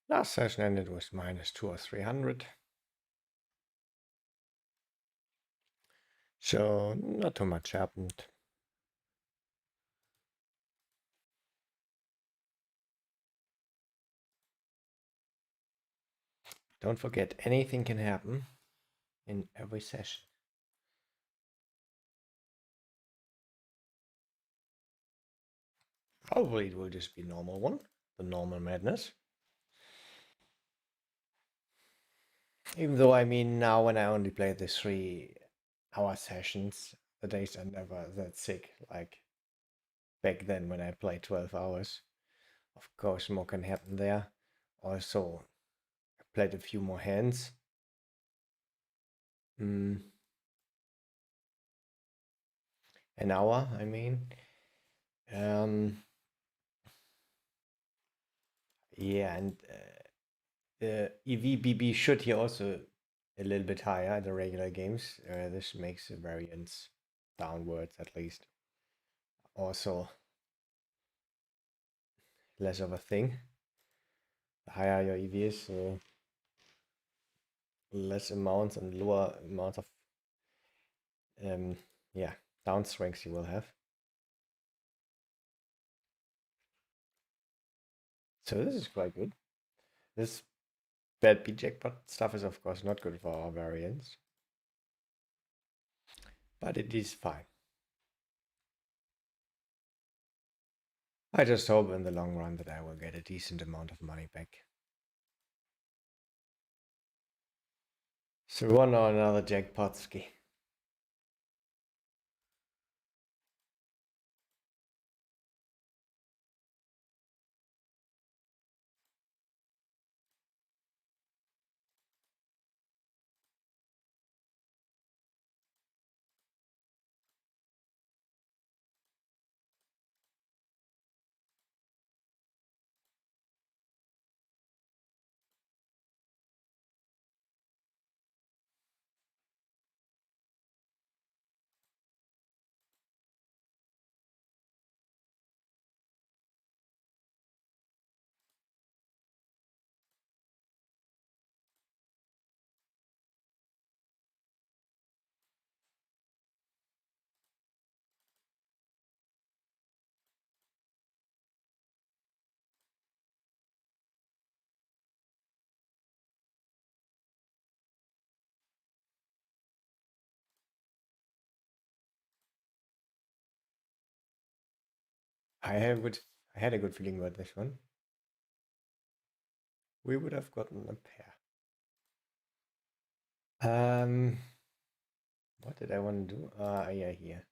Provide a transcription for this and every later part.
Last session ended with minus 2 or 300. So not too much happened. Don't forget, anything can happen in every session. Probably it will just be normal one, the normal madness. Even though, I mean, now when I only play the 3 hour sessions, the days are never that sick like back then when I played 12 hours. Of course, more can happen there. Also, I played a few more hands. An hour, I mean. Um, yeah, and the EVBB should here also a little bit higher the regular games. This makes the variance downwards at least. Also less of a thing. The higher your EV is, less amounts and lower amounts of yeah, downswings you will have. So this is quite good. This bad B jackpot stuff is of course not good for our variance, but it is fine. I just hope in the long run that I will get a decent amount of money back. So one or another jackpotski. I had a good I had a good feeling about this one. We would have gotten a pair. What did I want to do? Yeah, here.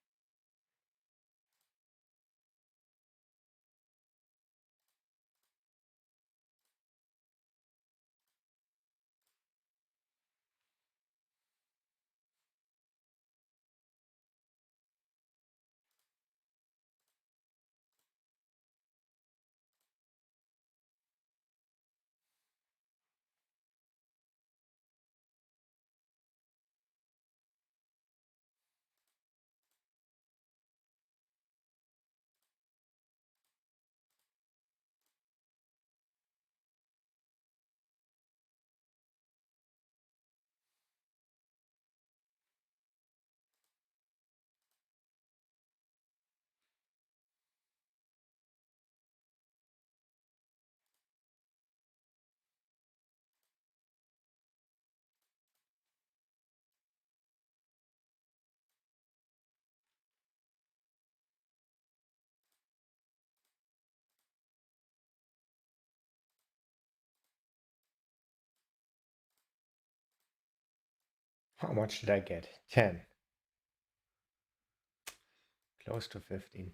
How much did I get? 10. Close to 15.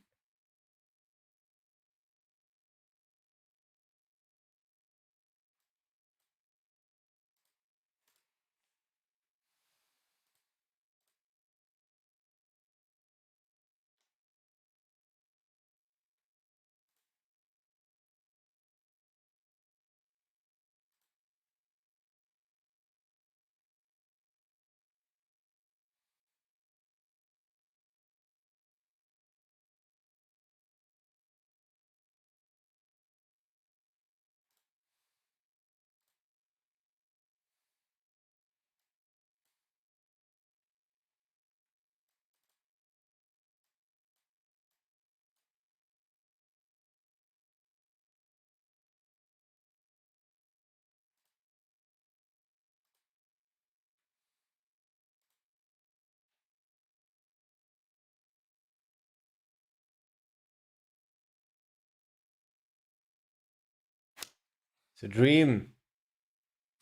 It's a dream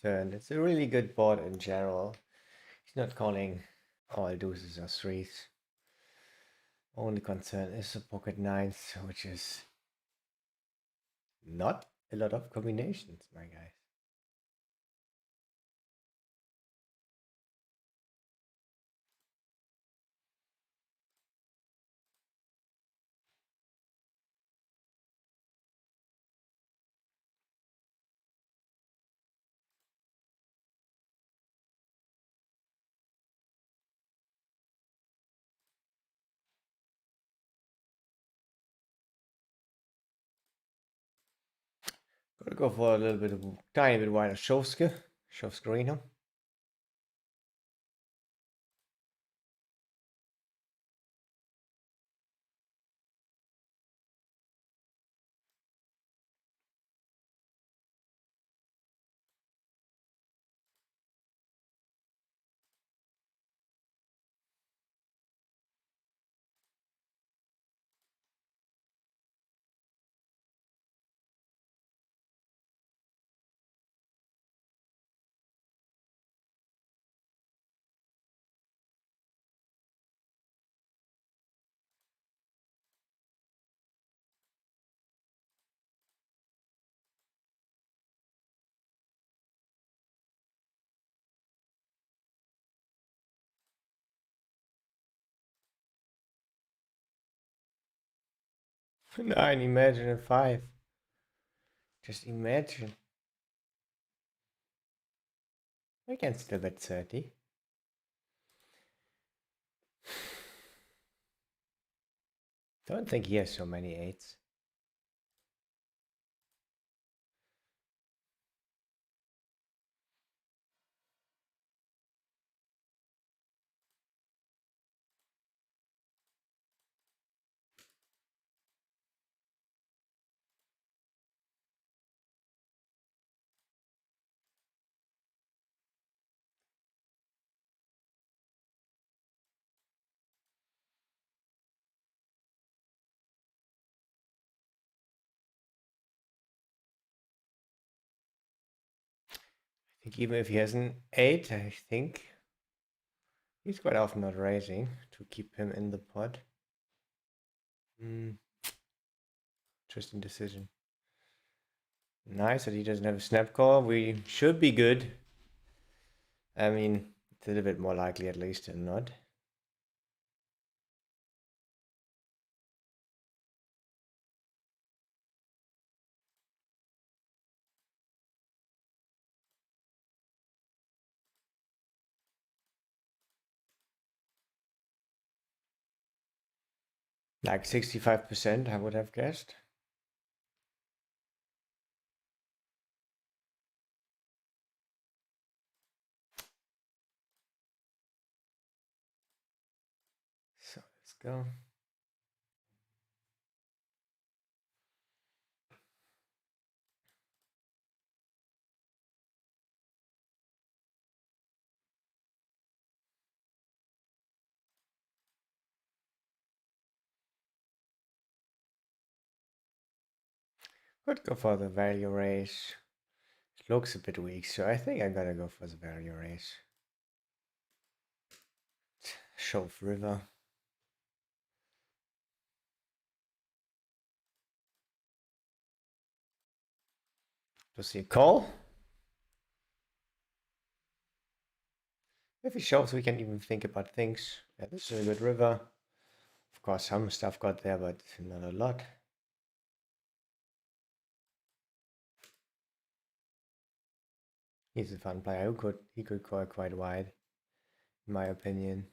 turn. It's a really good board in general. He's not calling all deuces or threes. Only concern is the pocket nines, which is not a lot of combinations, my guys. Gotta go for a little bit of tiny bit wider Shovska. 9, imagine a 5. Just imagine. I can still bet 30. Don't think he has so many 8s. I think even if he has an 8, I think he's quite often not raising to keep him in the pot. Interesting decision. Nice that he doesn't have a snap call. We should be good. I mean, it's a little bit more likely at least than not. Like 65%, I would have guessed. So let's go. Could go for the value raise. It looks a bit weak, so I think I'm gonna go for the value raise. Shove river. Does he call? If he shoves, we can even think about things. Yeah, this is a good river. Of course, some stuff got there, but not a lot. He's a fun player. He could call quite wide, in my opinion.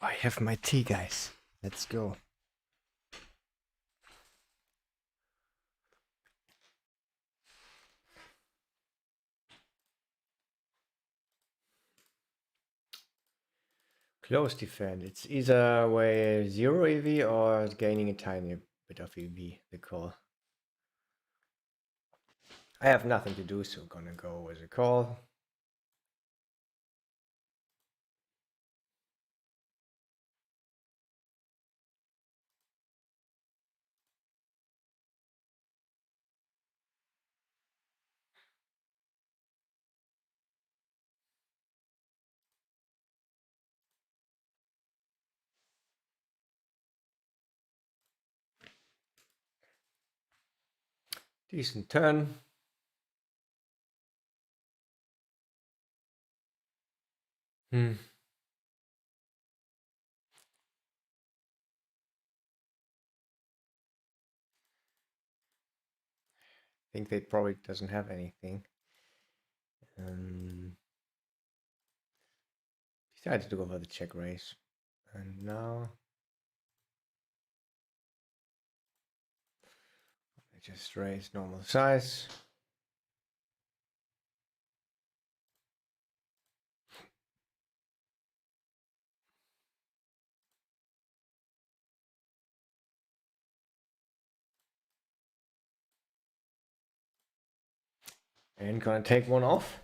I have my tea, guys. Let's go. Close defend. It's either way 0 EV or gaining a tiny bit of EV, the call. I have nothing to do, so gonna go with a call. Decent turn. Hmm. I think they probably doesn't have anything. Decided to go for the check raise. And now I just raise normal size. And gonna take one off.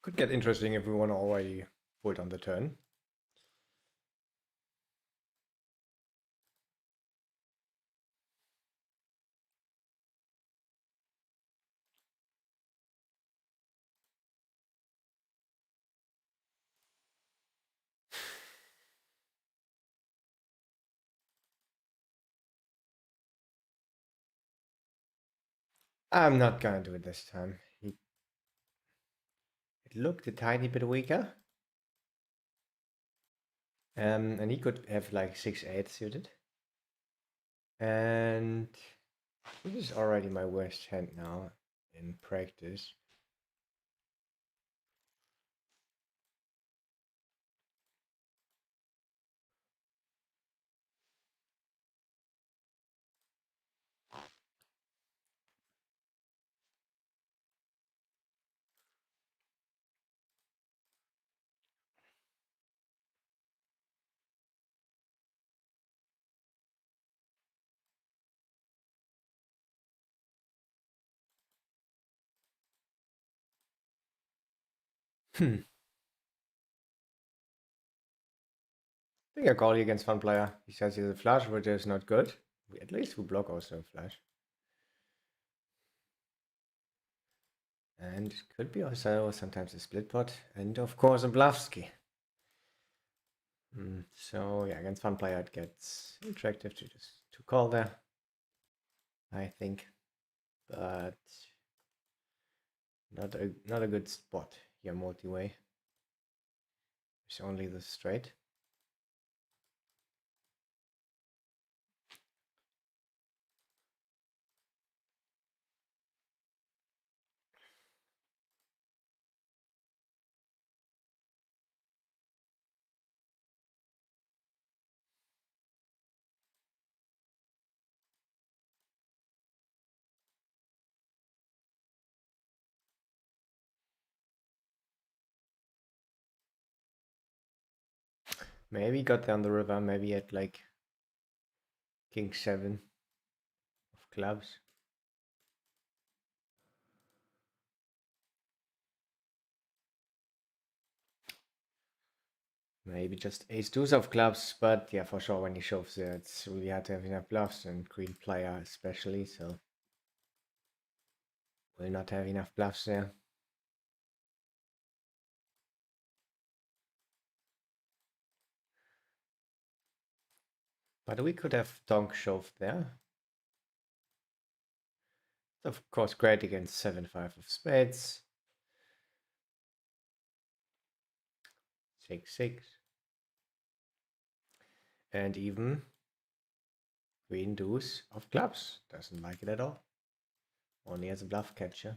Could get interesting if we want to already put on the turn. I'm not gonna do it this time. It looked a tiny bit weaker. And he could have like 6-8 suited. And this is already my worst hand now in practice. I think I call you against fun player. He says he's a flush, which is not good. At least we block also a flush. And it could be also sometimes a split pot. And of course a bluffski. So yeah, against fun player it gets attractive to just to call there. I think. But not a good spot here multi-way. It's only the straight. Maybe got down the river, maybe at like king 7 of clubs. Maybe just ace deuce of clubs, but yeah, for sure when he shoves there, it's really hard to have enough bluffs, and queen player especially, so will not have enough bluffs there. But we could have donk shoved there. Of course, great against 7-5 of spades. 6-6. And even queen deuce of clubs. Doesn't like it at all. Only as a bluff catcher.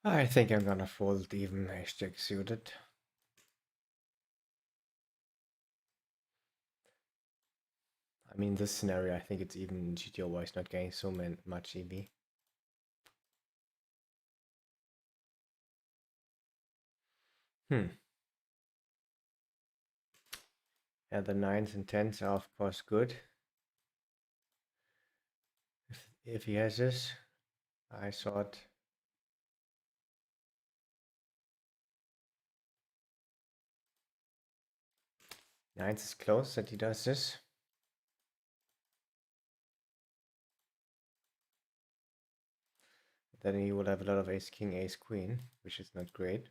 I think I'm gonna fold even hashtag suited. I mean, this scenario, I think it's even GTO wise not getting so much EV. Yeah, the 9s and 10s are of course good. If he has this, I thought 9s is close that he does this. Then he will have a lot of ace king, ace queen, which is not great.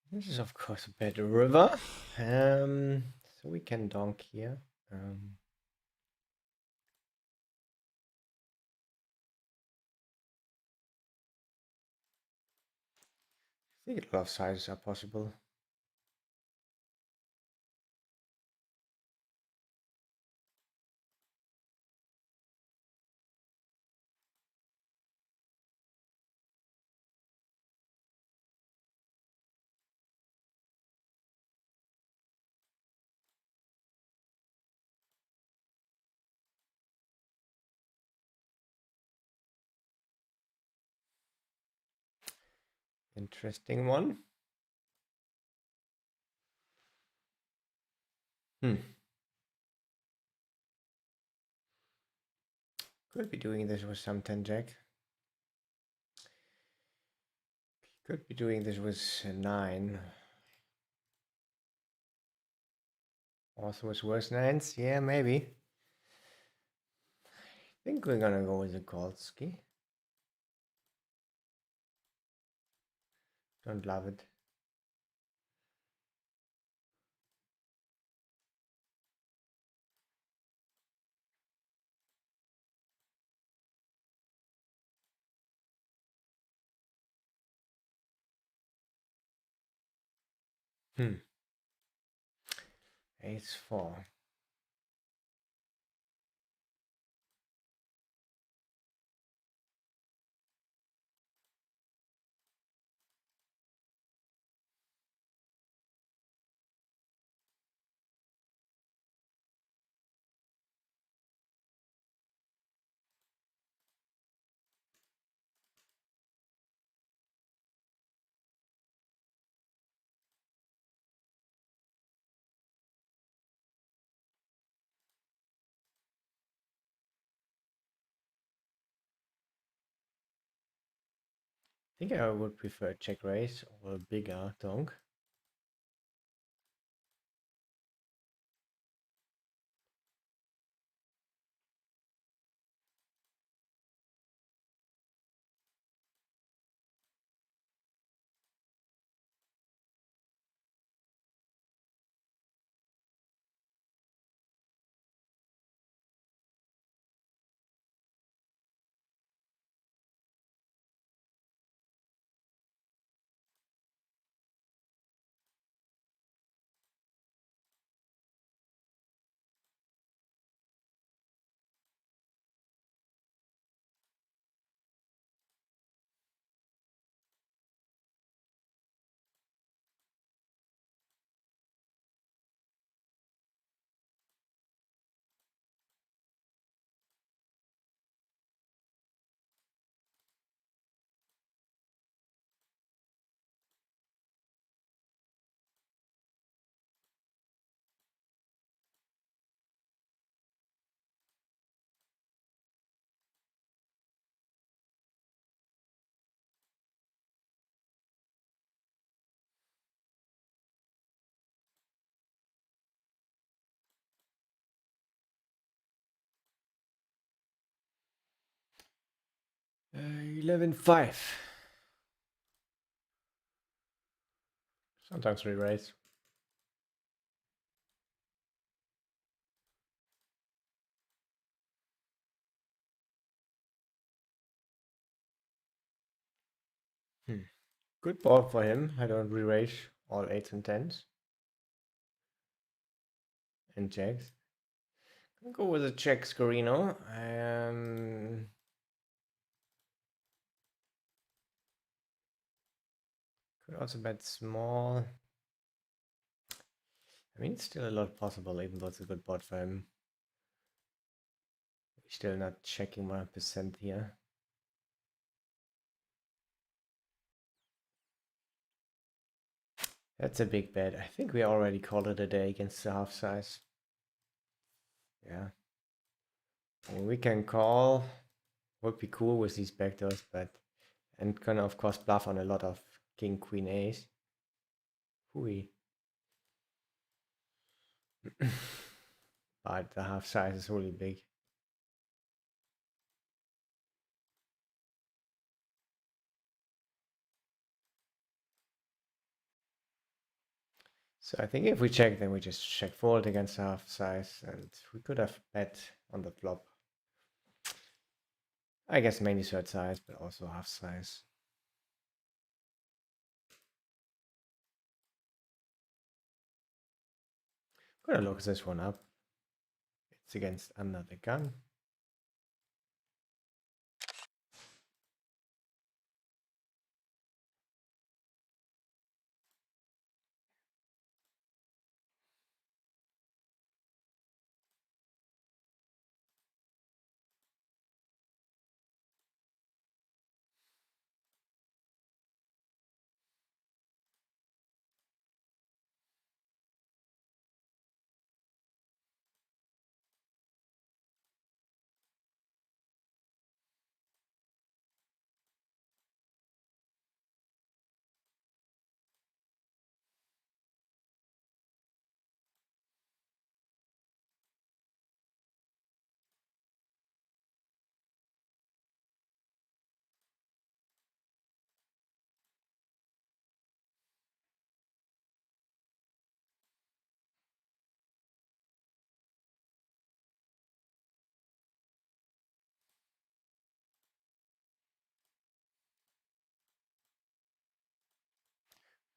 This is of course a bad river. So we can donk here. I think a lot of sizes are possible. Interesting one. Hmm. Could be doing this with some 10 jack. Could be doing this with a 9. Also with worse 9s. Yeah, maybe. I think we're gonna go with the Kolsky. Don't love it. Hmm. Ace 4. I think I would prefer check raise or a bigger donk. Uh, 11-5. Sometimes re-raise. Hmm. Good board for him. I don't re-raise all 8s and 10s. And jacks. I'll go with a check Scorino. Could also bet small. I mean, it's still a lot possible, even though it's a good board for him. Still not checking 100% here. That's a big bet. I think we already called it a day against the half size. Yeah. And we can call. Would be cool with these backdoors, but and can of course bluff on a lot of king, queen, ace. Hui. But the half size is really big. So I think if we check, then we just check fold against half size, and we could have bet on the flop. I guess mainly third size, but also half size. Gonna look this one up. It's against under the gun.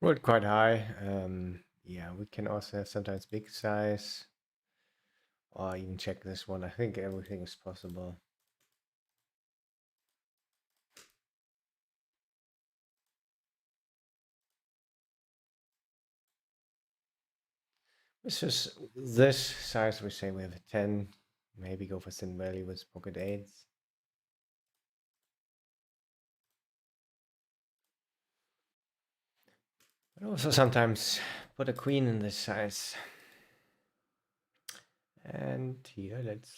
Rolled quite high. Yeah, we can also have sometimes big size or even check this one. I think everything is possible. This is this size. We say we have a 10. Maybe go for thin value with pocket eights. But also sometimes put a queen in this size. And here, let's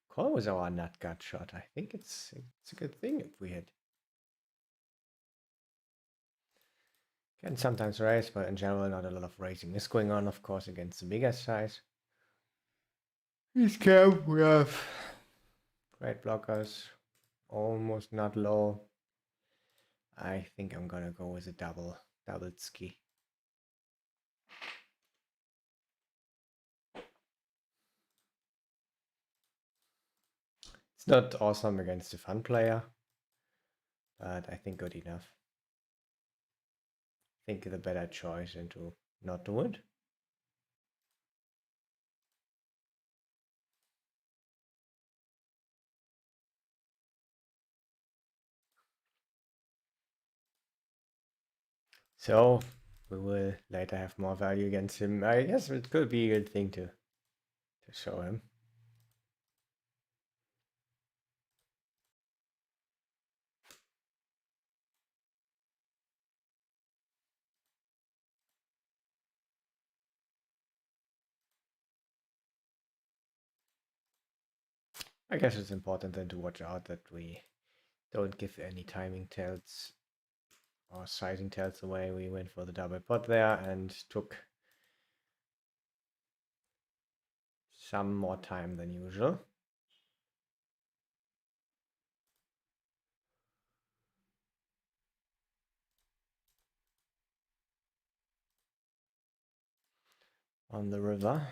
call with our nut gut shot. I think it's a good thing if we hit. Can sometimes raise, but in general, not a lot of raising is going on, of course, against the bigger size. This camp, we have great blockers, almost not low. I think I'm gonna go with a double ski. It's not awesome against a fun player, but I think good enough. I think the better choice than to not do it. So we will later have more value against him. I guess it could be a good thing to show him. I guess it's important then to watch out that we don't give any timing tells or sizing tells away. We went for the double pot there and took some more time than usual. On the river.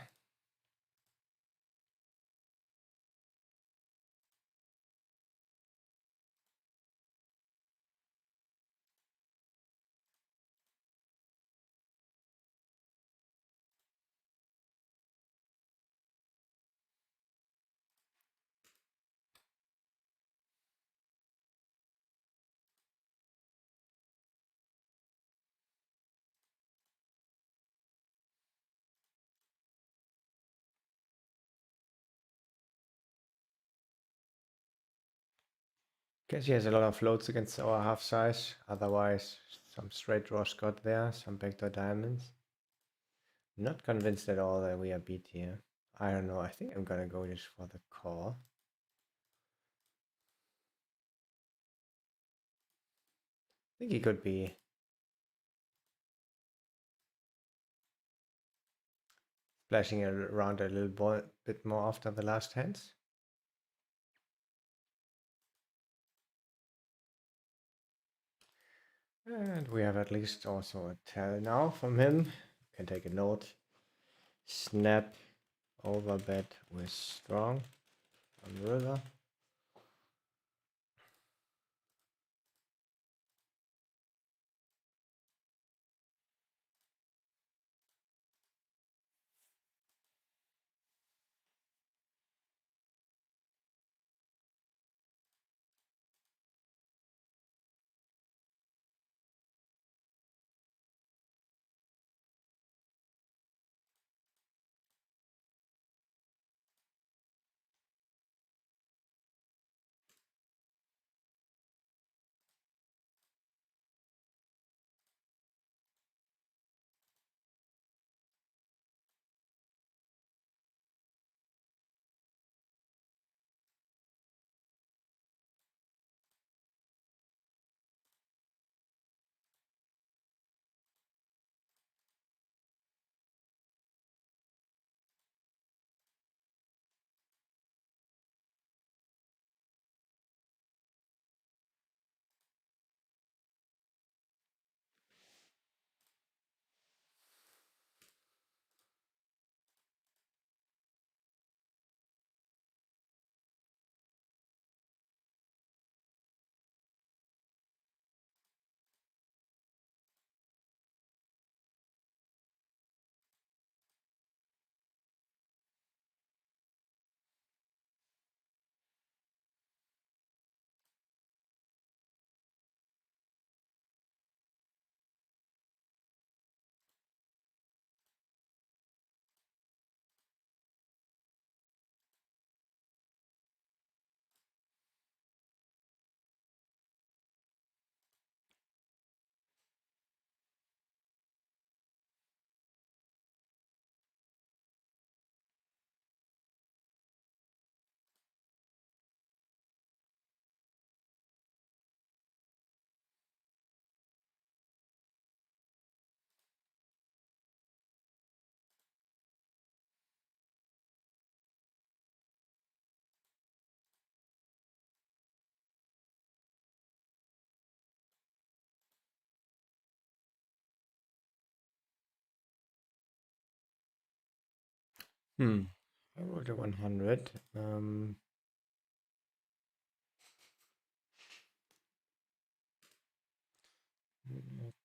Guess he has a lot of floats against our half size. Otherwise, some straight draws got there, some backdoor diamonds. Not convinced at all that we are beat here. I don't know. I think I'm gonna go just for the call. I think he could be splashing around a little bit more after the last hands. And we have at least also a tell now from him. Can take a note. Snap, overbet with strong on the river. I rolled a 100.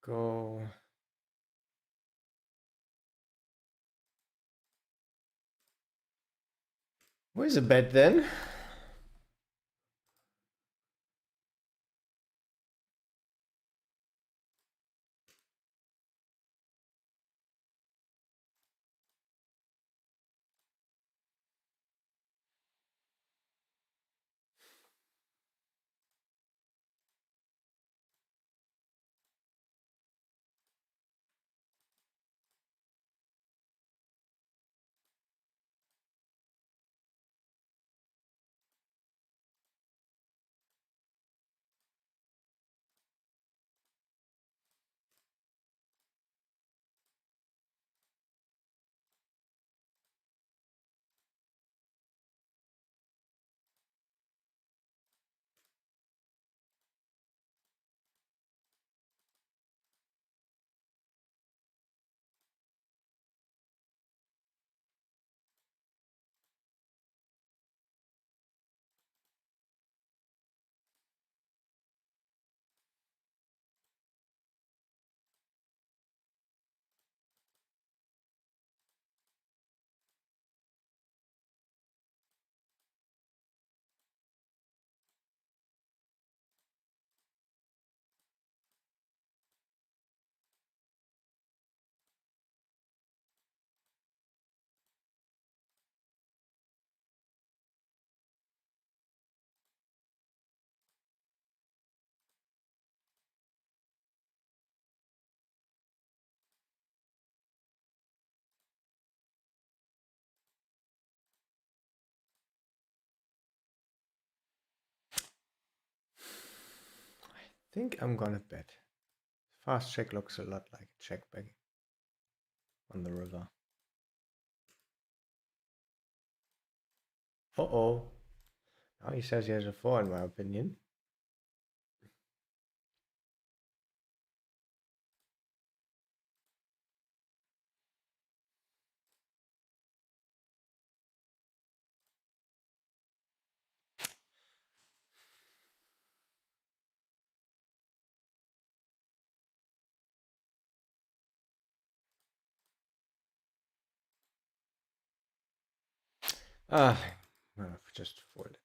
Go. Where's the bet then? I think I'm gonna bet. Fast check looks a lot like a check back on the river. Uh-oh. Now he says he has a 4 in my opinion. Ah, I've just folded.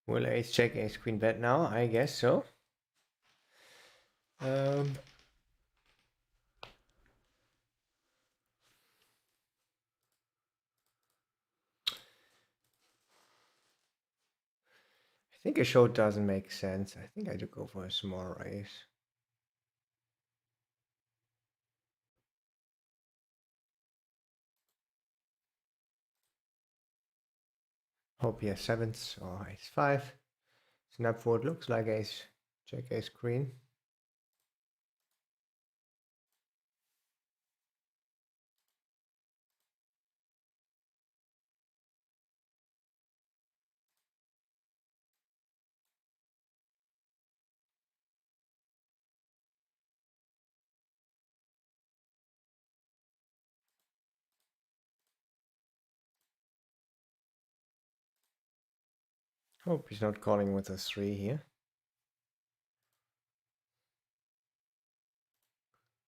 Will ace check ace queen bet now? I guess so. Um, I think a short doesn't make sense. I think I do go for a small raise. Hope he has sevens or ace 5. Snap forward looks like ace check ace queen. Hope he's not calling with a 3 here.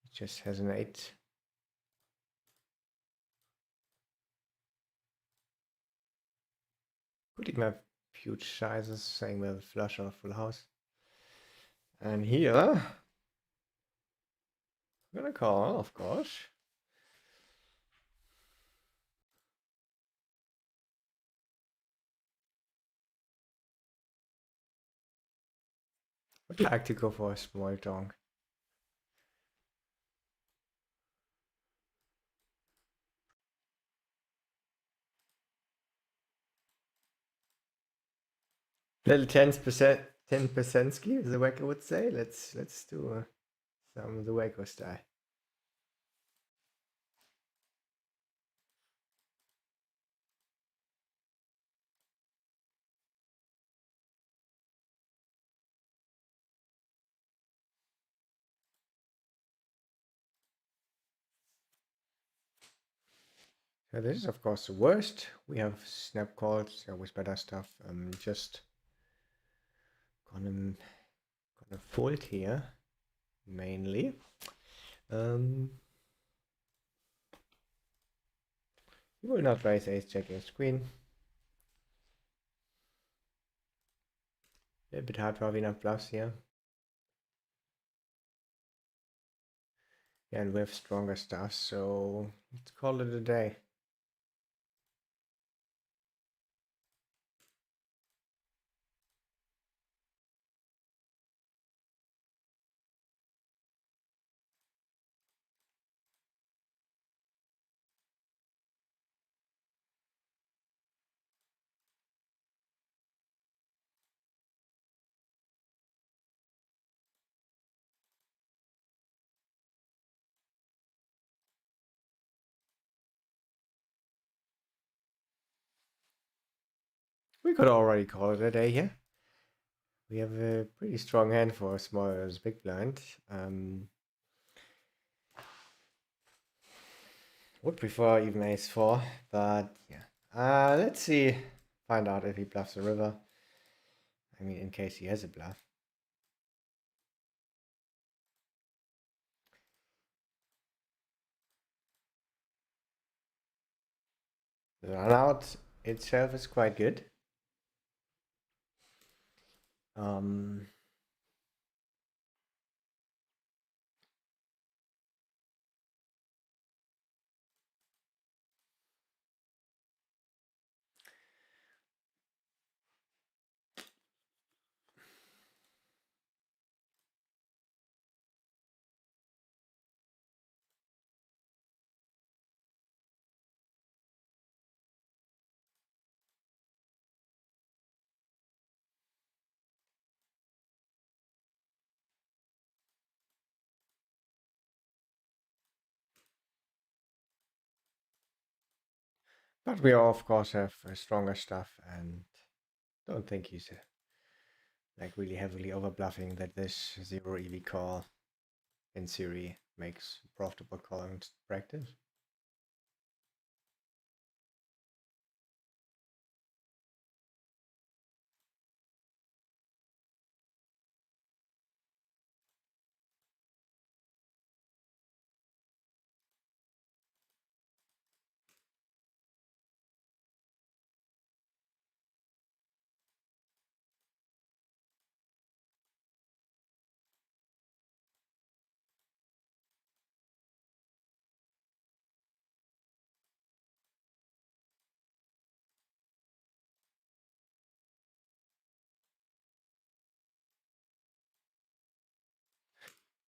He just has an 8. Could even have huge sizes, saying with a flush or a full house. And here, I'm gonna call, of course. Would like to go for a small donk. Little 10% ski, as the Wacker would say. Let's do Some of the Waco style. So this is of course the worst. We have snap calls, always better stuff. Just gonna fold here mainly. You will not raise ace jack ace queen. A bit hard to have enough bluffs here. Yeah, and we have stronger stuff, so let's call it a day. We could already call it a day here. We have a pretty strong hand for a small as big blind. Would prefer even ace 4, but yeah. Let's see. Find out if he bluffs the river. I mean, in case he has a bluff. The run out itself is quite good. Um, but we of course have stronger stuff, and don't think he's like really heavily over bluffing that this 0 EV call in theory makes profitable calling practice.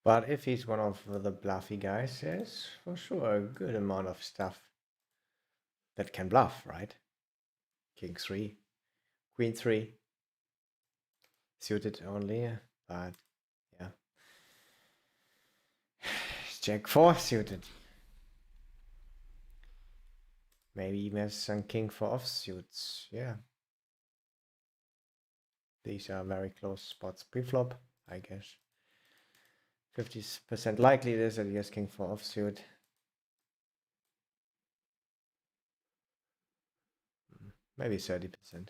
But if he's one of the bluffy guys, there's for sure a good amount of stuff that can bluff, right? King 3, Queen 3, suited only, but yeah. Jack 4 suited. Maybe even have some King 4 offsuits, yeah. These are very close spots pre-flop, I guess. 50% likely it is that he has King 4 offsuit. Maybe 30%.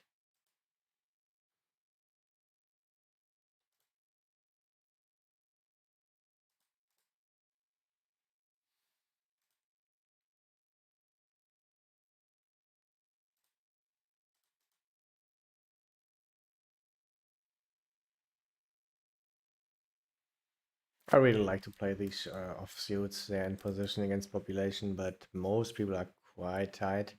I really like to play these offsuits. They're in position against population, but most people are quite tight.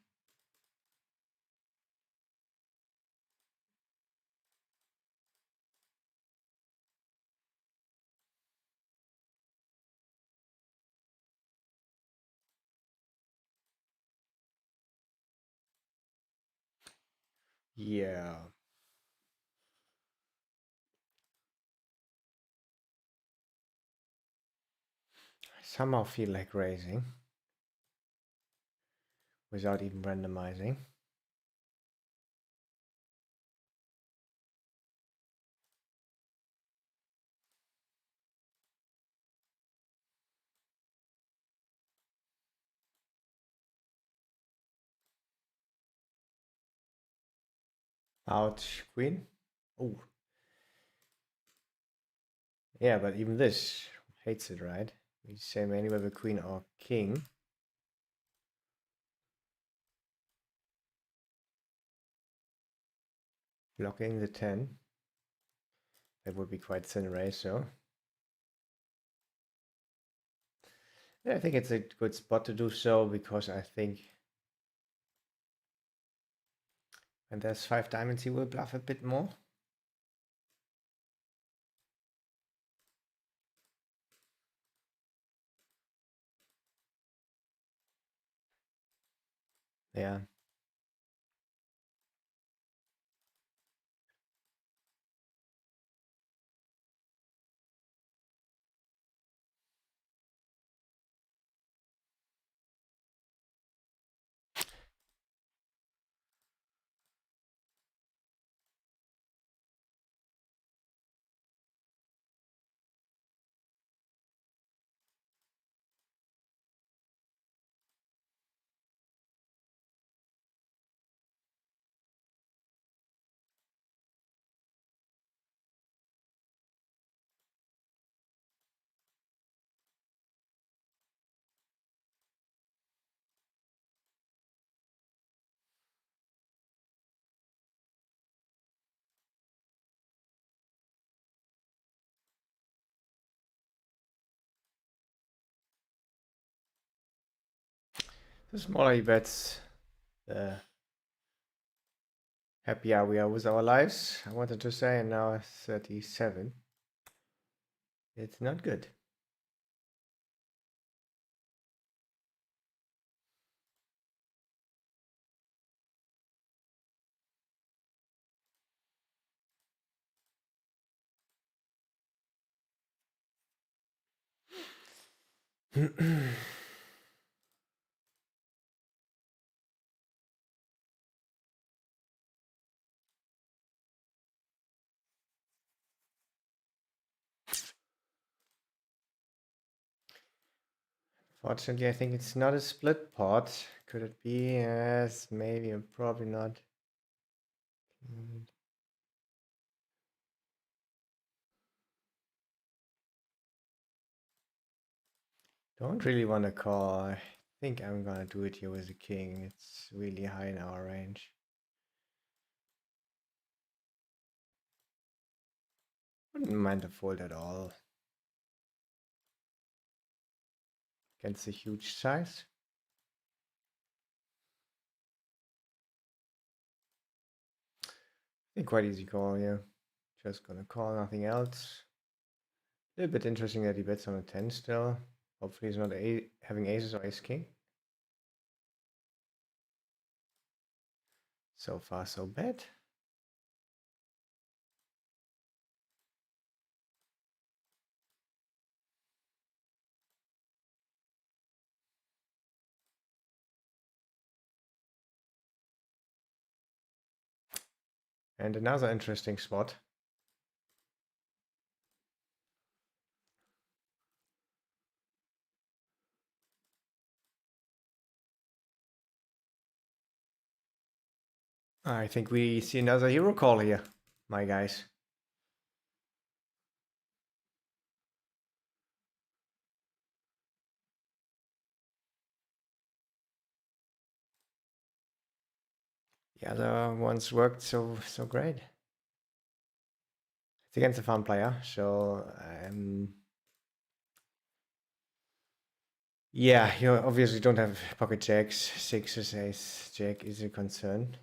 Yeah. somehow feel like raising without even randomizing. Out queen. Oh, yeah, but even this hates it, right? We say mainly with a queen or king. Blocking the 10. That would be quite thin raise, so. Yeah, I think it's a good spot to do so because I think when there's 5 diamonds, he will bluff a bit more. Yeah. The smaller he bets, the happier we are with our lives, I wanted to say, and now 37. It's not good. Fortunately, I think it's not a split pot. Could it be? Yes, maybe, probably not. Don't really want to call. I think I'm gonna do it here with the king. It's really high in our range. Wouldn't mind the fold at all. Against the huge size. I think quite easy call here. Just gonna call, nothing else. A little bit interesting that he bets on a 10 still. Hopefully he's not having aces or ace king. So far so bad. And another interesting spot. I think we see another hero call here, my guys. The other ones worked so great. It's against a fun player, so yeah, you obviously don't have pocket jacks. Sixes, ace, jack is a concern.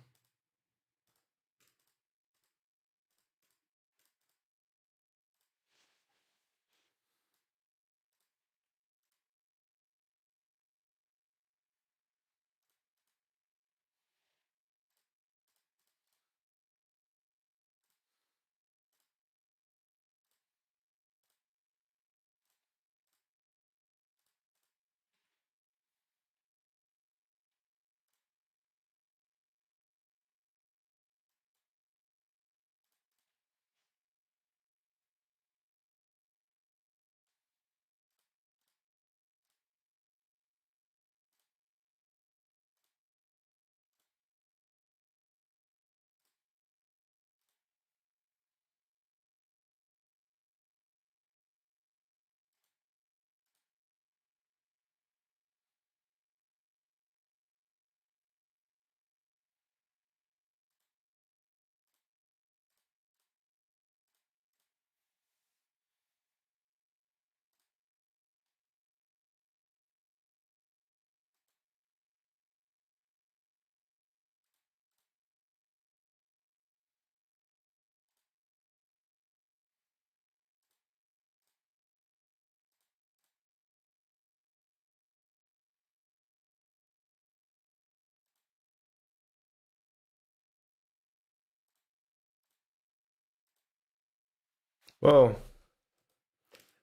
Whoa.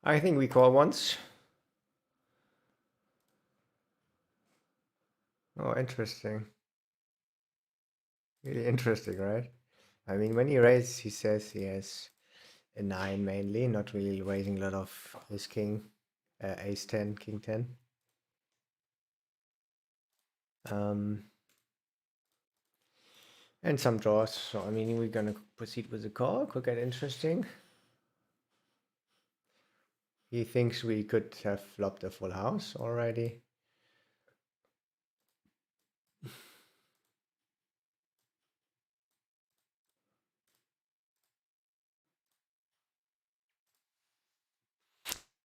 I think we call once. Oh, interesting. Really interesting, right? I mean, when he raises, he says he has a 9 mainly, not really raising a lot of his king, ace 10, king 10. Um, and some draws. So, I mean, we're going to proceed with the call. Could get interesting. He thinks we could have flopped a full house already.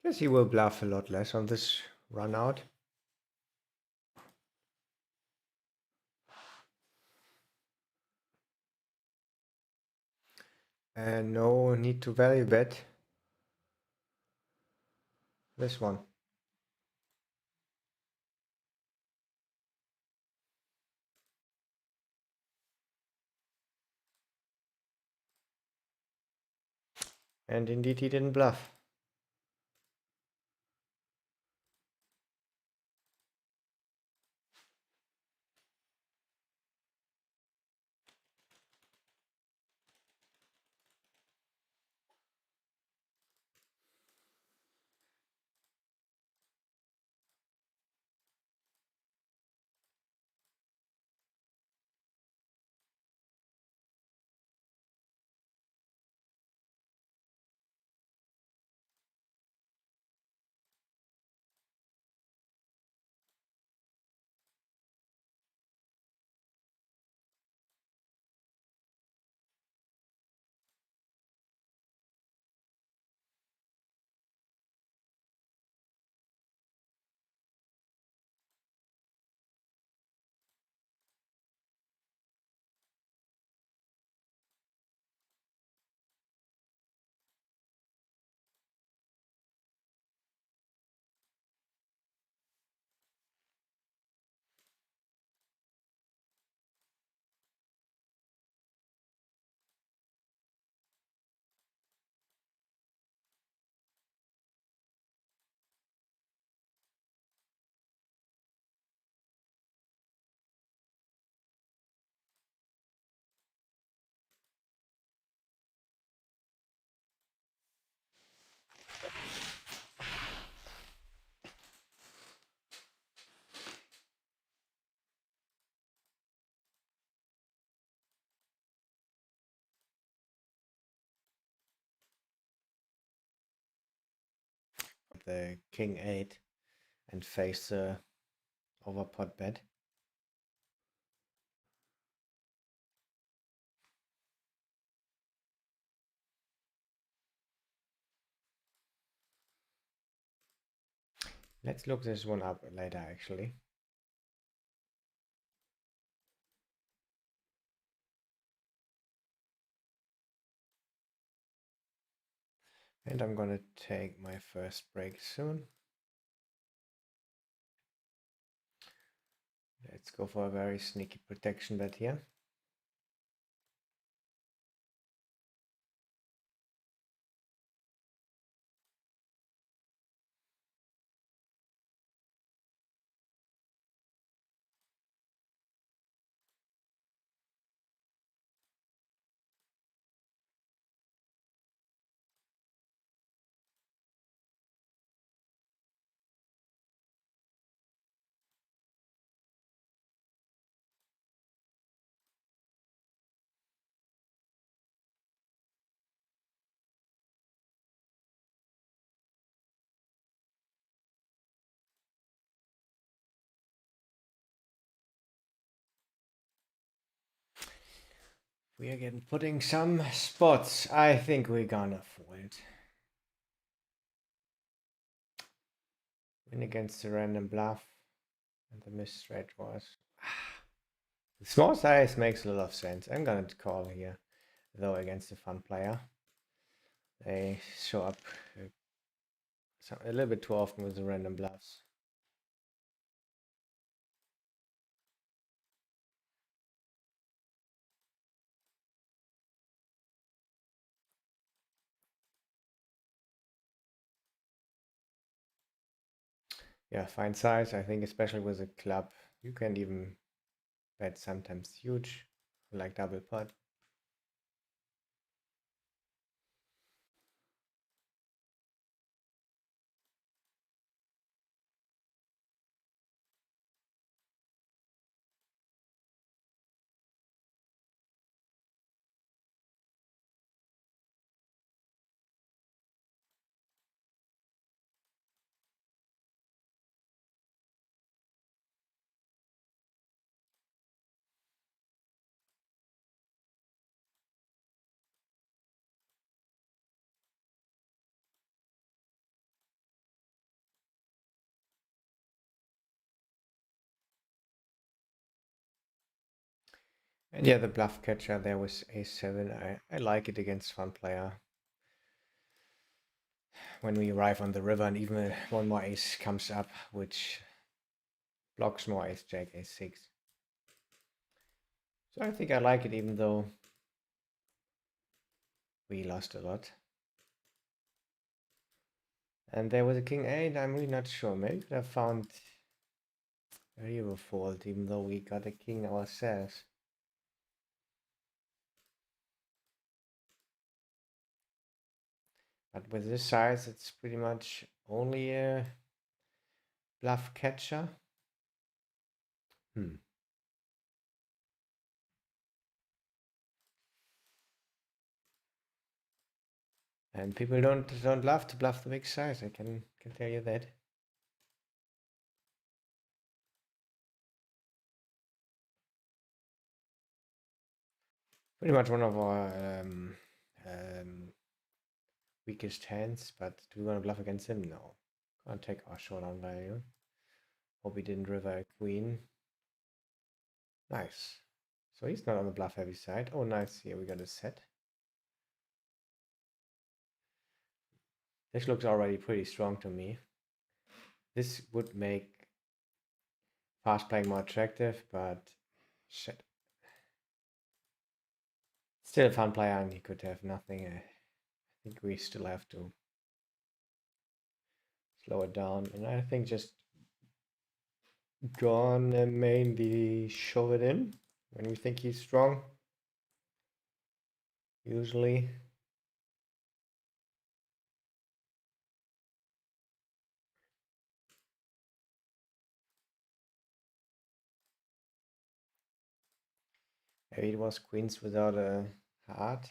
Guess he will bluff a lot less on this run out. And no need to value bet this one. And indeed, he didn't bluff. The king 8 and face the overpot bet. Let's look this one up later, actually. And I'm gonna take my first break soon. Let's go for a very sneaky protection bet here. We are getting putting some spots. I think we're gonna fold. Win against the random bluff. And the miss straight was. The small size makes a lot of sense. I'm gonna call here, though, against a fun player. They show up a little bit too often with the random bluffs. Yeah, fine size. I think especially with a club, you can even bet sometimes huge, like double pot. And yeah, the bluff catcher there was a7. I like it against fun player. When we arrive on the river and even one more ace comes up, which blocks more ace jack, a6. So I think I like it even though we lost a lot. And there was a king 8, I'm really not sure. Maybe we could have found a hero fault even though we got a king ourselves. But with this size, it's pretty much only a bluff catcher. Hmm. And people don't love to bluff the big size. I can tell you that. Pretty much one of our um, weakest hands. But do we want to bluff against him? No. Gonna take our showdown value. Hope he didn't river a queen. Nice. So he's not on the bluff heavy side. Oh, nice. Here we got a set. This looks already pretty strong to me. This would make fast playing more attractive, but shit. Still a fun player, and he could have nothing. I think we still have to slow it down. And I think just gonna mainly shove it in when we think he's strong. Usually. Maybe it was queens without a heart.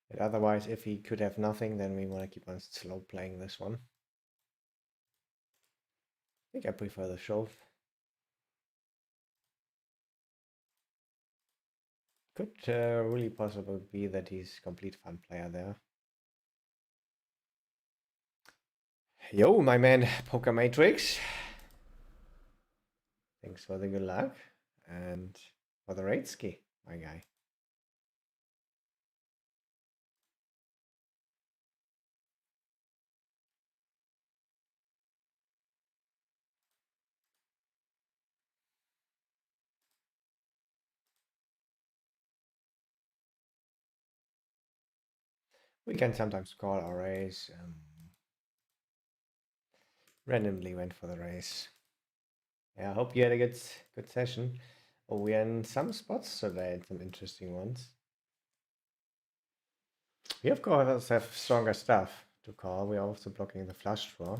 But otherwise, if he could have nothing, then we want to keep on slow playing this one. I think I prefer the shove. Could really possibly be that he's complete fun player there. Yo, my man, Poker Matrix. Thanks for the good luck and for the rate ski, my guy. We can sometimes call our race. Randomly went for the race. Yeah, I hope you had a good session. Oh, we are in some spots today, some interesting ones. We of course have stronger stuff to call. We are also blocking the flush draw.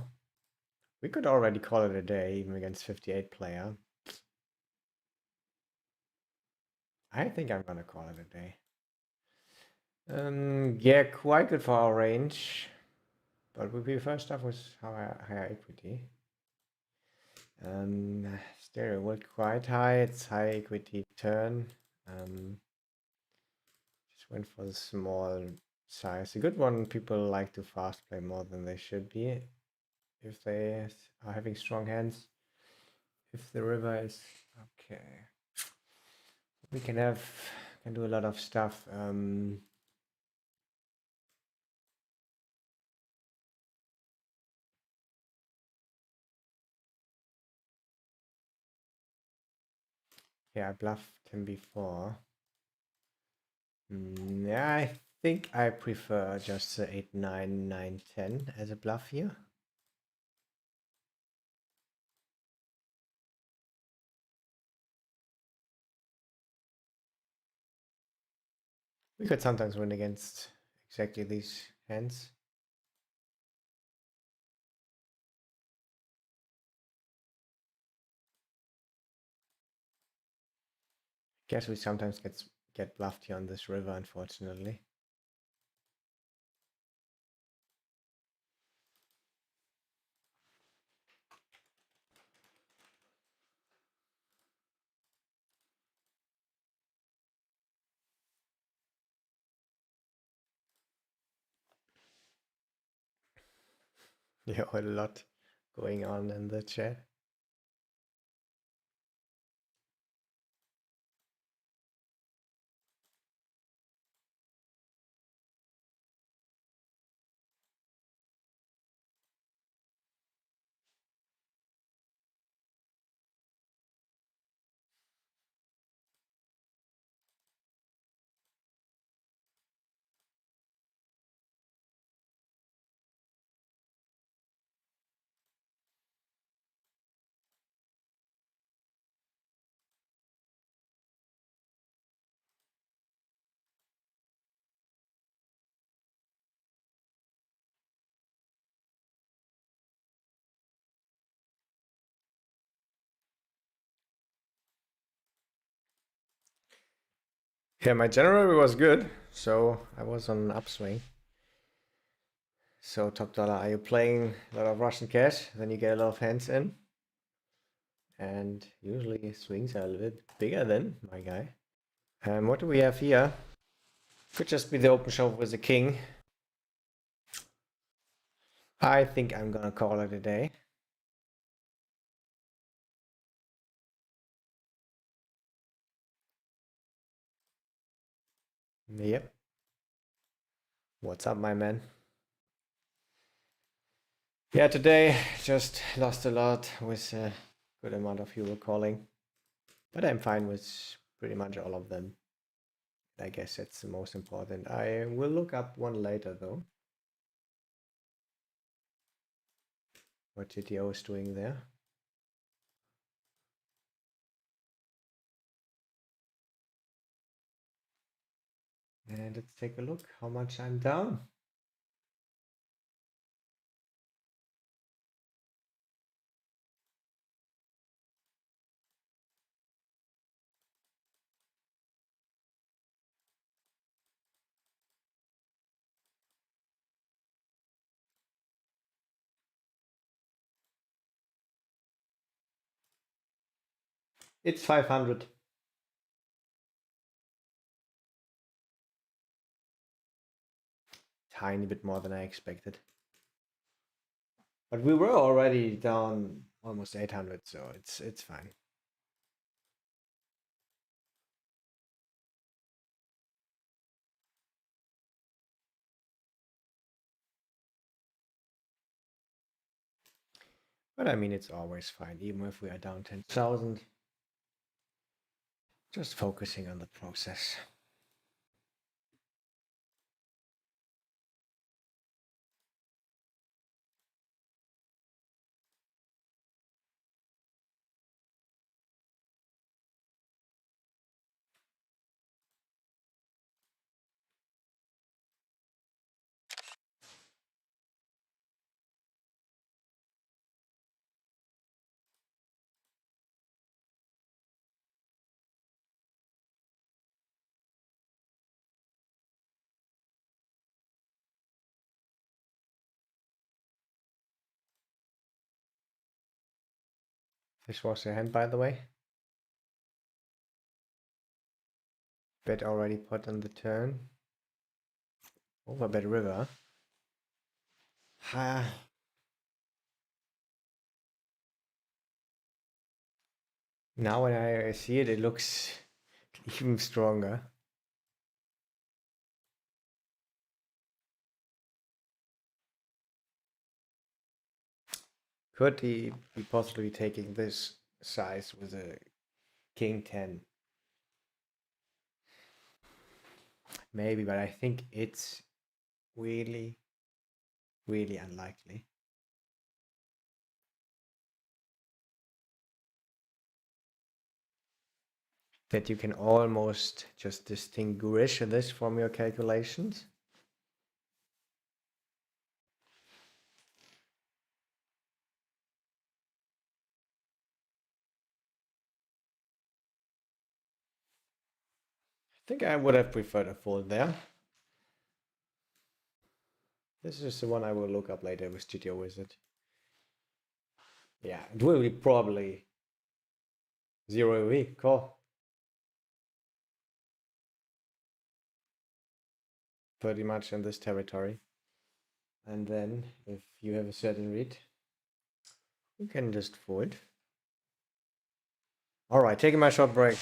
We could already call it a day, even against 58 player. I think I'm gonna call it a day. Yeah, quite good for our range, but we prefer stuff with higher equity. Stereo worked quite high. It's high equity turn. Just went for the small size. A good one. People like to fast play more than they should be if they are having strong hands. If the river is okay, we can do a lot of stuff. Yeah, I bluffed him before. Yeah, I think I prefer just the 8, 9, 9, 10 as a bluff here. We could sometimes win against exactly these hands. Guess we sometimes get bluffed here on this river, unfortunately. Yeah, a lot going on in the chat. Yeah, my January was good, so I was on an upswing. So top dollar, are you playing a lot of Russian cash? Then you get a lot of hands in. And usually swings are a little bit bigger than my guy. What do we have here? Could just be the open shove with the king. I think I'm gonna call it a day. Yep. What's up, my man? Yeah, today just lost a lot with a good amount of people calling. But I'm fine with pretty much all of them. I guess that's the most important. I will look up one later though. What GTO is doing there. And let's take a look how much I'm down. It's 500. Tiny bit more than I expected. But we were already down almost 800, so it's fine. But I mean, it's always fine, even if we are down 10,000. Just focusing on the process. This was the hand, by the way. Bet already put on the turn. Overbet river. Ha. Now when I see it, it looks even stronger. Could he be possibly taking this size with a king 10? maybe, but I think it's really, really unlikely. That you can almost just distinguish this from your calculations. I think I would have preferred a fold there. This is the one I will look up later with GTO Wizard. Yeah, it will be probably 0 a call. Pretty much in this territory. And then if you have a certain read, you can just fold. All right, taking my short break.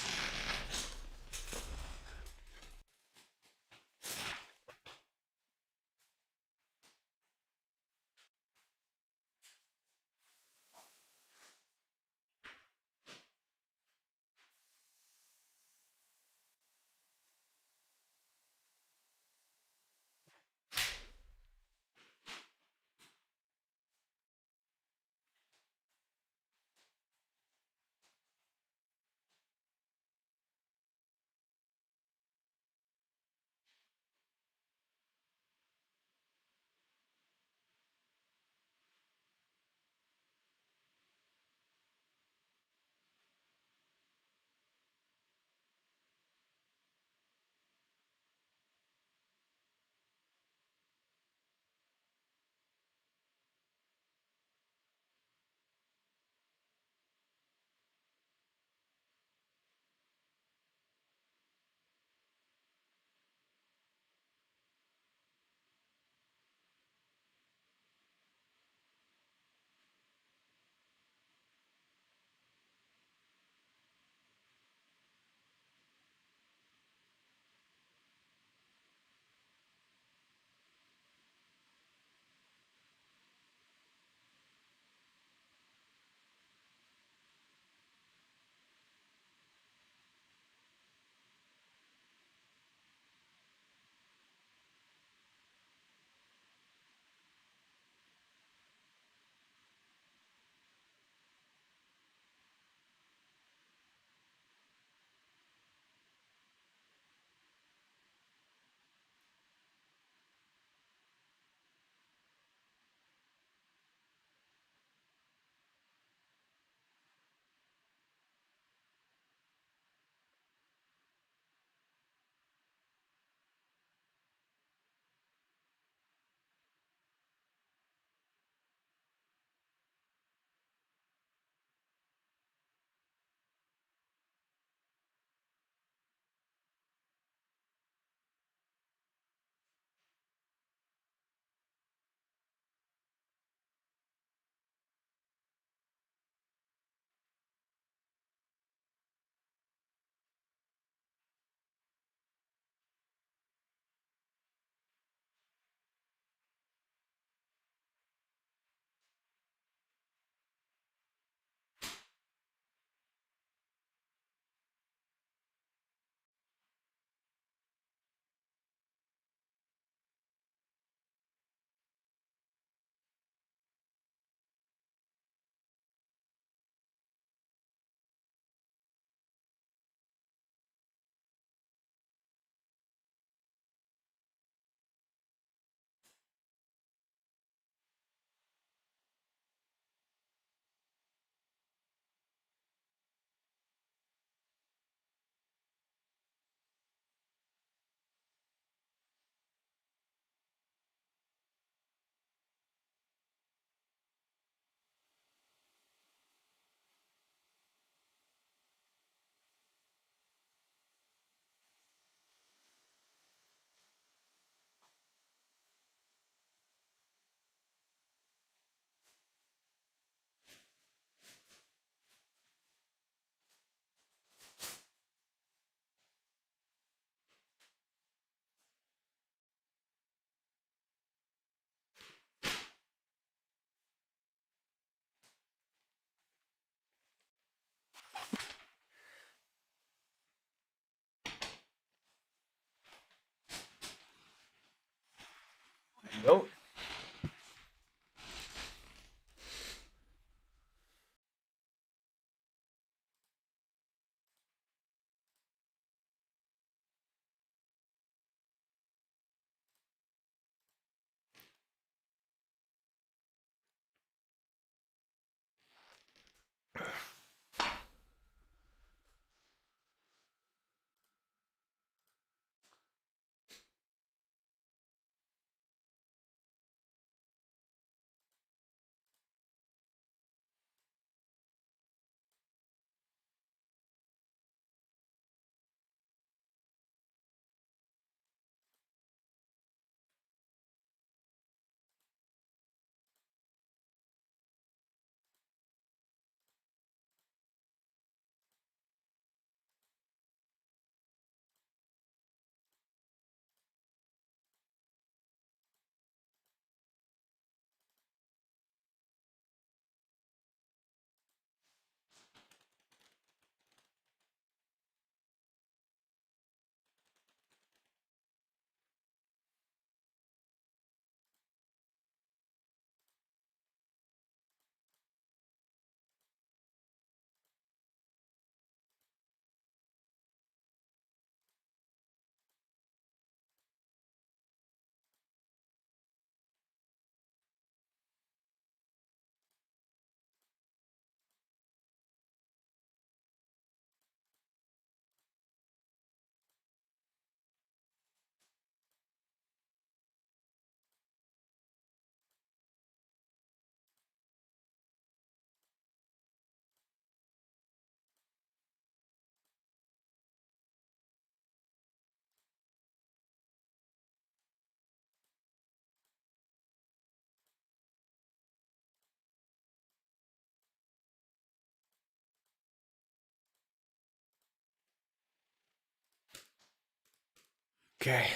Okay,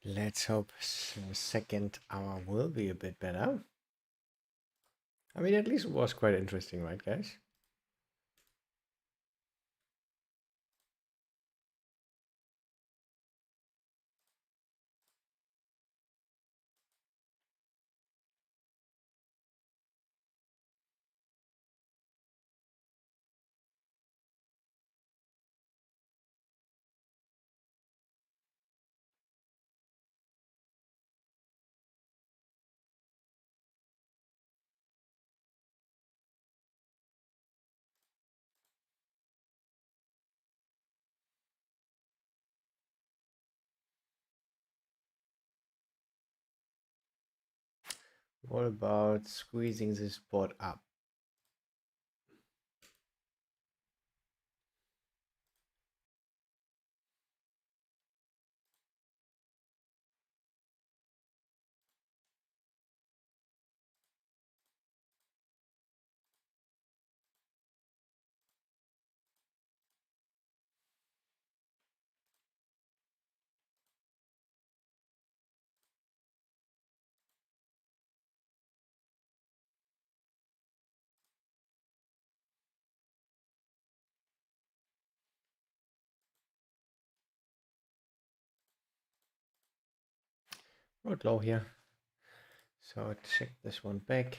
let's hope the second hour will be a bit better. I mean, at least it was quite interesting, right, guys? What about squeezing this board up? Not low here. So check this one back.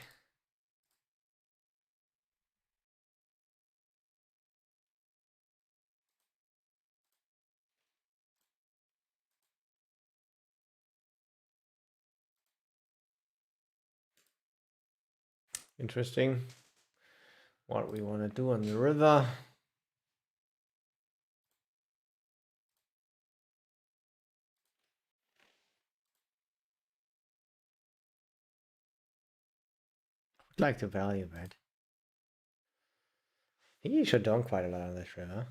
Interesting. What we want to do on the river. Would like to value bet. I think you should down quite a lot on this river.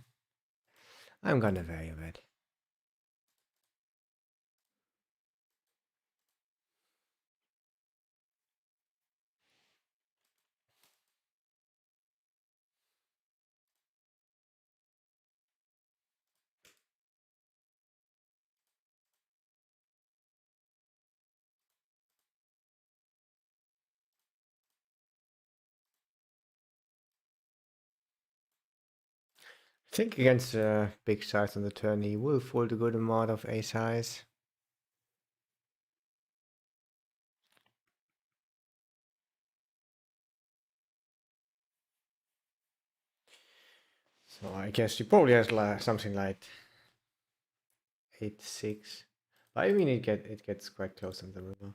I'm gonna value bet. I think against big size on the turn, he will fold a good amount of ace highs. So I guess he probably has something like 8-6. But I mean, it gets quite close on the river.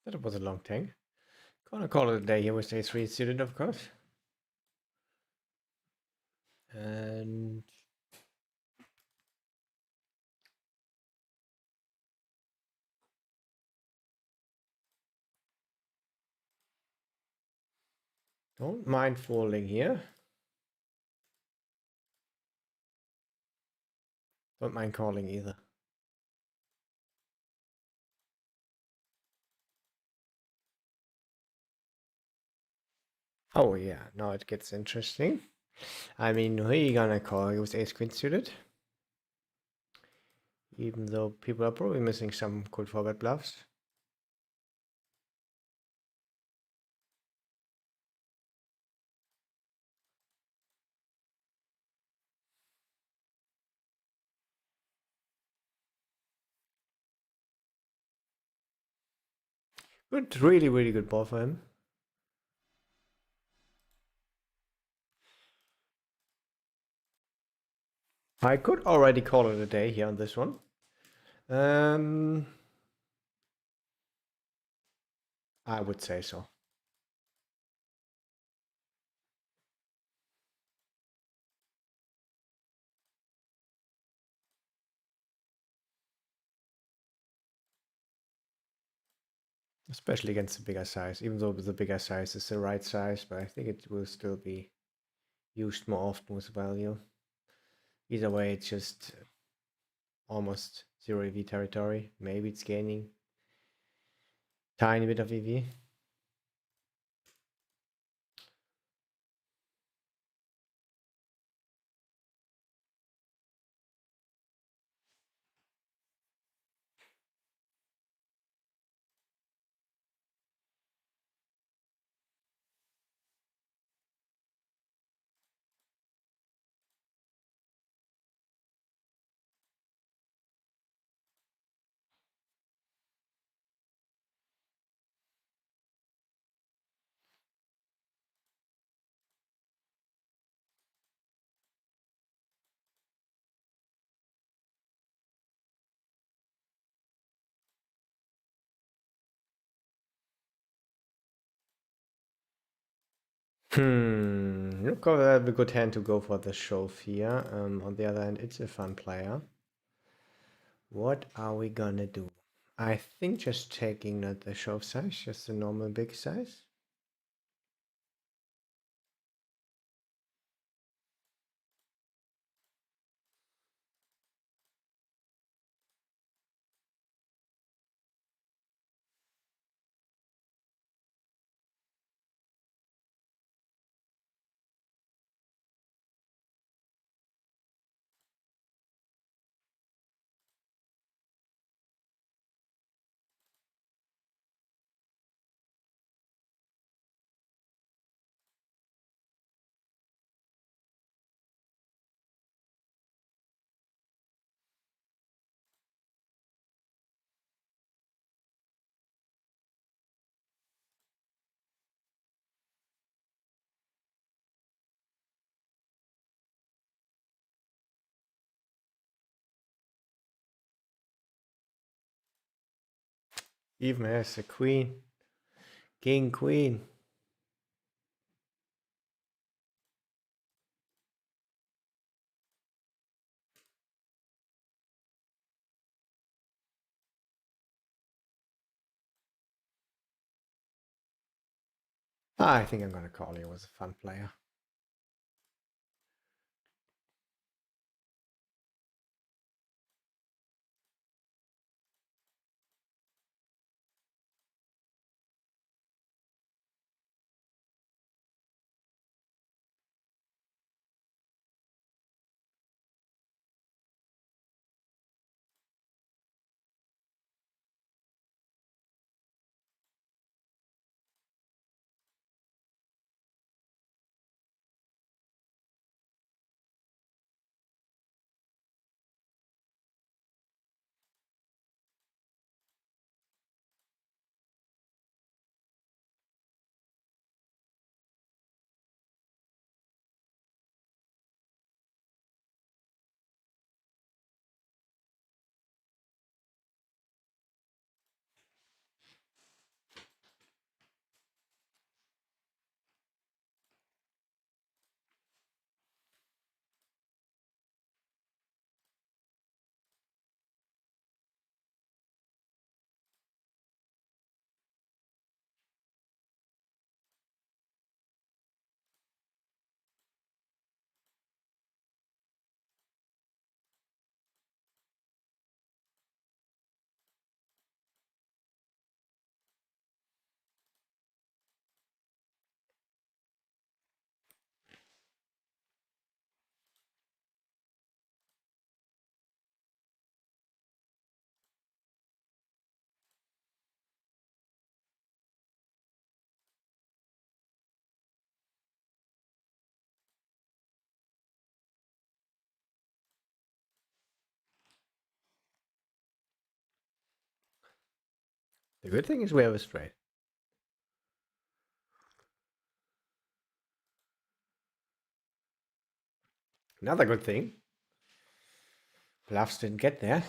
That was a long tank. Gonna call it a day here with a3 suited, of course. And don't mind folding here. Don't mind calling either. Oh yeah, now it gets interesting. I mean, who are you gonna call? It was ace queen suited. Even though people are probably missing some good forward bluffs. Good, really, really good ball for him. I could already call it a day here on this one. I would say so. Especially against the bigger size, even though the bigger size is the right size, but I think it will still be used more often with value. Either way, it's just almost zero EV territory. Maybe it's gaining tiny bit of EV. Look, I have a good hand to go for the shove here. On the other hand, it's a fun player. What are we gonna do? I think just taking not the shove size, just the normal big size. Even has a queen, king, queen. I think I'm gonna call you. Was a fun player. The good thing is we have a straight. Another good thing. Bluffs didn't get there.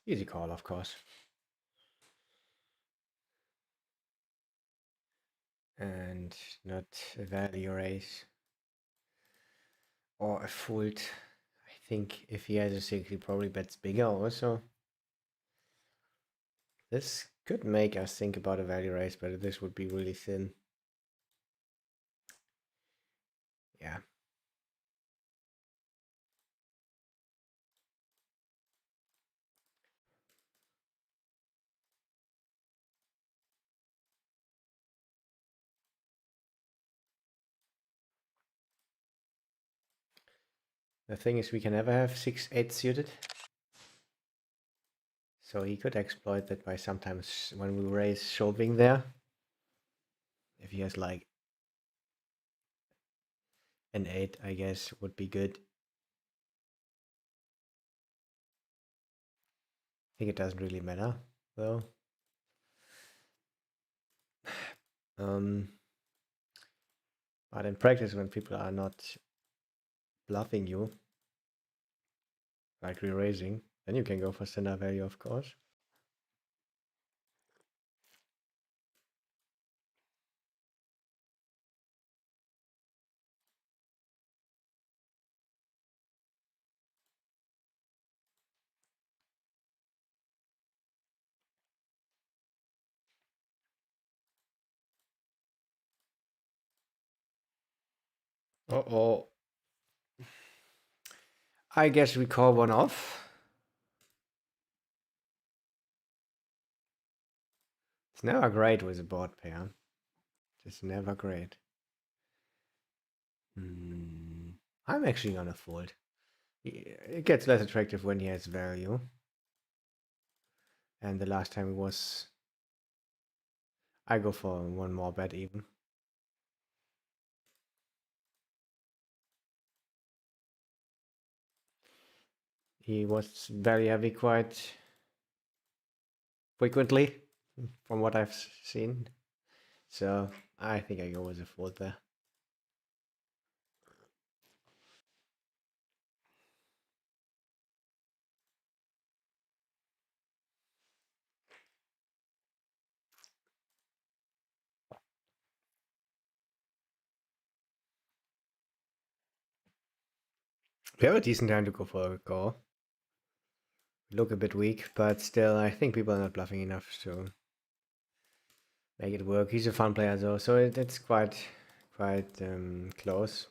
Easy call, of course. and not a value raise or a fold. I think if he has a six, he probably bets bigger also. This could make us think about a value raise, but this would be really thin. Yeah. The thing is, we can never have 6-8 suited. So he could exploit that by sometimes when we raise shoving there. If he has like an 8, I guess would be good. I think it doesn't really matter though. Um, but in practice, when people are not bluffing you, like re-raising, then you can go for standard value, of course. Uh-oh. I guess we call one off. It's never great with a board pair. It's never great. I'm actually gonna fold. It gets less attractive when he has value. And the last time it was... I go for one more bet even. He was very heavy quite frequently, from what I've seen. So I think I go with a fold there. We have a decent time to go for a call. We look a bit weak, but still, I think people are not bluffing enough to make it work. He's a fun player though, so it's quite close.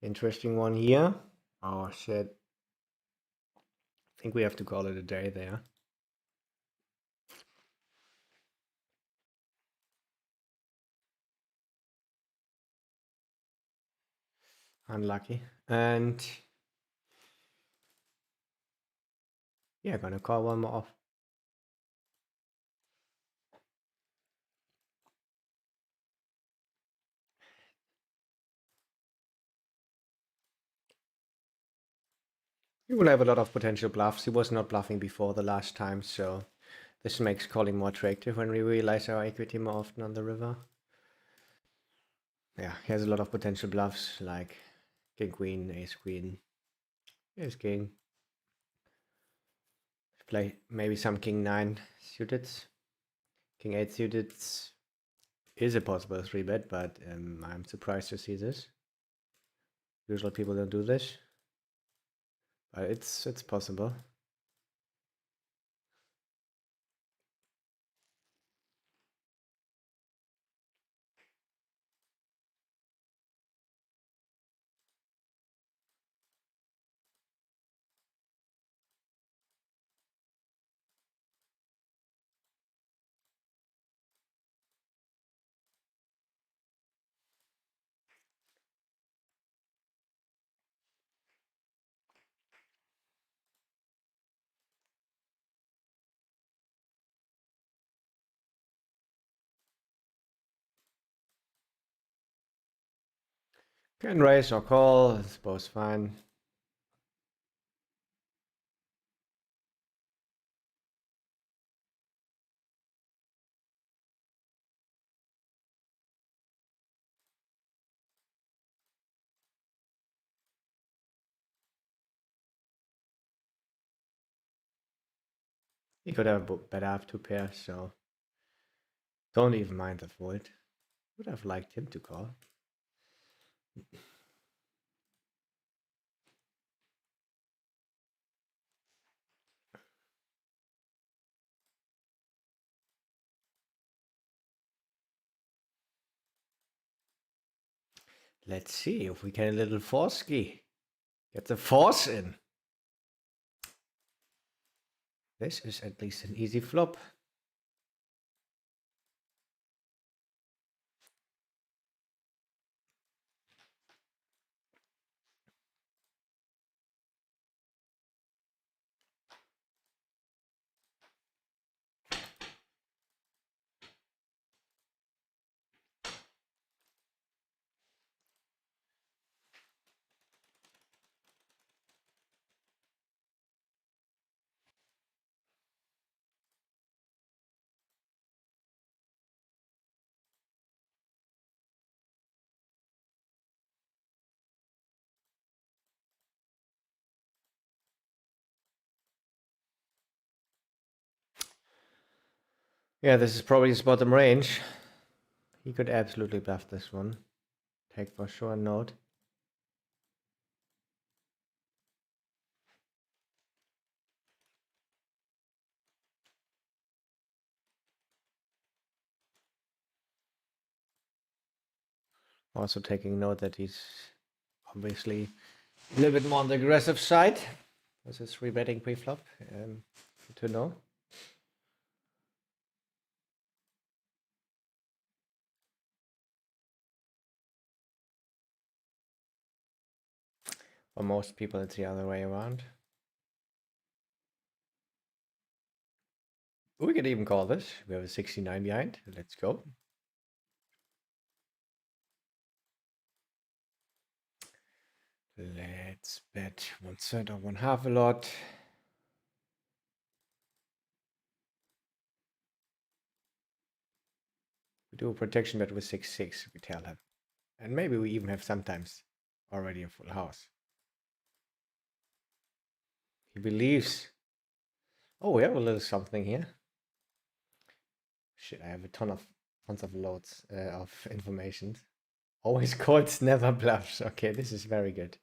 Interesting one here. Oh shit. I think we have to call it a day there. Unlucky. And yeah, gonna call one more off. He will have a lot of potential bluffs. He was not bluffing before the last time, so this makes calling more attractive when we realize our equity more often on the river. Yeah, he has a lot of potential bluffs like king queen, ace queen, ace king. Play maybe some king 9 suited. King 8 suited is a possible 3-bet, but I'm surprised to see this. Usually people don't do this, but it's possible. Can raise or call, it's both fine. He could have better have two pairs, so don't even mind the fold. Would have liked him to call. Let's see if we can a little force ski. Get the force in. This is at least an easy flop. Yeah, this is probably his bottom range. He could absolutely bluff this one. Take for sure note. Also taking note that he's obviously a little bit more on the aggressive side. This is rebetting pre-flop. Good to know. For most people, it's the other way around. We could even call this. We have a 69 behind. Let's go. Let's bet 1/3 or 1/2 a lot. We do a protection bet with 6/6. We tell him. And maybe we even have sometimes already a full house. He believes. Oh, we have a little something here. Shit, I have a tons of loads of information. Always calls, never bluffs. Okay, this is very good.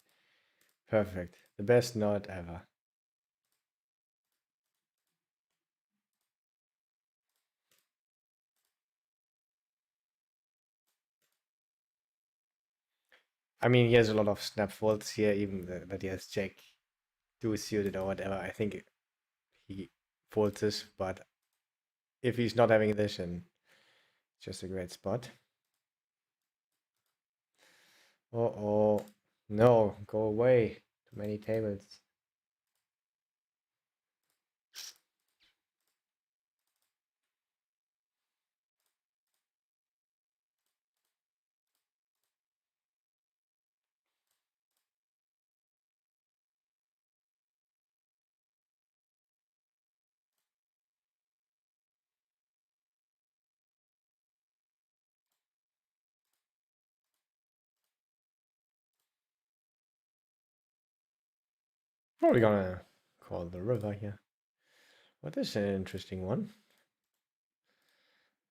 Perfect. The best note ever. I mean, he has a lot of snap folds here, even that he has Jack, two suited or whatever. I think he folds this, but if he's not having this, then it's just a great spot. Oh, no, go away. Too many tables. Probably gonna call the river here. Well, this is an interesting one.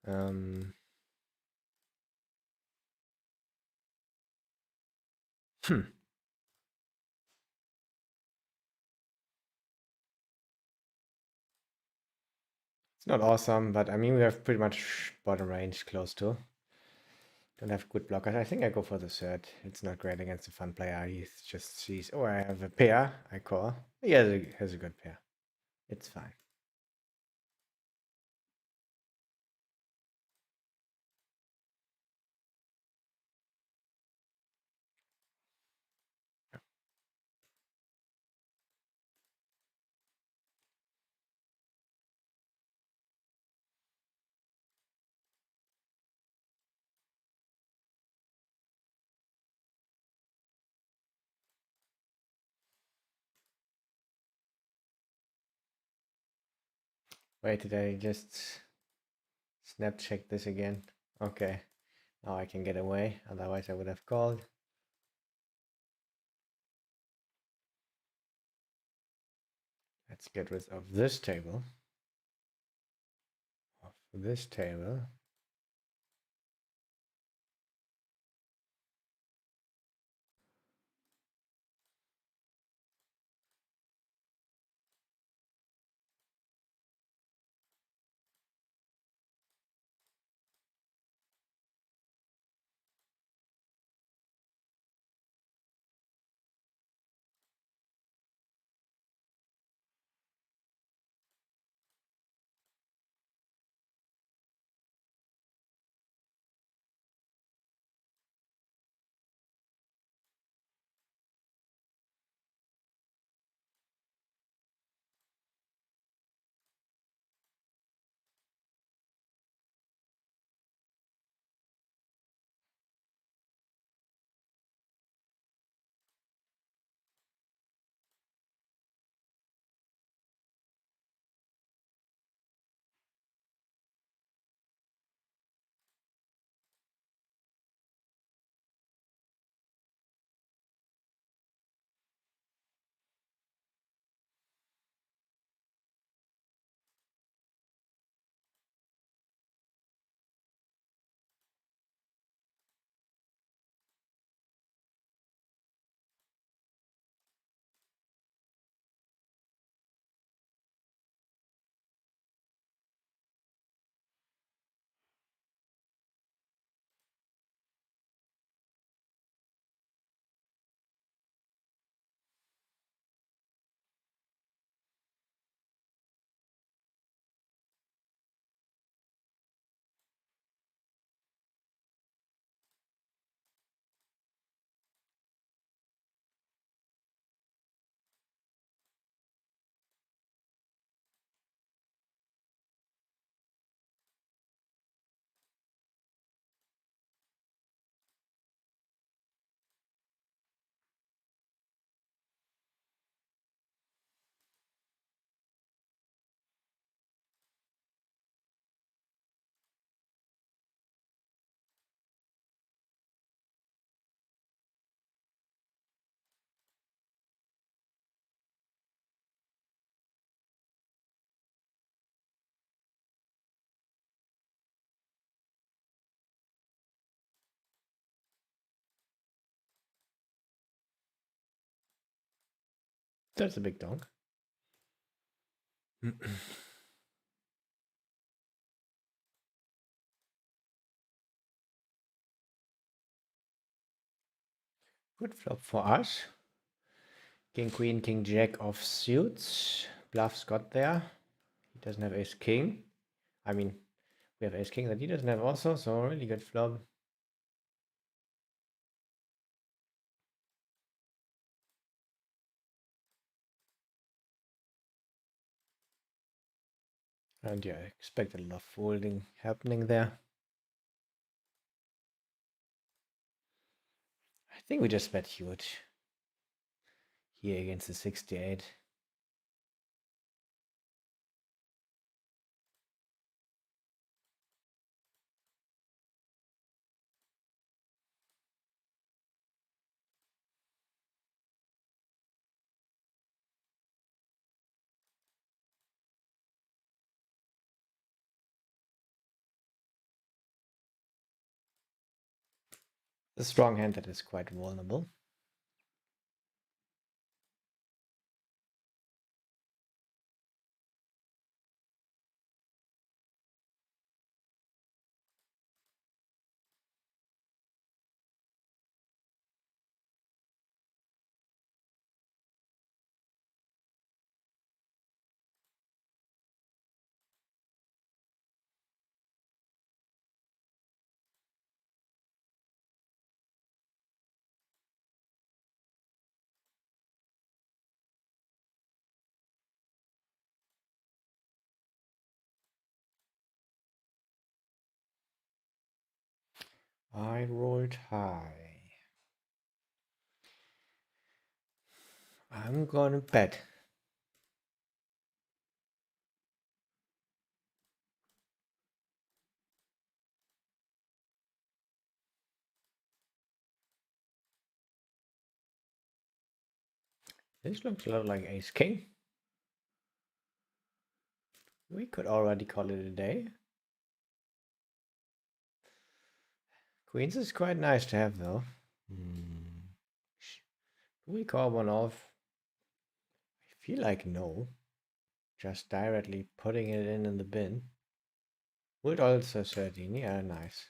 Hmm. It's not awesome, but I mean, we have pretty much bottom range close to. Don't have good blockers. I think I go for the third. It's not great against a fun player. He just sees, oh, I have a pair. I call. He has a good pair. It's fine. Wait, did I just snap check this again? Okay, now I can get away, otherwise I would have called. Let's get rid of this table. Of this table. That's a big donk. Good flop for us. King, queen, king, jack of suits. Bluff's got there. He doesn't have ace, king. I mean, we have ace, king that he doesn't have also, so really good flop. And yeah, I expect a lot of folding happening there. I think we just bet huge here against the 68. A strong hand that is quite vulnerable. I rolled high. I'm gonna bet. This looks a lot like ace king. We could already call it a day. Queens is quite nice to have though. Do we call one off? I feel like no. Just directly putting it in the bin. Would also 13, yeah, nice.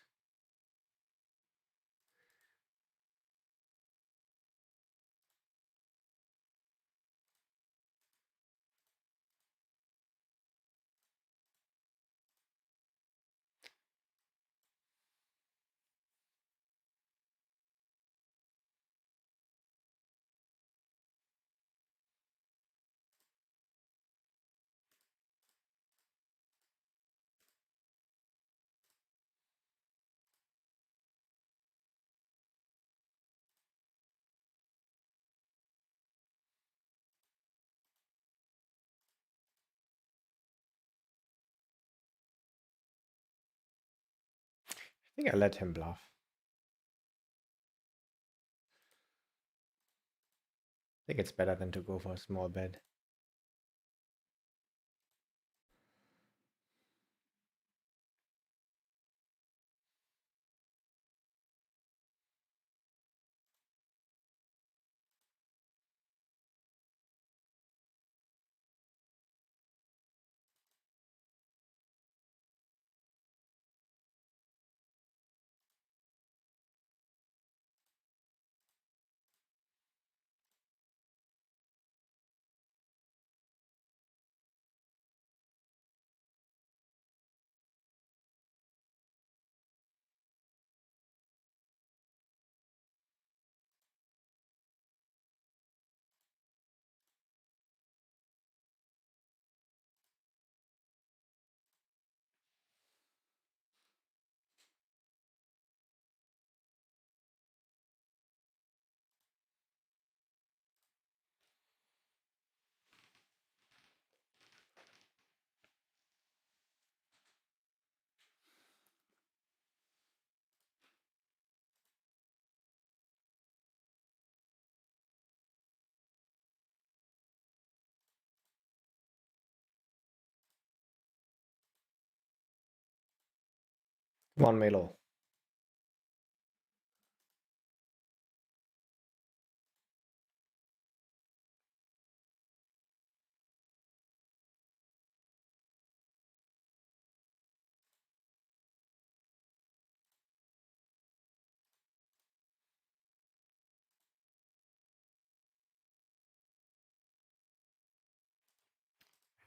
I think I let him bluff. I think it's better than to go for a small bet. Come on, Melo.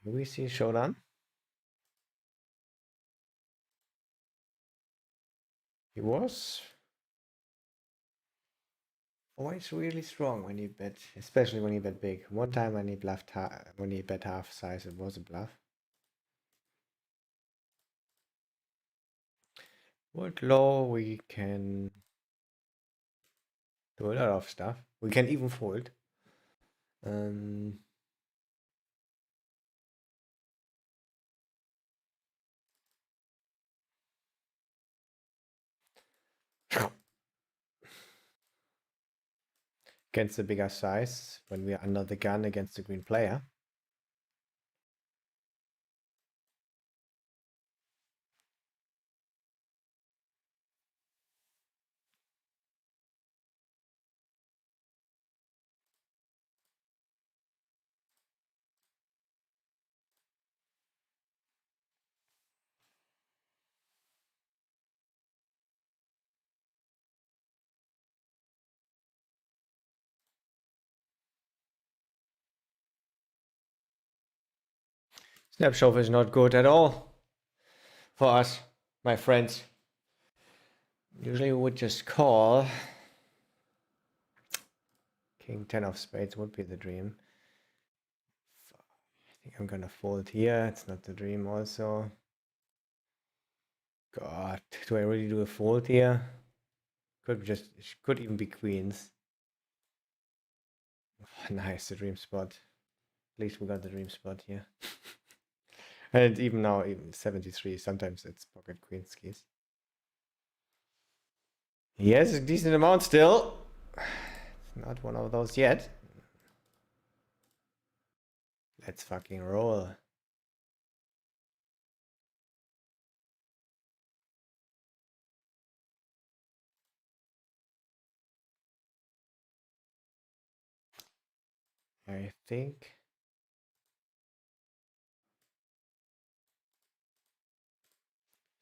Do we see showdown? He was always really strong when he bet, especially when he bet big. One time when he bluffed when he bet half size, it was a bluff. With low, we can do a lot of stuff. We can even fold. Um, against the bigger size, when we are under the gun against the green player. Snap shove is not good at all for us, my friends. Usually we would just call. King 10 of spades would be the dream. I think I'm gonna fold here. It's not the dream also. God, do I really do a fold here? Could even be queens. Oh, nice, the dream spot. At least we got the dream spot here. And even now, even 73, sometimes it's pocket queen skis. He has a decent amount still. It's not one of those yet. Let's fucking roll. I think.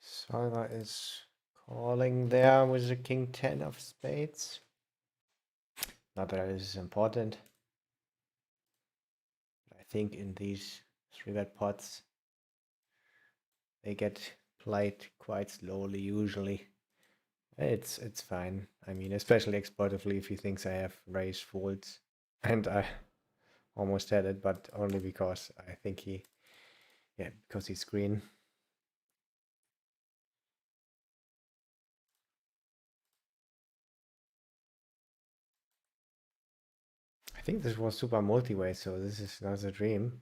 Solver is calling there with the king 10 of spades. Not that it is important. I think in these 3-bet pots, they get played quite slowly usually. It's fine. I mean, especially exploitively if he thinks I have raised folds. And I almost had it, but only because I think because he's green. I think this was super multi-way, so this is not a dream.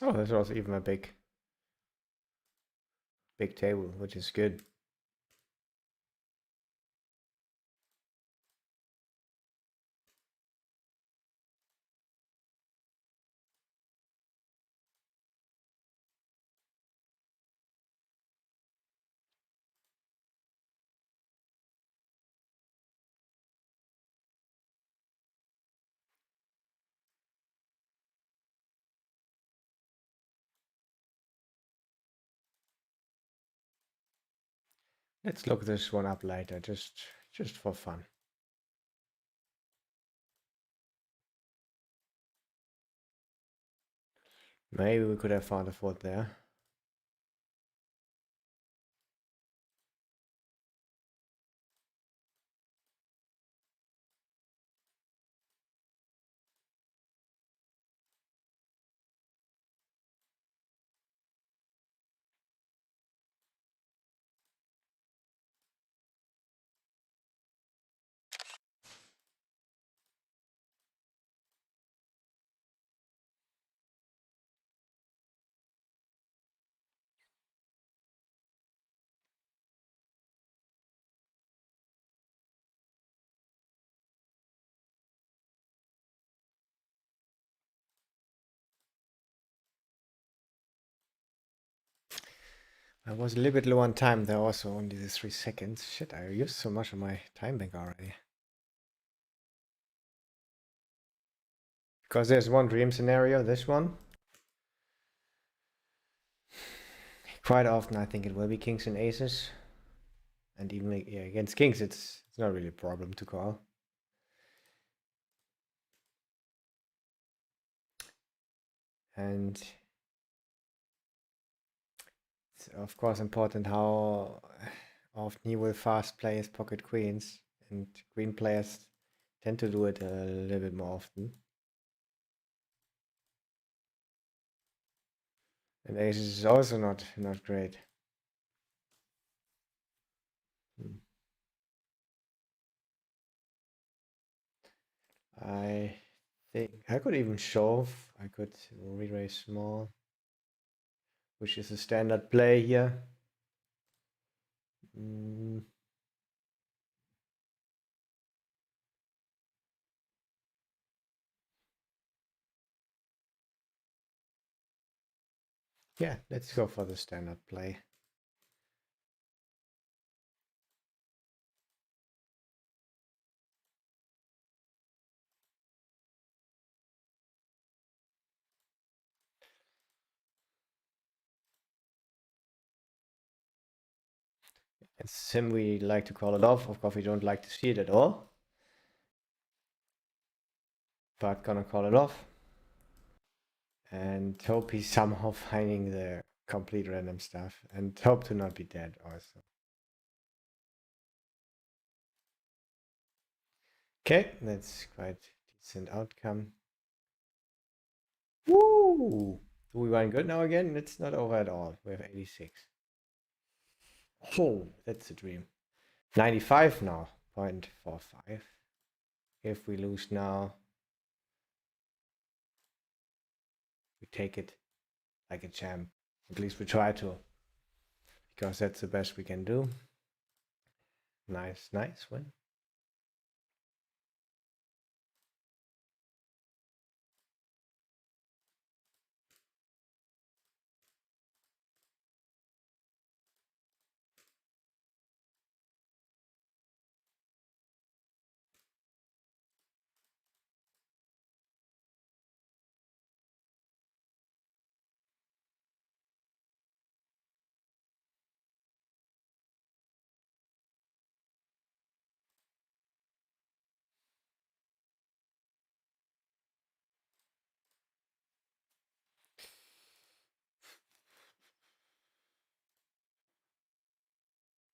Oh, this was even a big table, which is good. Let's look this one up later, just for fun. Maybe we could have found a fold there. I was a little bit low on time there also, only the 3 seconds. Shit, I used so much of my time bank already. Because there's one dream scenario, this one. Quite often I think it will be kings and aces. And even against kings it's not really a problem to call. And it's of course important how often he will fast play his pocket queens. And green players tend to do it a little bit more often. And aces is also not great. I think I could even shove. I could re-raise small, which is a standard play here. Yeah, let's go for the standard play. It's sim we like to call it off. Of course, we don't like to see it at all. But gonna call it off. And hope he's somehow finding the complete random stuff. And hope to not be dead also. Okay, that's quite decent outcome. Woo! Do we run good now again? It's not over at all. We have 86. Oh, that's a dream. 95 now. 0.45. If we lose now, we take it like a champ. At least we try to. Because that's the best we can do. Nice, nice win.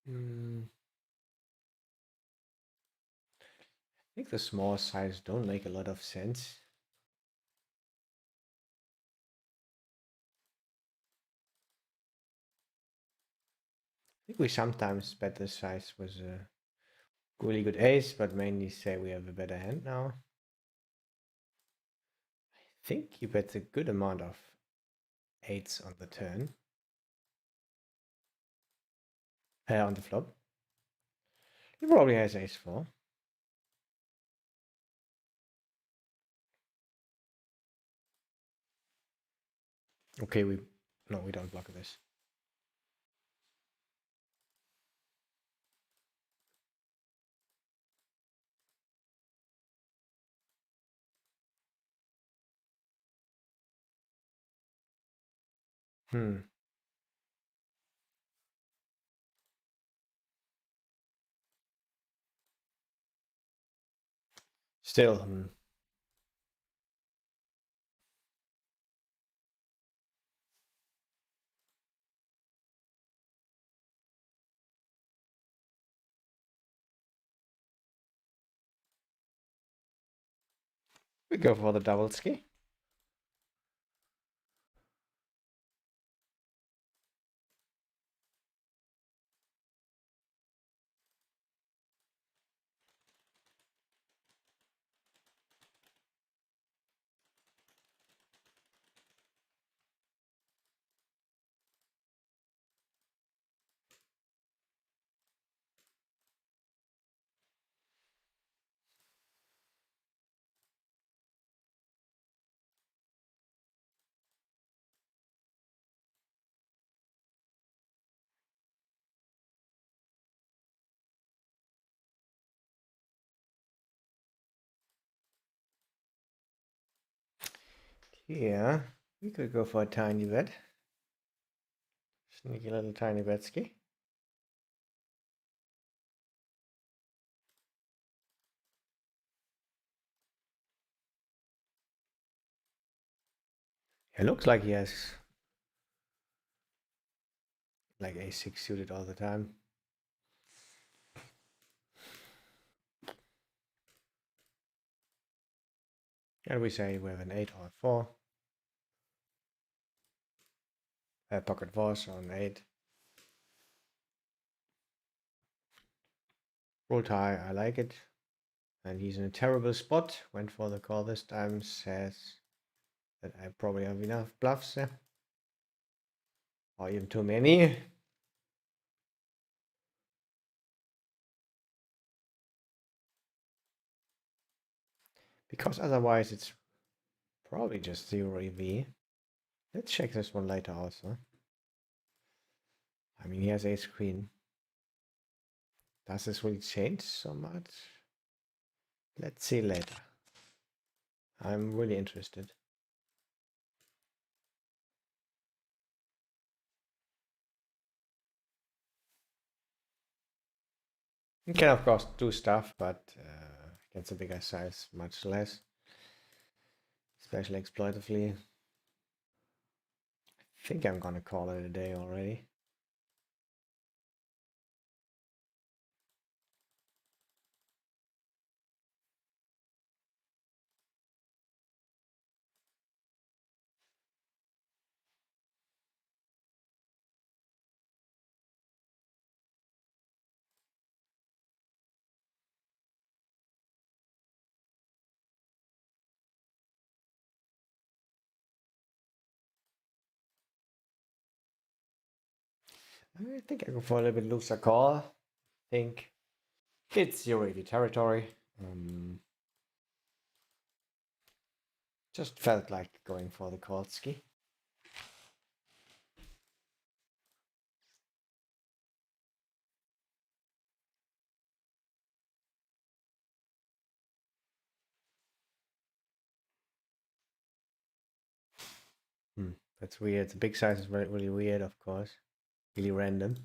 I think the small size don't make a lot of sense. I think we sometimes bet the size was a really good ace, but mainly say we have a better hand now. I think he bets a good amount of eights on the turn. On the flop. He probably has ace 4. Okay, we don't block this. Hmm. Still, we go for the double ski. Yeah, we could go for a tiny bet. Sneaky little tiny bet ski. It looks like he has like a6 suited all the time. And we say we have an 8 or a 4. Pocket 4, so an 8. Rolled high, I like it. And he's in a terrible spot. Went for the call this time. Says that I probably have enough bluffs there. Or even too many. Because otherwise it's probably just 0 EV. Let's check this one later also. I mean, he has ace queen. Does this really change so much? Let's see later. I'm really interested. You can of course do stuff, but against a bigger size, much less. Especially exploitively. I think I'm gonna call it a day already. I think I go for a little bit looser call. I think it's zero EV territory. Just felt like going for the Kolsky. That's weird. The big size is really weird, of course. Really random.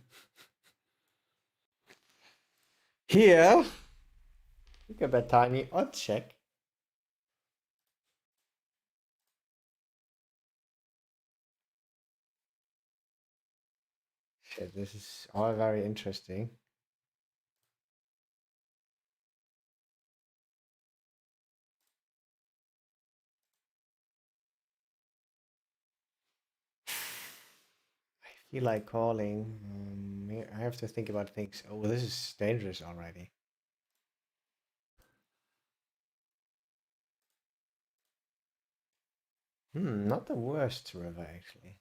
Here, look at that tiny odd check. Shit, this is all very interesting. I feel like calling. I have to think about things. Oh, this is dangerous already. Not the worst river, actually.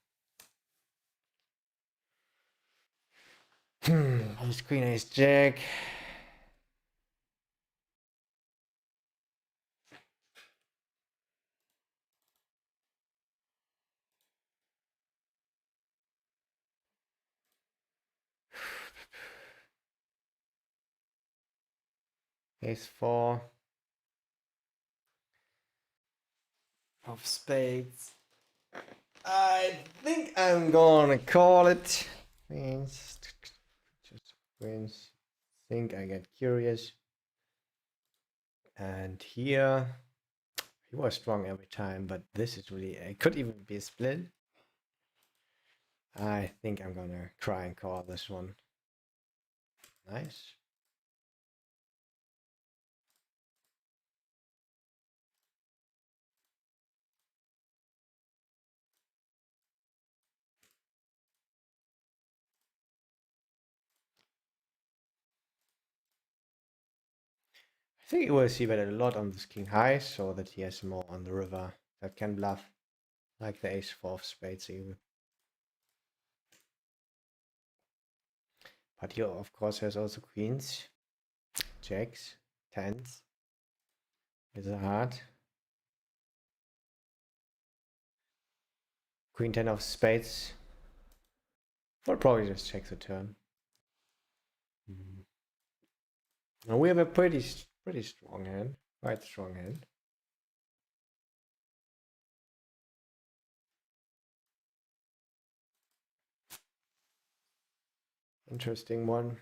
Ace queen, ace jack. Ace four. Of spades. I think I'm gonna call it. Queens. Just queens. Think I get curious. And here, he was strong every time, but this is really, it could even be a split. I think I'm gonna try and call this one. Nice. I think he will see bet a lot on this king high, so that he has more on the river that can bluff, like the ace four of spades even. But he of course has also queens, jacks, tens. It's a heart. Queen ten of spades. We'll probably just check the turn. And we have a pretty strong hand, quite strong hand. Interesting one. I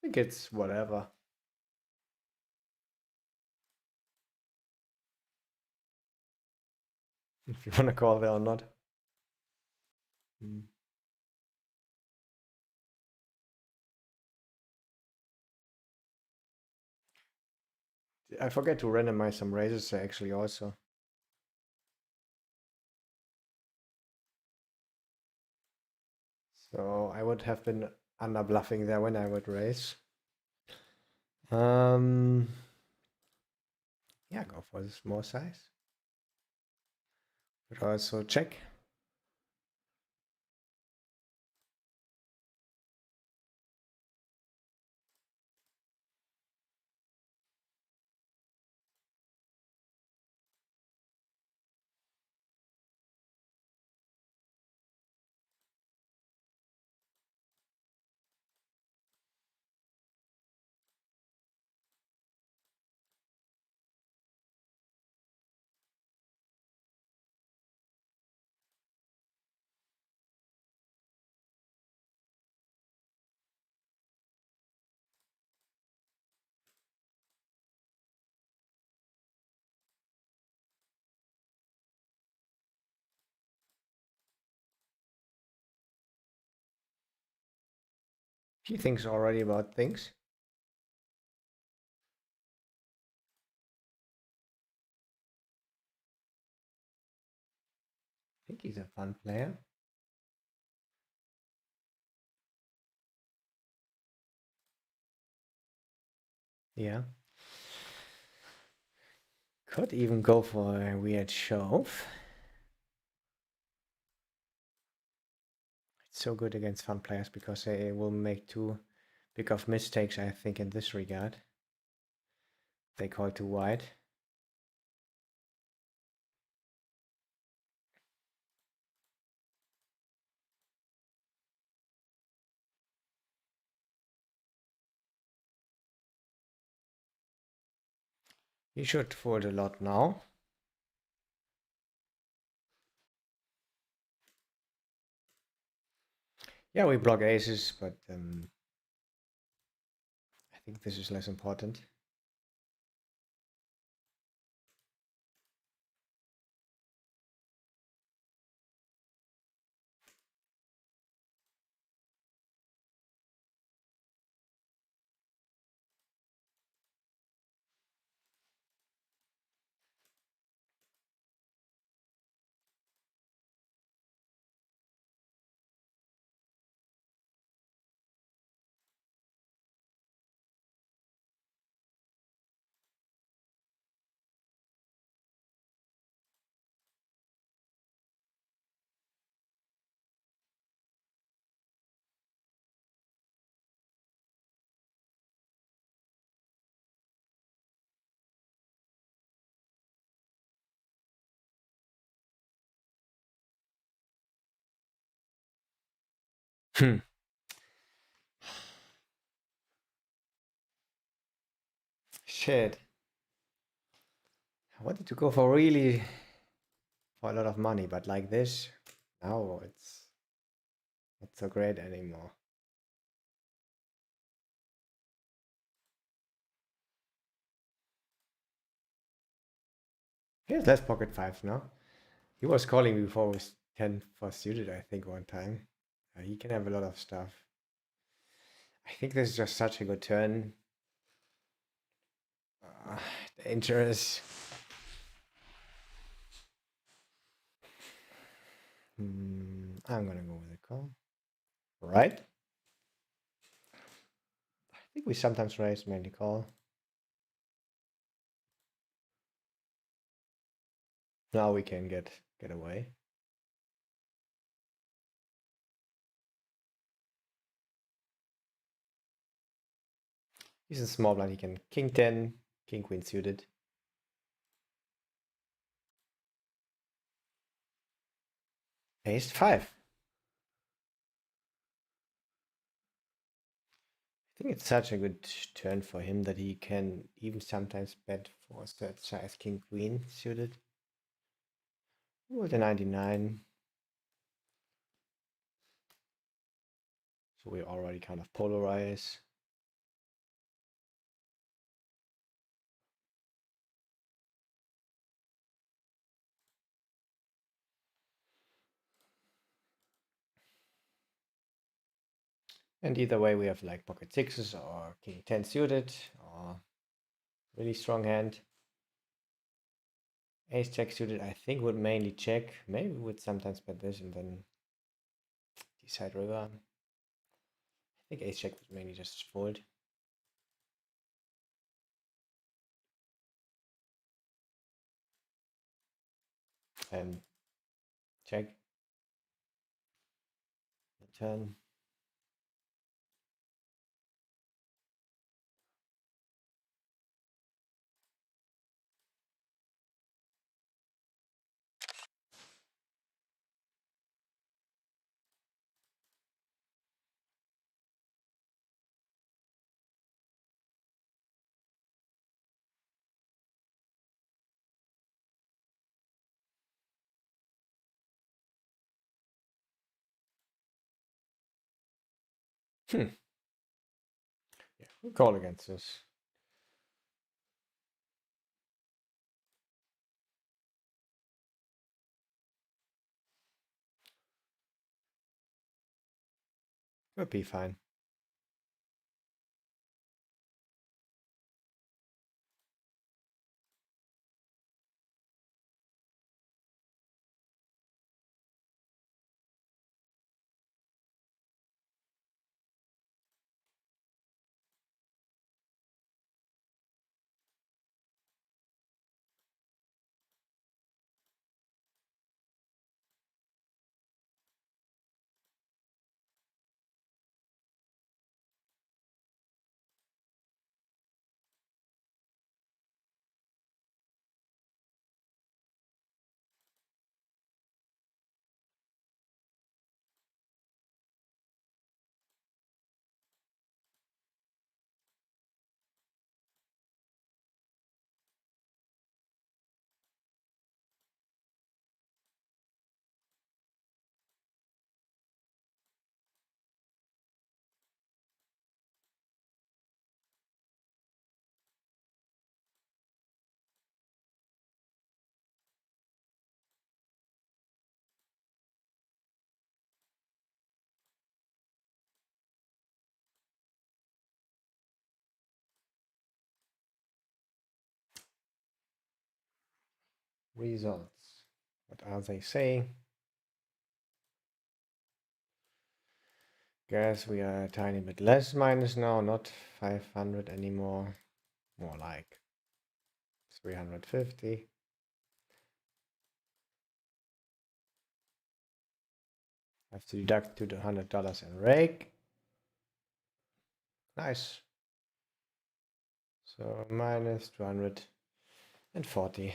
think it's whatever. If you want to call there or not. I forget to randomize some raises actually also. So I would have been under bluffing there when I would raise. Yeah, go for the small size. But also check. He thinks already about things. I think he's a fun player. Yeah. Could even go for a weird shove. It's so good against fun players because they will make too big of mistakes, I think, in this regard. They call too wide. He should fold a lot now. Yeah, we block aces, but I think this is less important. Hmm. Shit. I wanted to go for really for a lot of money, but like this, now it's not so great anymore. He has less pocket fives now. He was calling me before with 10 for suited, I think, one time. He can have a lot of stuff. I think this is just such a good turn. Uh, Dangerous. I'm gonna go with a call. Right? I think we sometimes raise, mainly call. Now we can get away. He's a small blind. He can king 10, king queen suited. Ace 5. I think it's such a good turn for him that he can even sometimes bet for third size king queen suited. With a 99. So we already kind of polarize. And either way, we have like pocket sixes or king 10 suited or really strong hand. Ace check suited, I think, would mainly check. Maybe we would sometimes bet this and then decide river. I think ace check would mainly just fold. And check. The turn. Hmm. Yeah, we call against this. Would be fine. results. What are they saying? Guess we are a tiny bit less minus now, not 500 anymore. More like 350. Have to deduct $200 in rake. Nice. So minus 240.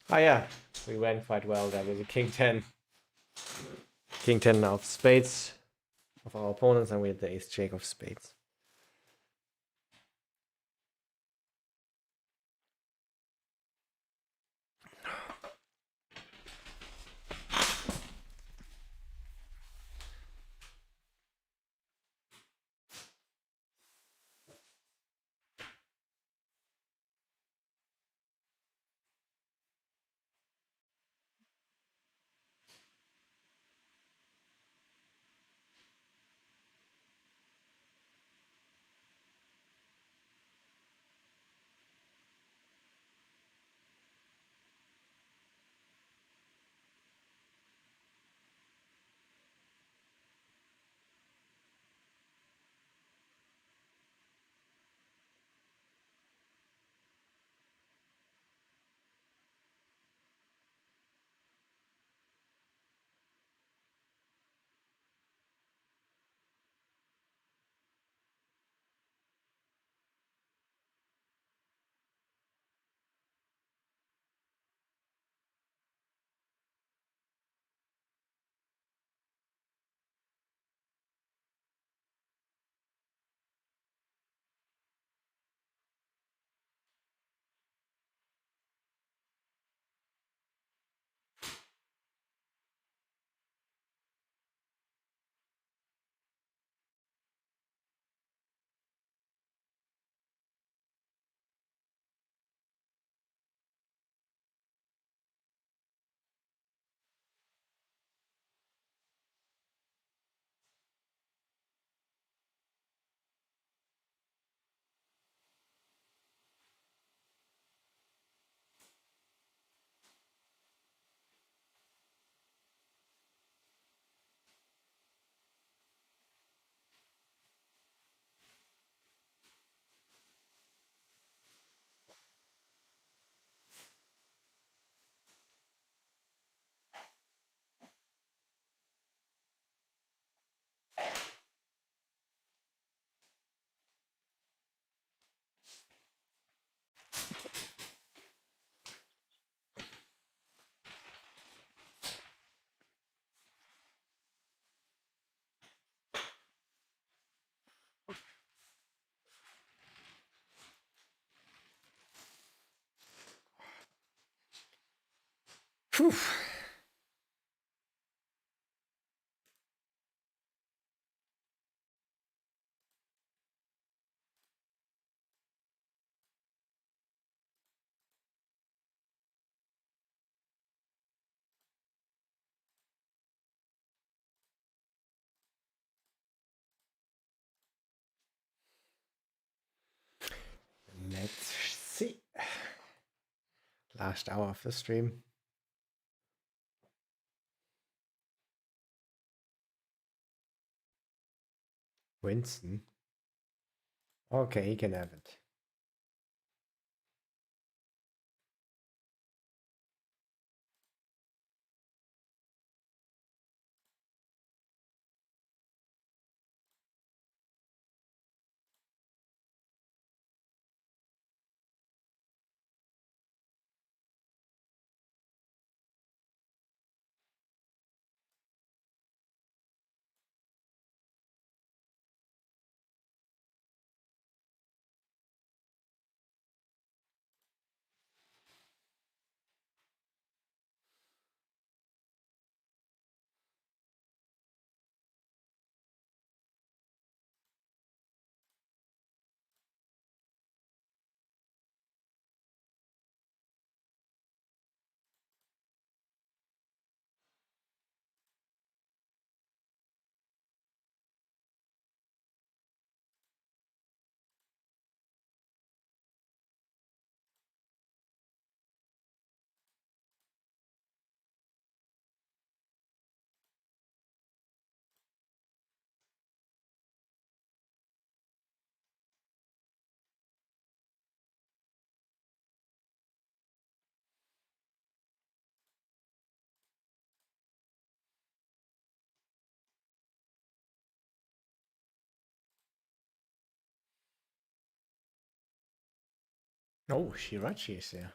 Oh yeah, we went quite well there with the king 10. King 10 of spades of our opponents, and we had the ace jack of spades. Whew. Let's see. Last hour of the stream. Winston. Okay, he can have it. Oh, Shirachi is there.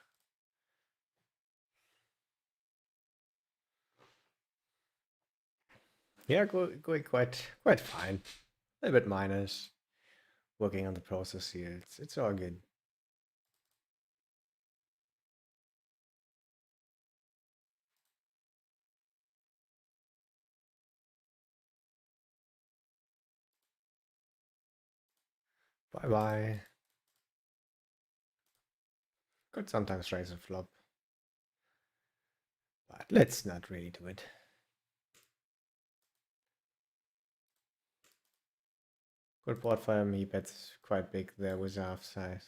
Yeah, going quite fine. A little bit minus. Working on the process here. It's all good. Bye bye. Could sometimes raise a flop, but let's not really do it. Good board for him. He bets quite big there with half size.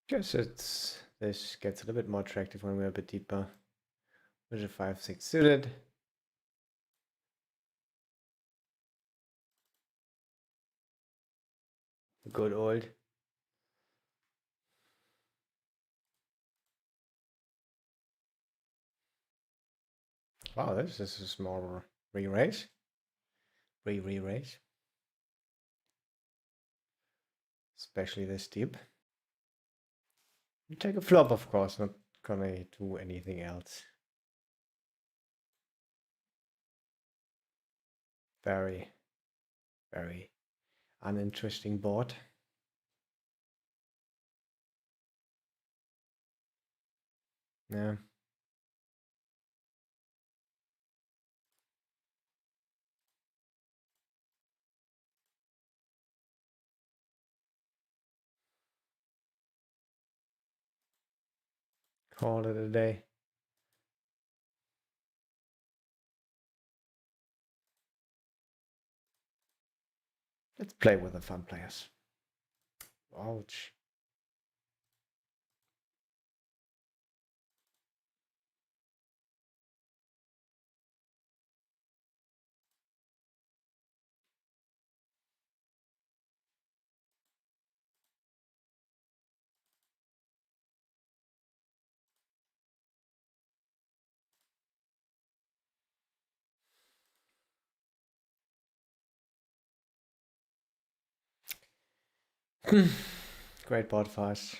Guess it's this gets a little bit more attractive when we're a bit deeper. With a 5-6 suited. Good old. Wow, this is a small re-raise. Re-raise. Especially this deep. You take a flop, of course, not gonna do anything else. Very, very uninteresting board. Yeah. Call it a day. Let's play with the fun players. Ouch. Great board for us.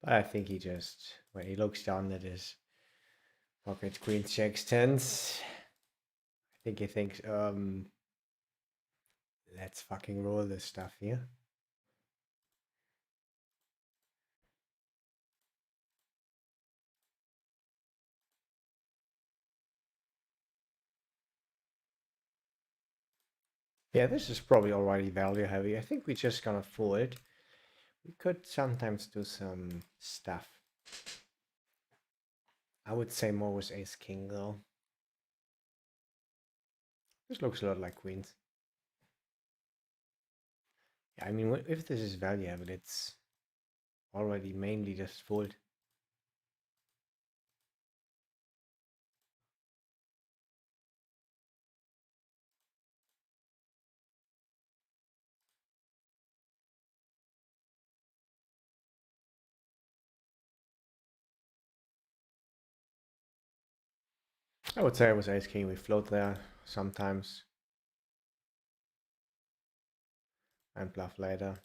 But I think he just, when he looks down at his pocket queens, jacks, tens, I think he thinks, let's fucking roll this stuff here. Yeah, this is probably already value heavy. I think we're just gonna fold. We could sometimes do some stuff. I would say more with ace king though. This looks a lot like queens. Yeah, I mean, if this is value heavy, it's already mainly just fold. I would say with ace king we float there sometimes and bluff later.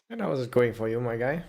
And how was it going for you, my guy?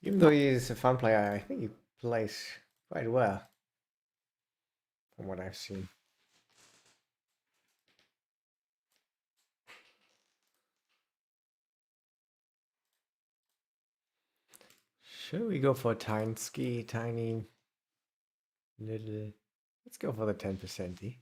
Even though he's a fun player, I think he plays quite well from what I've seen. Should we go for tiny little? Let's go for the 10%.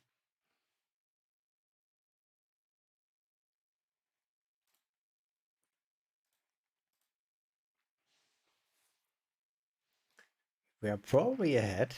We are probably ahead.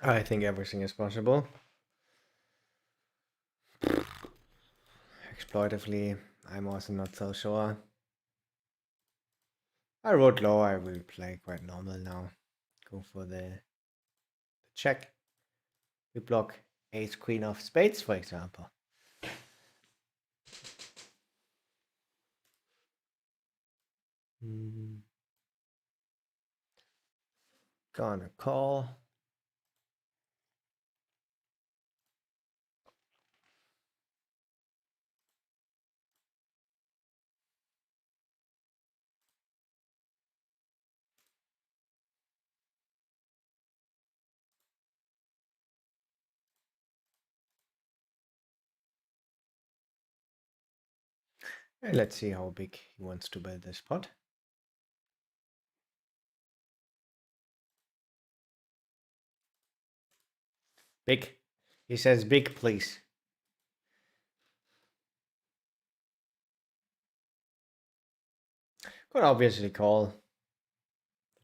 I think everything is possible. Exploitively, I'm also not so sure. I wrote low, I will play quite normal now. Go for the check. We block ace queen of spades, for example. Gonna call. And let's see how big he wants to build this pot. Big. He says big, please. Could obviously call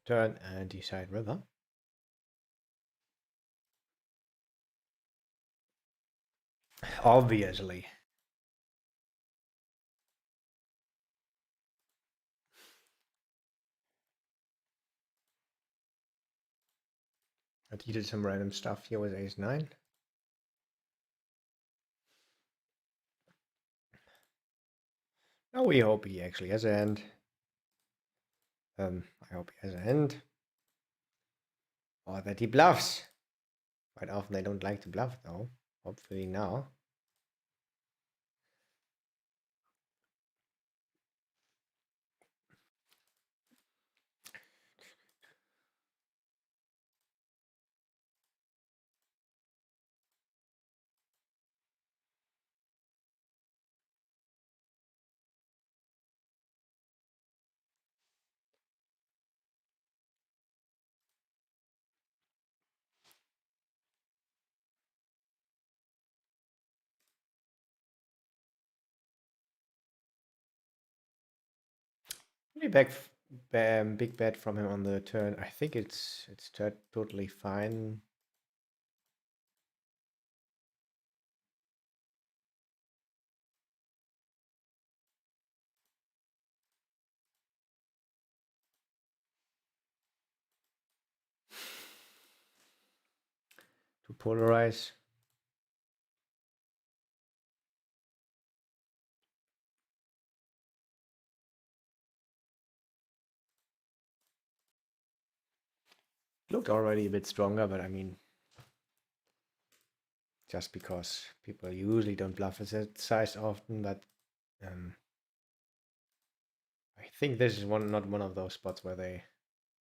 turn and decide river. Obviously. But he did some random stuff here with ace 9. Now we hope he actually has a hand. I hope he has a hand. Or that he bluffs. Quite often they don't like to bluff though. Hopefully now. Pretty big bet from him on the turn. I think it's totally fine. To polarize. Looked already a bit stronger, but I mean, just because people usually don't bluff at that size often, but I think this is not one of those spots where they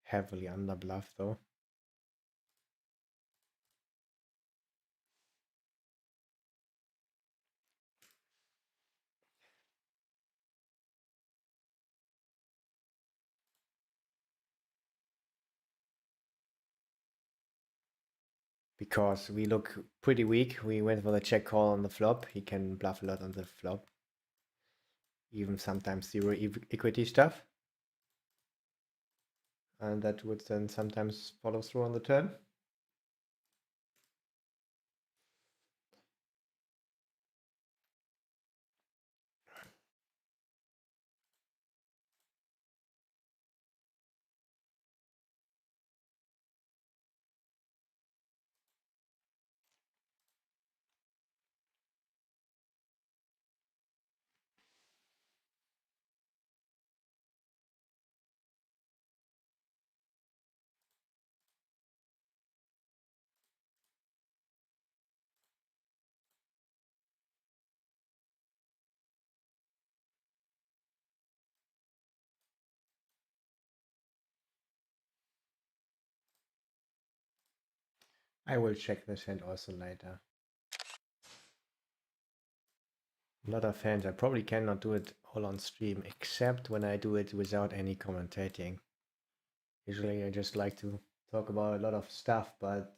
heavily under bluff though. because we look pretty weak. We went for the check call on the flop. He can bluff a lot on the flop, even sometimes zero equity stuff. And that would then sometimes follow through on the turn. I will check this hand also later. A lot of hands. I probably cannot do it all on stream, except when I do it without any commentating. Usually I just like to talk about a lot of stuff, but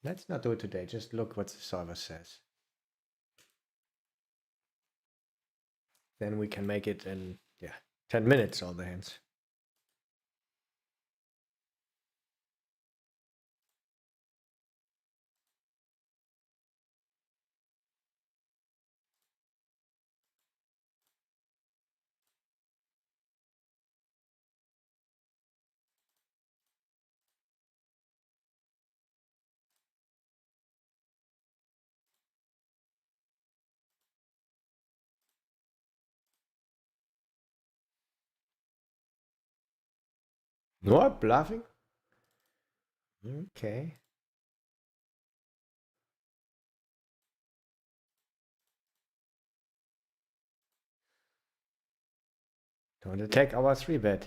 let's not do it today. Just look what the solver says. Then we can make it in, yeah, 10 minutes, all the hands. What? Bluffing? Okay. Don't attack our 3-bet.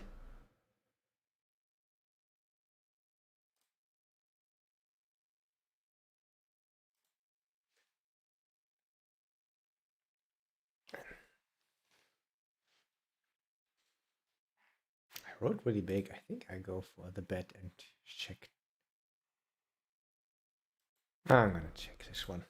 I wrote really big. I think I go for the bet and check. I'm gonna check this one.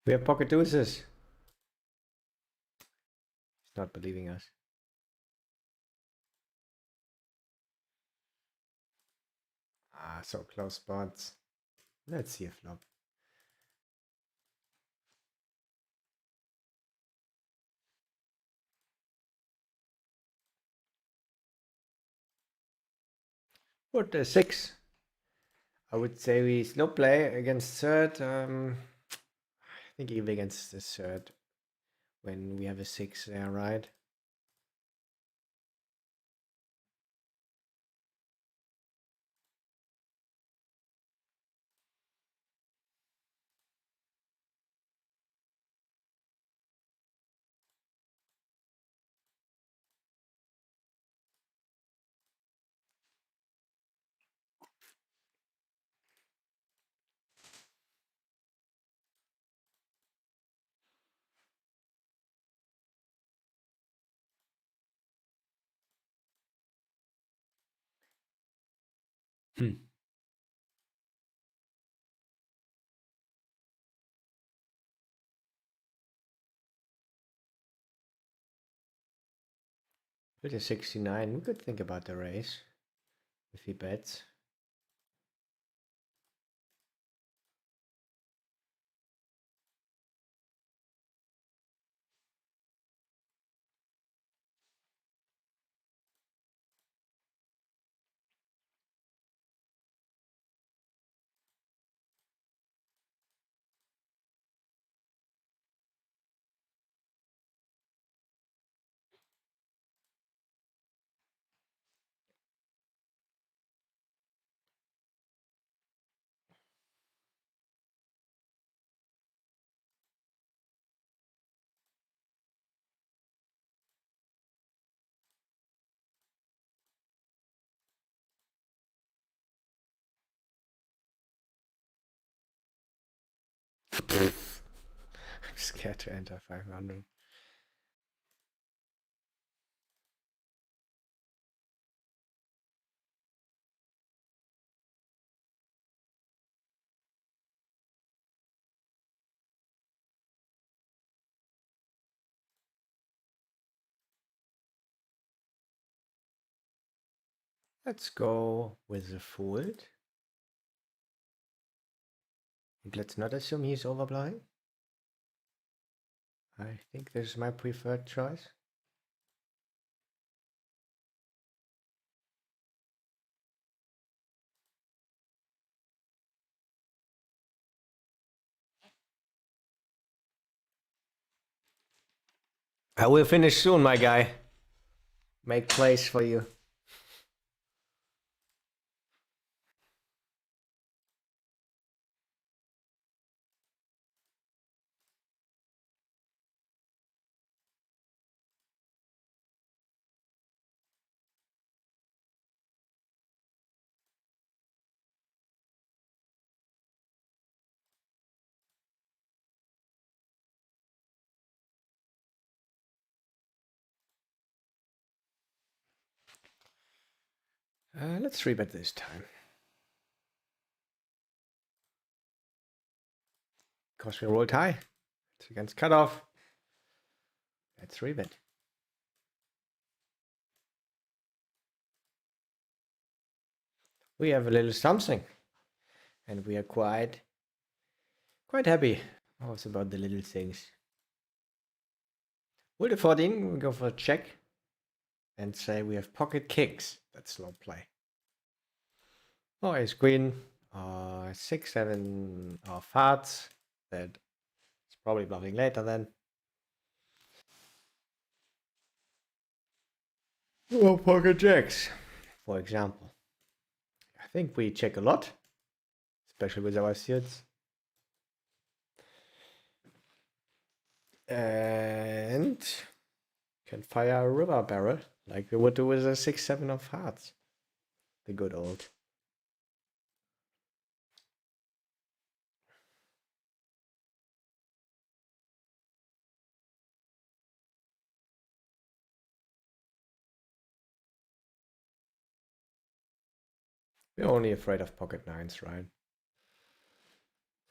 We have pocket deuces. He's not believing us. Ah, so close spots. Let's see a flop. What a 6. I would say we slow play against third. I think even against the third when we have a 6 there, right? Hmm. With a 69, we could think about the raise if he bets. I'm scared to enter 500. Let's go with the fold. And let's not assume he's overblowing. I think this is my preferred choice. I will finish soon, my guy. Make place for you. Let's 3-bet this time. Because we rolled high. It's against cutoff. Let's 3-bet. We have a little something. And we are quite happy also about the little things. With the 14, we go for a check. And say we have pocket kings. That's slow play. Oh, ace queen. 6, 7 of hearts. That is probably bluffing later then. Oh, pocket jacks, for example. I think we check a lot, especially with our suits. And can fire a river barrel like we would do with a 6, 7 of hearts. The good old. We're only afraid of pocket nines, right?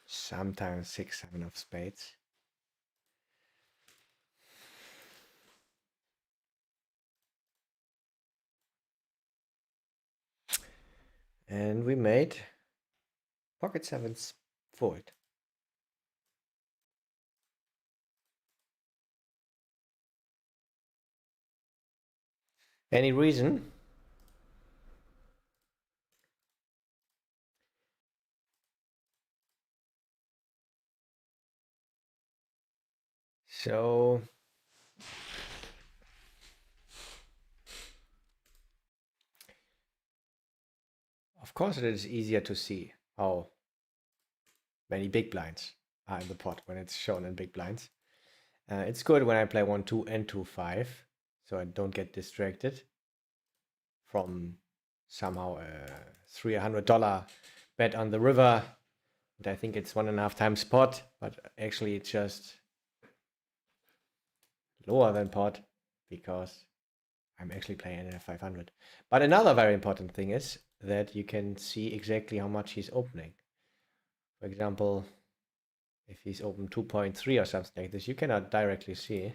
Sometimes 6, 7 of spades. And we made pocket sevens fold. Any reason? So of course it is easier to see how many big blinds are in the pot when it's shown in big blinds. It's good when I play 1, 2 and 2, 5, so I don't get distracted from somehow a $300 bet on the river. And I think it's 1.5 times pot, but actually it's just lower than pot because I'm actually playing at 500. But another very important thing is that you can see exactly how much he's opening. For example, if he's open 2.3 or something like this, you cannot directly see.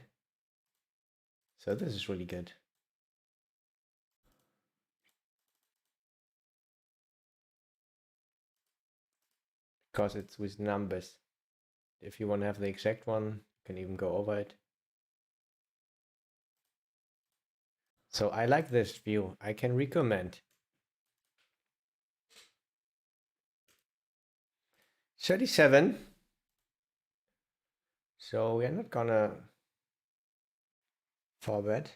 So this is really good. Because it's with numbers. If you want to have the exact one, you can even go over it. So I like this view. I can recommend. 37. So we are not gonna forward.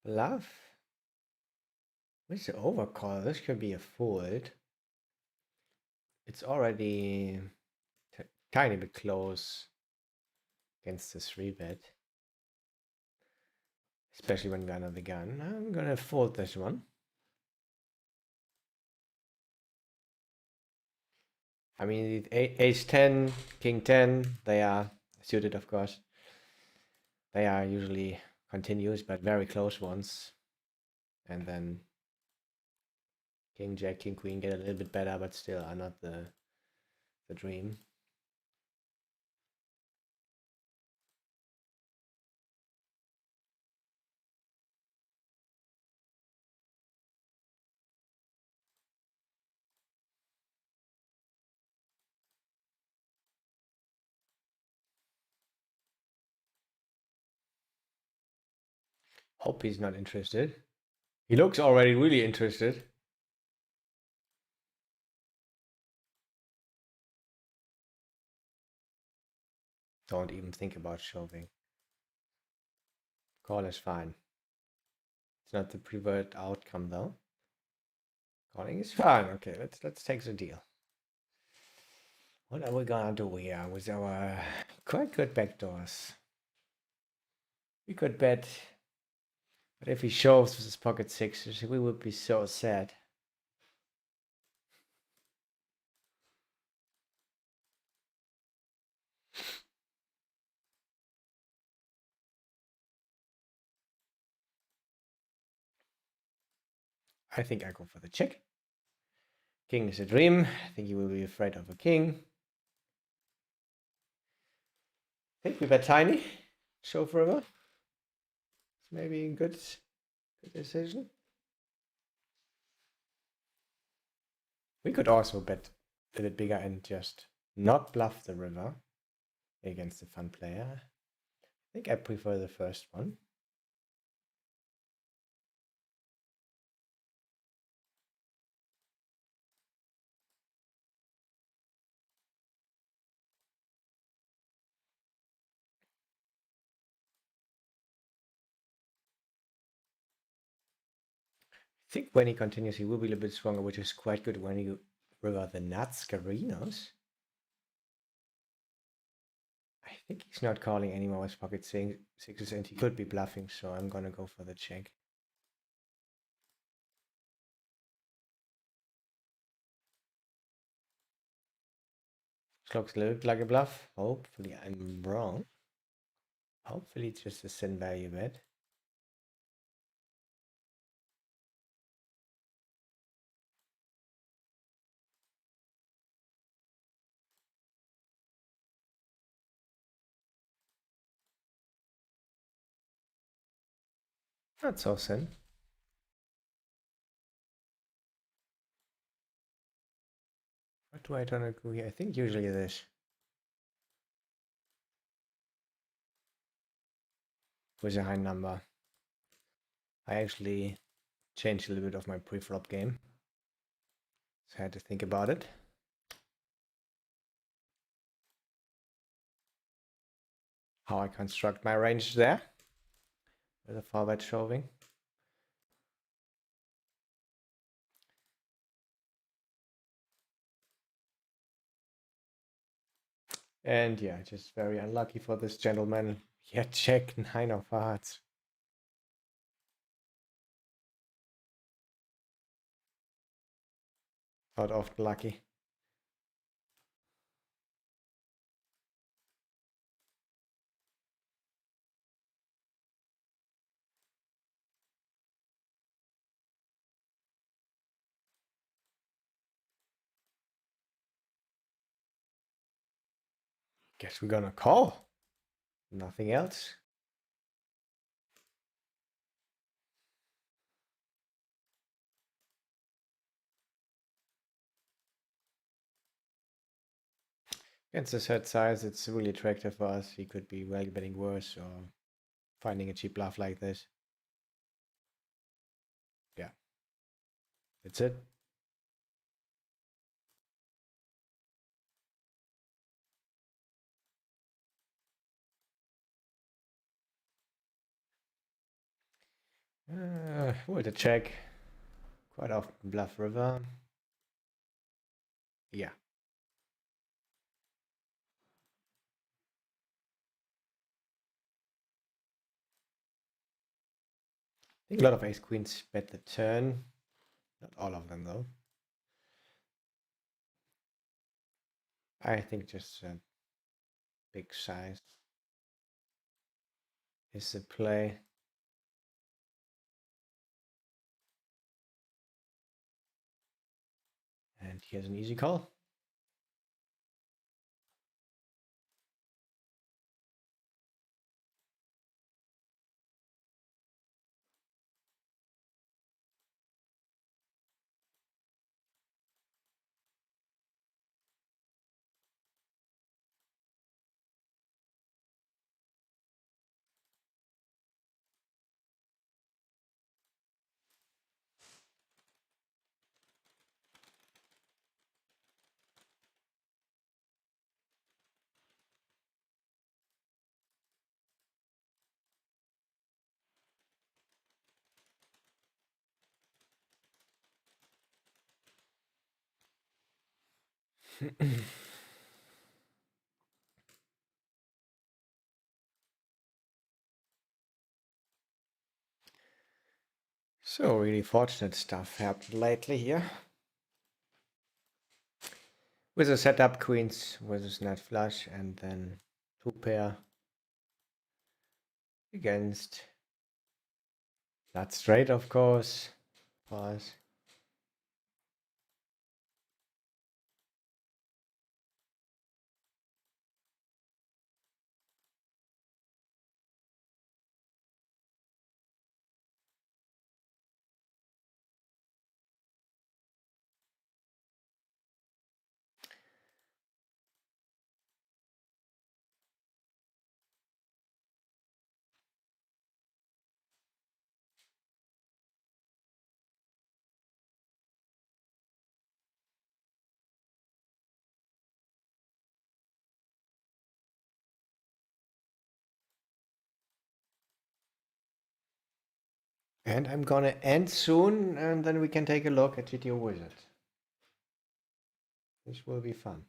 Bluff. With the overcall, this could be a fold. It's already tiny bit close against the 3-bet. Especially when we're under the gun. I'm gonna fold this one. I mean, ace 10, king 10, they are suited, of course. They are usually continuous, but very close ones. And then king, jack, king, queen get a little bit better, but still are not the dream. Hope he's not interested. He looks already really interested. Don't even think about shoving. Call is fine. It's not the preferred outcome though. Calling is fine. Okay, let's take the deal. What are we gonna do here with our quite good backdoors? We could bet, but if he shoves with his pocket sixes, we would be so sad. I think I go for the check. King is a dream. I think he will be afraid of a king. I think we bet tiny. Shove river. It's maybe a good decision. We could also bet a bit bigger and just not bluff the river against the fun player. I think I prefer the first one. I think when he continues, he will be a little bit stronger, which is quite good when you river the nuts, Carinos. I think he's not calling anymore with pocket sixes, and he could be bluffing, so I'm gonna go for the check. This looks a little bit like a bluff. Hopefully I'm wrong. Hopefully it's just a sin value bet. Not so sin. What do I turn agree? I think usually this. With a high number. I actually changed a little bit of my pre-flop game. So I had to think about it. How I construct my range there. With a forward shoving. And yeah, just very unlucky for this gentleman. Yeah, check 9 of hearts. Not often lucky. Guess we're gonna call. Nothing else. Against the set size, it's really attractive for us. He could be value betting worse or finding a cheap bluff like this. Yeah. That's it. With a check. Quite often bluff river. Yeah. I think a lot of ace queens bet the turn. Not all of them though. I think just a big size is the play. And here's an easy call. So really fortunate stuff happened lately here. With a setup queens with a snap flush and then two pair against not straight, of course. Pass. And I'm gonna end soon, and then we can take a look at GTO Wizard. This will be fun.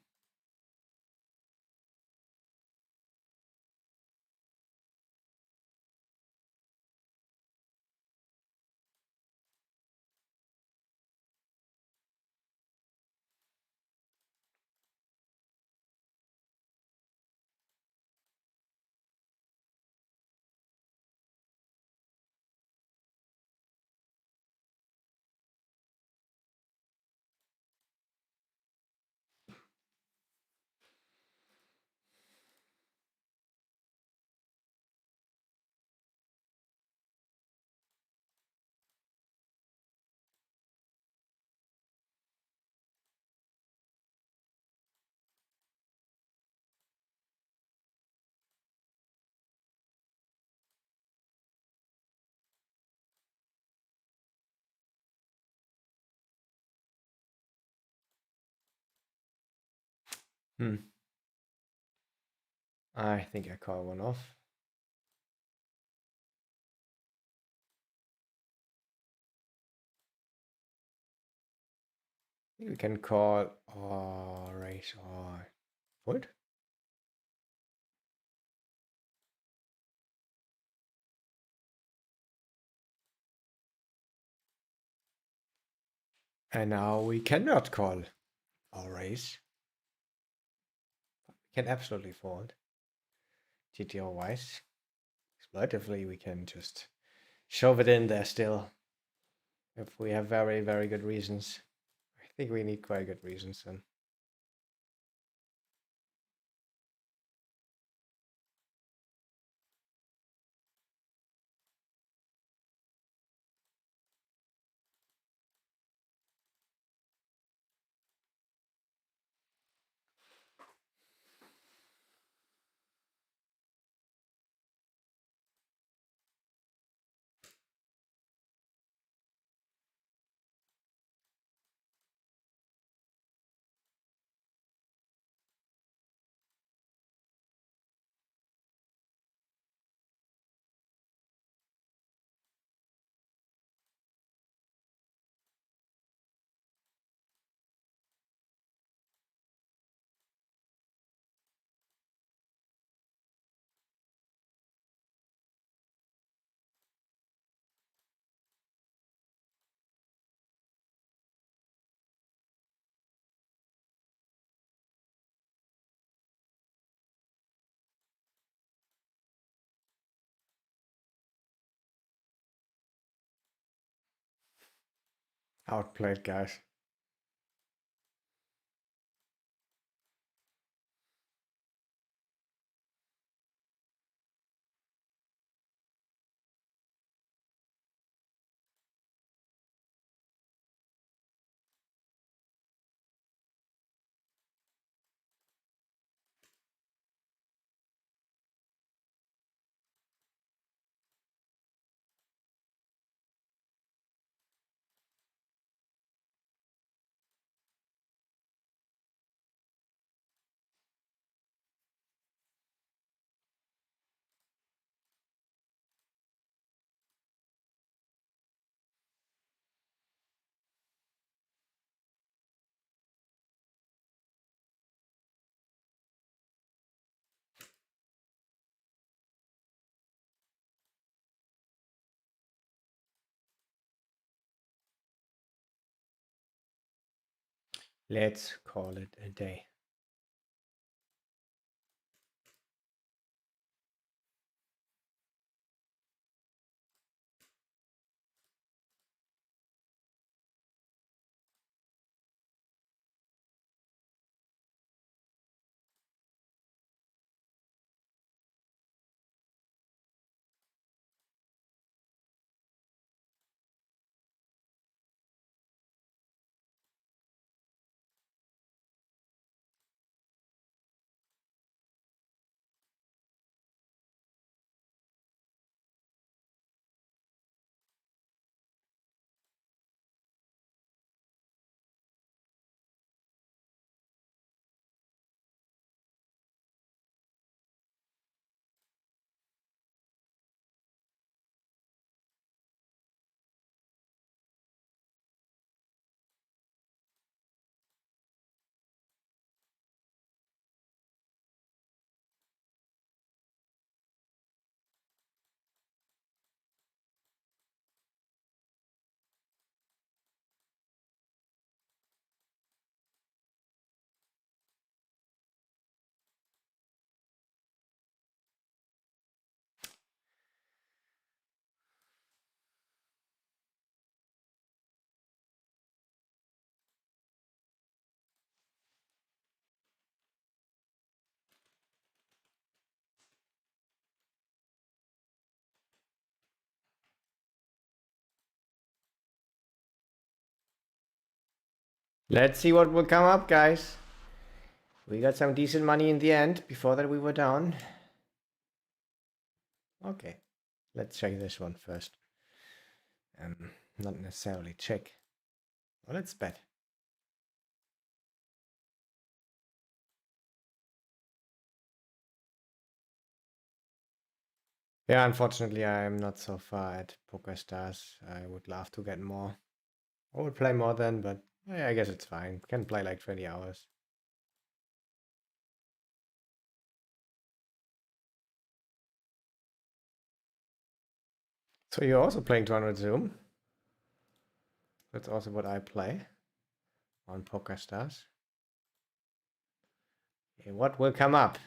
Hmm. I think I call one off. We can call or raise or fold. And now we cannot call or raise. We can absolutely fold. GTO wise. Exploitively, we can just shove it in there still. If we have very, very good reasons. I think we need quite good reasons then. Outplayed, guys. Let's call it a day. Let's see what will come up, guys. We got some decent money in the end. Before that, we were down. Okay, let's check this one first. Not necessarily check. Well, let's bet. Yeah, unfortunately, I'm not so far at Poker Stars. I would love to get more. I would play more then, but yeah, I guess it's fine. Can play like 20 hours. So you're also playing 200 Zoom? That's also what I play on Poker Stars. Okay, what will come up?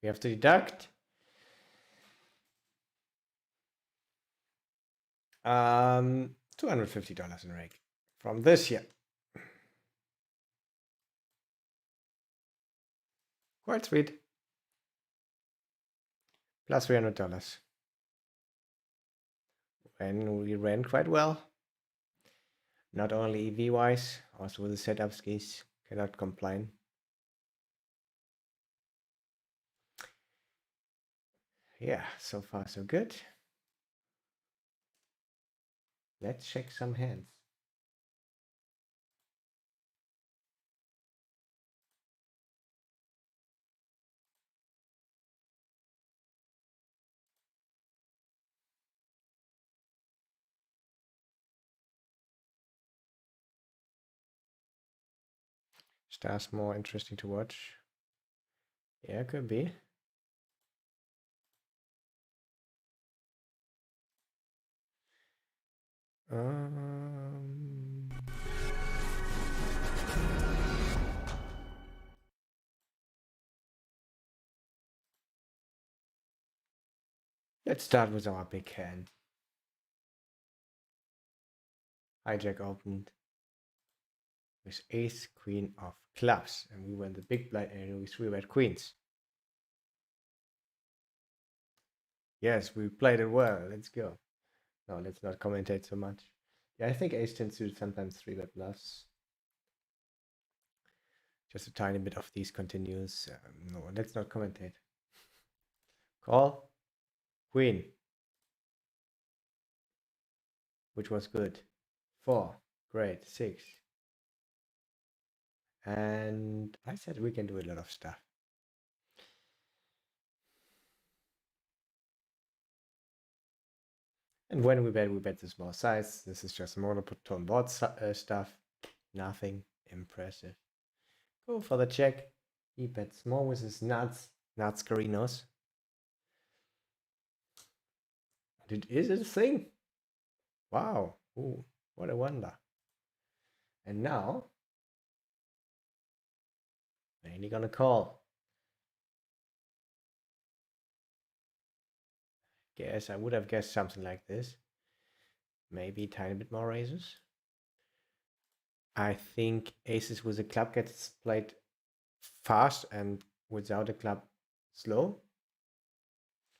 We have to deduct. $250 in rake from this year. Quite sweet. Plus $300. And we ran quite well. Not only EV wise, also with the setup skis. Cannot complain. Yeah, so far so good. Let's check some hands. Stars more interesting to watch. Yeah, could be. Let's start with our big hand. Hijack opened with ace, queen of clubs, and we went the big blind and we three red queens. Yes, we played it well. Let's go. No, let's not commentate so much. Yeah, I think ace 10 suited sometimes three red bluffs. Just a tiny bit of these continues. No, let's not commentate. Call. Queen. Which was good. 4. Great. 6. And I said we can do a lot of stuff. And when we bet the small size. This is just monotone board stuff. Nothing impressive. Go for the check. He bet small with his nuts. Nuts Carinos. Is it a thing? Wow. Ooh, what a wonder. And now, mainly gonna call. Guess I would have guessed something like this. Maybe a tiny bit more raises. I think aces with a club gets played fast and without a club slow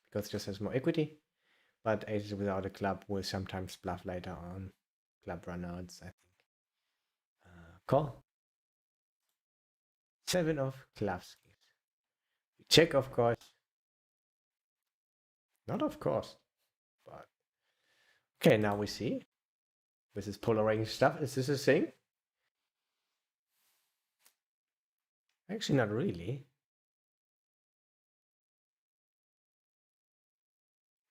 because it just has more equity. But aces without a club will sometimes bluff later on. Club runouts, I think. Call. 7 of clubs. Check, of course. Not of course, but okay. Now we see with this polarizing stuff. Is this a thing? Actually, not really.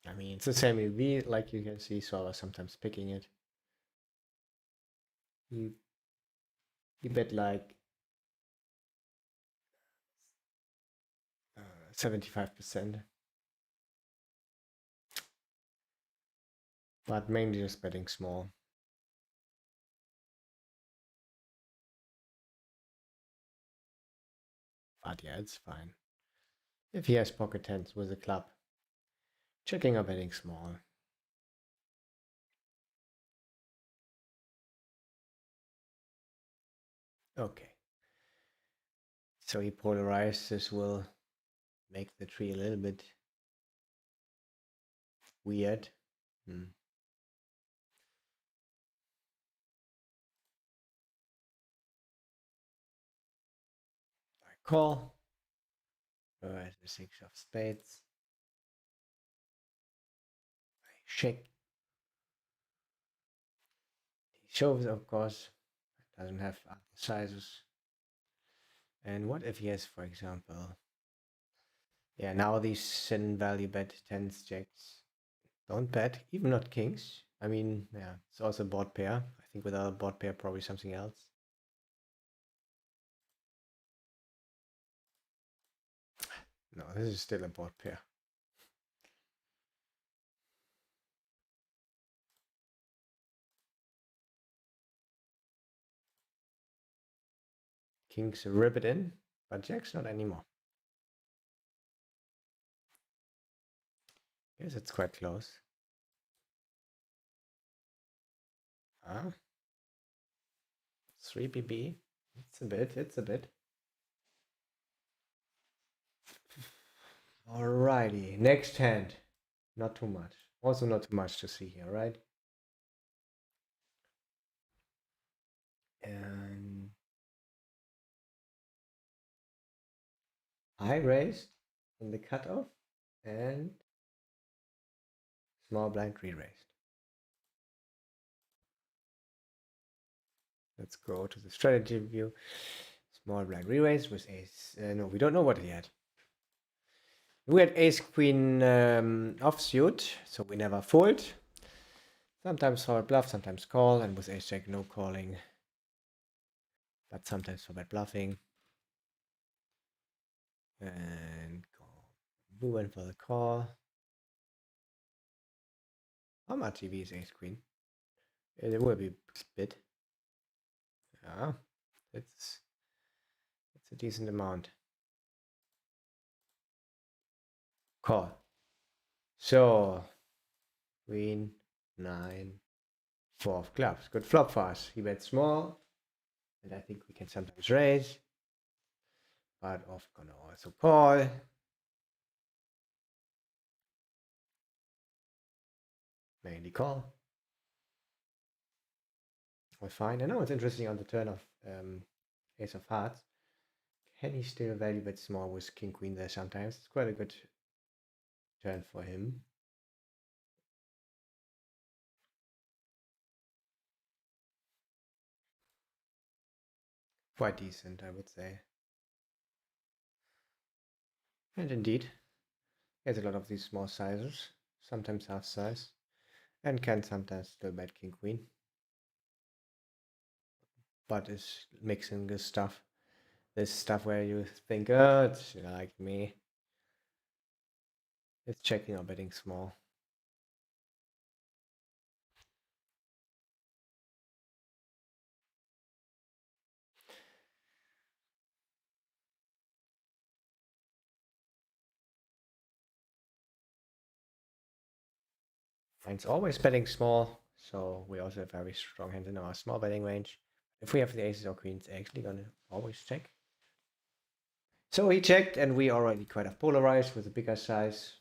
I mean, it's the same EV, like you can see. So I was sometimes picking it. He bet like 75%, but mainly just betting small. But yeah, it's fine. If he has pocket tens with a club, checking or betting small. Okay. So he polarized. This will make the tree a little bit weird. I call. Alright, the 6 of spades. I check. He shows, of course. Doesn't have other sizes. And what if he has, for example, yeah, now these sin value bet tens, jacks. Don't bet, even not kings. I mean, yeah, it's also a board pair. I think without a board pair, probably something else. No, this is still a board pair. Kings rip it in, but jacks not anymore. Yes, it's quite close. Ah, 3 BB. It's a bit. Alrighty, next hand. Not too much. Also not too much to see here, right? And I raised in the cutoff and small blind re-raised. Let's go to the strategy view. Small blind re-raise with ace. No, we don't know what he had. We had ace queen offsuit, so we never fold. Sometimes for bluff, sometimes call, and with ace jack no calling, but sometimes for bad bluffing. And call. We went for the call. How much EV is ace queen? It will be split. Yeah, it's a decent amount. Call. So, queen, nine, four of clubs. Good flop for us. He bet small, and I think we can sometimes raise, but off gonna also call. Mainly call. We're fine. I know it's interesting on the turn of ace of hearts. Can he still value bet small with king queen there sometimes? It's quite a good turn for him. Quite decent, I would say. And indeed, he has a lot of these small sizes, sometimes half size, and can sometimes still bet king queen. But is mixing this stuff where you think, oh, it's like me. It's checking or betting small. And it's always betting small, so we also have very strong hands in our small betting range. If we have the aces or queens, actually gonna always check. So he checked, and we already kind of polarized with a bigger size.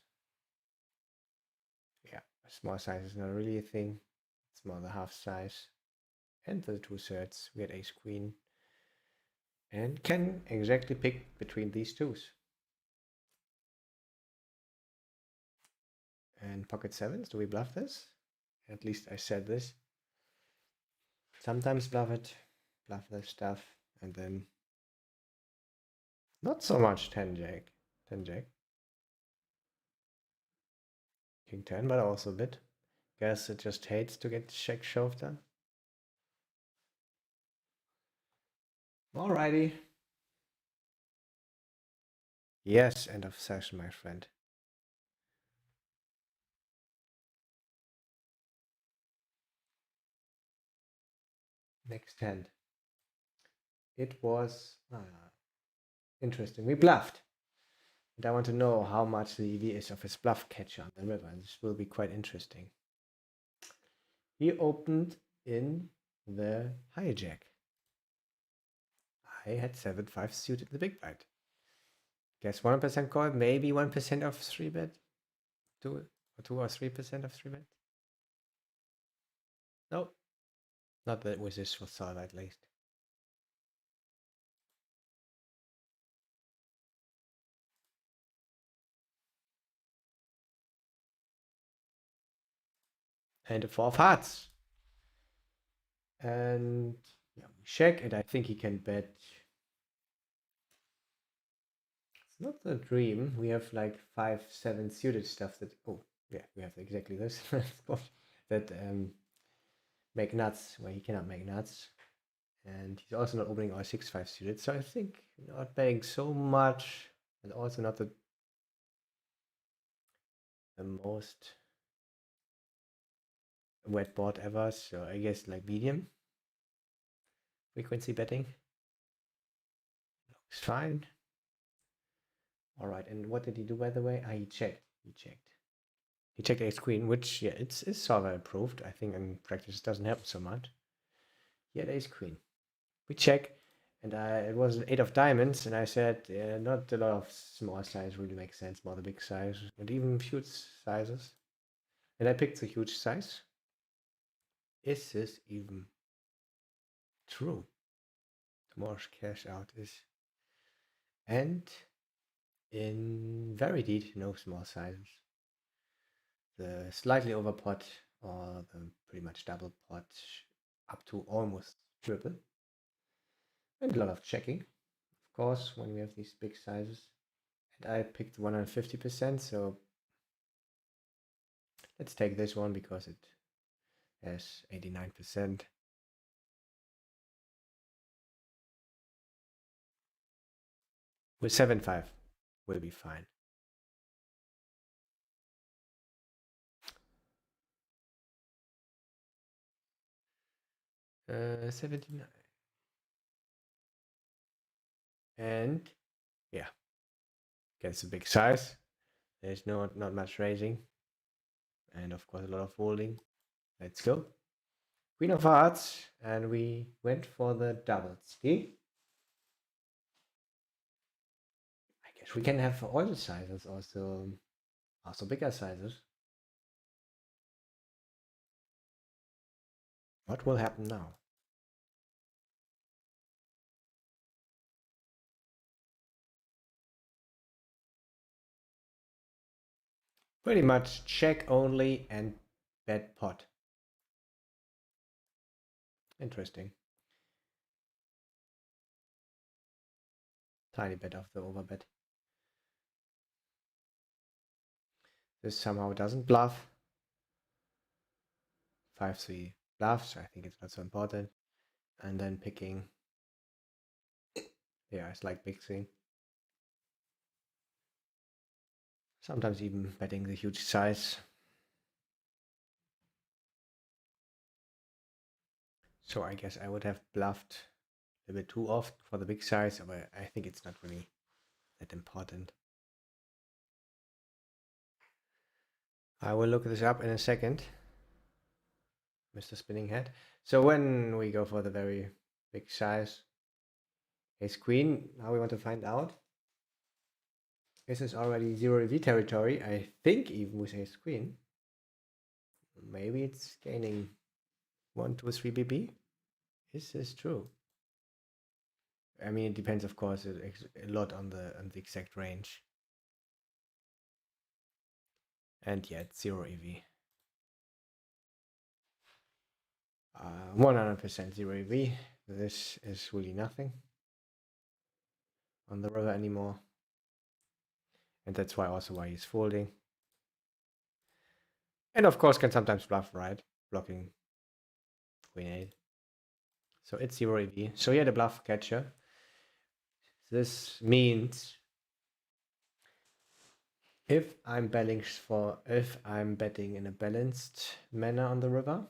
Yeah, a small size is not really a thing. It's more the half size. And the 2/3, we had ace queen. And can exactly pick between these twos. And pocket sevens, do we bluff this? At least I said this. Sometimes bluff this stuff, and then not so much 10 jack, 10 jack, king 10, but also a bit. Guess it just hates to get check shoved done. Alrighty. Yes, end of session, my friend. Next hand. It was interesting. We bluffed. And I want to know how much the EV is of his bluff catcher on the river. This will be quite interesting. He opened in the hijack. I had 7-5 suited the big blind. Guess 1% call, maybe 1% of 3-bet. 2 or 3% of 3-bet. No, not that with this for solve at least. And a 4 of hearts. And yeah, we check, and I think he can bet. It's not the dream. We have like 5-7 suited stuff that, oh yeah, we have exactly this spot that make nuts where he cannot make nuts. And he's also not opening our 6-5 suited, so I think not betting so much, and also not the most wet board ever, so I guess like medium frequency betting. Looks fine. Alright, and what did he do by the way? Ah, he checked. He checked ace queen, which yeah, it's solver approved. I think in practice it doesn't happen so much. He had ace queen. We check, and it was an 8 of diamonds, and I said not a lot of small size really makes sense, more the big size, and even huge sizes. And I picked the huge size. Is this even true? The more cash out is. And in very deep, no small sizes. The slightly over pot or the pretty much double pot up to almost triple. And a lot of checking, of course, when we have these big sizes. And I picked 150%, so let's take this one because it has 89%. With 7-5, we'll be fine. Uh, 79. And yeah, gets a big size. There's not much raising. And of course, a lot of folding. Let's go. Queen of Hearts, and we went for the doubles. See? I guess we can have all the sizes also bigger sizes. What will happen now? Pretty much check only and bet pot. Interesting. Tiny bit of the overbet. This somehow doesn't bluff. 5-3 bluffs. I think it's not so important. And then picking. Yeah, it's like mixing. Sometimes even betting the huge size. So I guess I would have bluffed a bit too often for the big size, but I think it's not really that important. I will look this up in a second, Mr. Spinning Head. So when we go for the very big size, ace queen, now we want to find out. This is already 0 EV territory, I think, even with ace queen. Maybe it's gaining 1, 2, 3 BB. Is this true? I mean, it depends, of course, a lot on the exact range. And yeah, it's 0 EV. 100% 0 EV. This is really nothing on the river anymore. And that's why also why he's folding. And of course can sometimes bluff, right? Blocking queen 8. So it's 0 EV. So yeah, the bluff catcher. This means if I'm betting in a balanced manner on the river,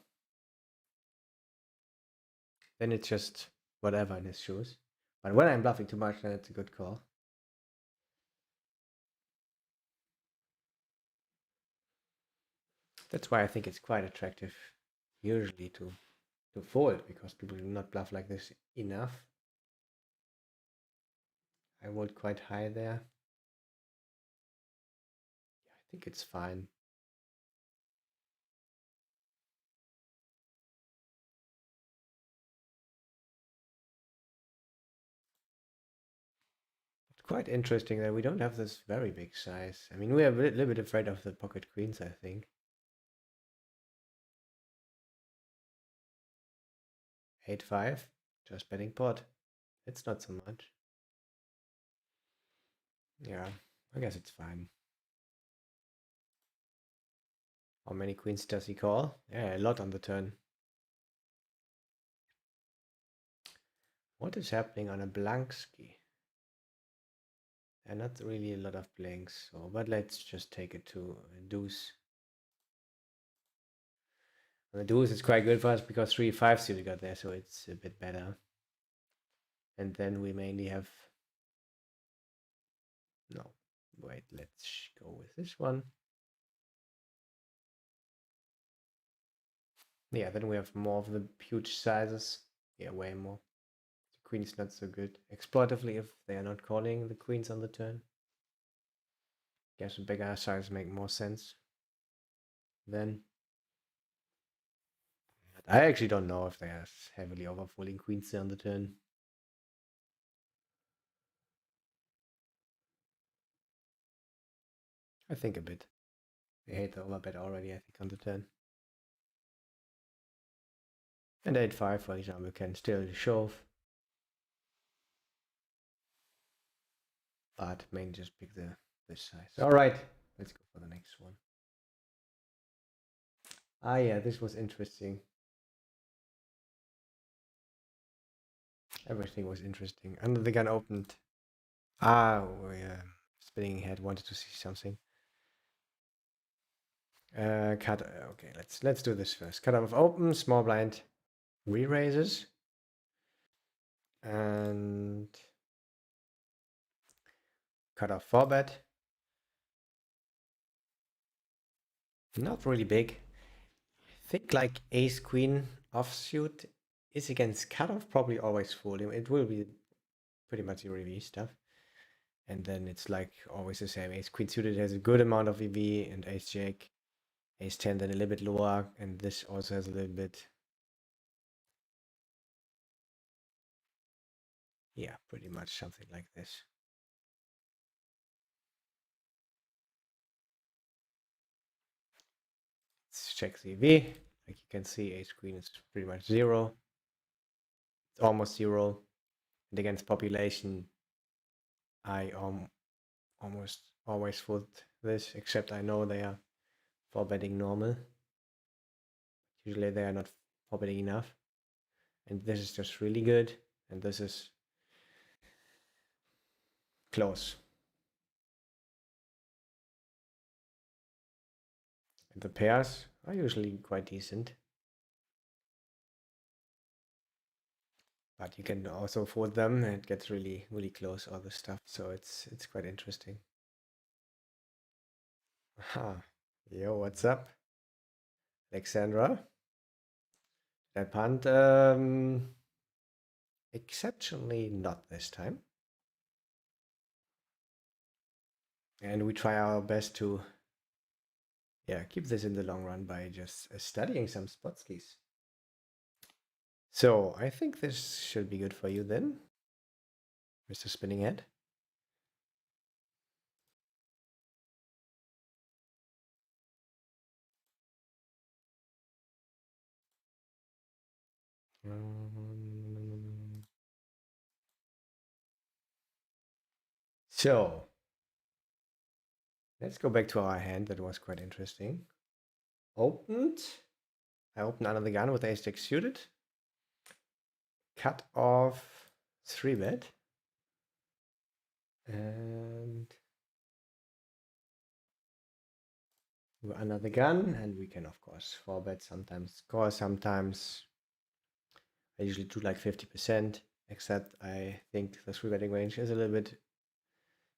then it's just whatever in his shoes. But when I'm bluffing too much, then it's a good call. That's why I think it's quite attractive usually to fold, because people do not bluff like this enough. I rolled quite high there. I think it's fine. It's quite interesting that we don't have this very big size. I mean, we are a little bit afraid of the pocket queens, I think. 8-5, just betting pot. It's not so much. Yeah, I guess it's fine. How many queens does he call? Yeah, a lot on the turn. What is happening on a Blankski? And not really a lot of blanks, so, but let's just take it to a deuce. And the deuce is quite good for us because 3-5 still got there, so it's a bit better. And then we mainly have... No, wait, let's go with this one. Yeah, then we have more of the huge sizes. Yeah, way more. The queen is not so good. Exploitively, if they are not calling the queens on the turn. Guess the bigger size make more sense. Then I actually don't know if they are heavily overfolding queens on the turn. I think a bit. They hate the overbet already, I think, on the turn. And 8-5, for example, can still shove. But mainly just pick this size. Alright, let's go for the next one. Ah yeah, this was interesting. Everything was interesting. Under the gun opened. Ah, spinning head wanted to see something. Cut. Okay, let's do this first. Cut off open, small blind, re-raises, and cut off 4-bet. Not really big. I think like ace queen offsuit is against cutoff probably always folding. It will be pretty much your EV stuff. And then it's like always the same. Ace queen suited has a good amount of EV, and ace jack, ace 10 then a little bit lower, and this also has a little bit. Yeah, pretty much something like this. Let's check the EV. Like you can see, ace queen is pretty much zero. It's almost zero. And against population, I almost always fold this, except I know they are for betting normal. Usually they are not for betting enough. And this is just really good. And this is close. And the pairs are usually quite decent. But you can also fold them and it gets really, really close, all the stuff. So it's quite interesting. Aha. Yo, what's up? Alexandra? I punt exceptionally not this time. And we try our best to keep this in the long run by just studying some spot skis. So I think this should be good for you then, Mr. Spinning Head. So let's go back to our hand. That was quite interesting. Opened. I opened another gun with ace jack suited. Cut off 3-bet. And another gun. And we can, of course, 4-bet, sometimes score, sometimes I usually do like 50%, except I think the 3-betting range is a little bit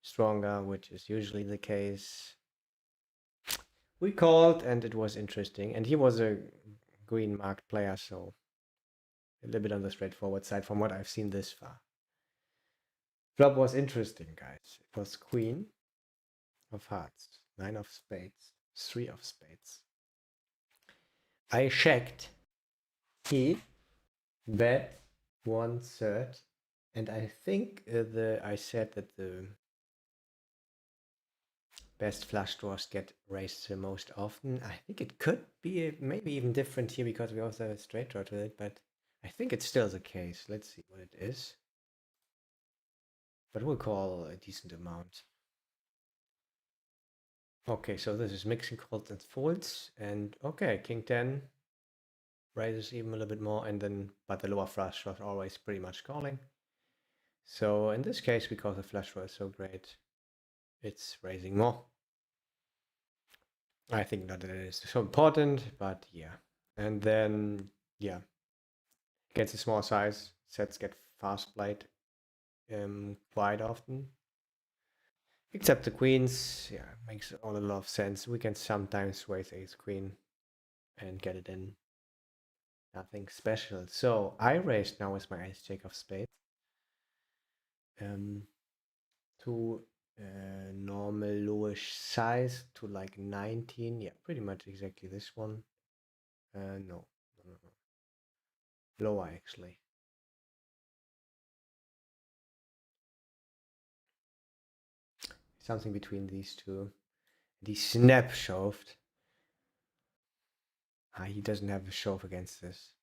stronger, which is usually the case. We called and it was interesting. And he was a green marked player, so a little bit on the straightforward side from what I've seen this far. Flop was interesting, guys. It was queen of hearts, 9 of spades, 3 of spades. I checked. He bet 1/3, and I think I said that the best flush draws get raised the most often. I think it could be maybe even different here because we also have a straight draw to it, but I think it's still the case. Let's see what it is. But we'll call a decent amount. Okay, so this is mixing calls and folds, and okay, king 10 raises even a little bit more, and then but the lower flush was always pretty much calling. So in this case, because the flush draw is so great, it's raising more. I think not that it is so important, but yeah. And then yeah, against a small size, sets get fast played quite often. Except the queens, yeah, makes all a lot of sense. We can sometimes raise ace queen and get it in. Nothing special. So I raised now with my ace jack of spades. To normal lowish size to like 19. Yeah, pretty much exactly this one. No. Lower actually. Something between these two. The snap shoved. He doesn't have a shove against this.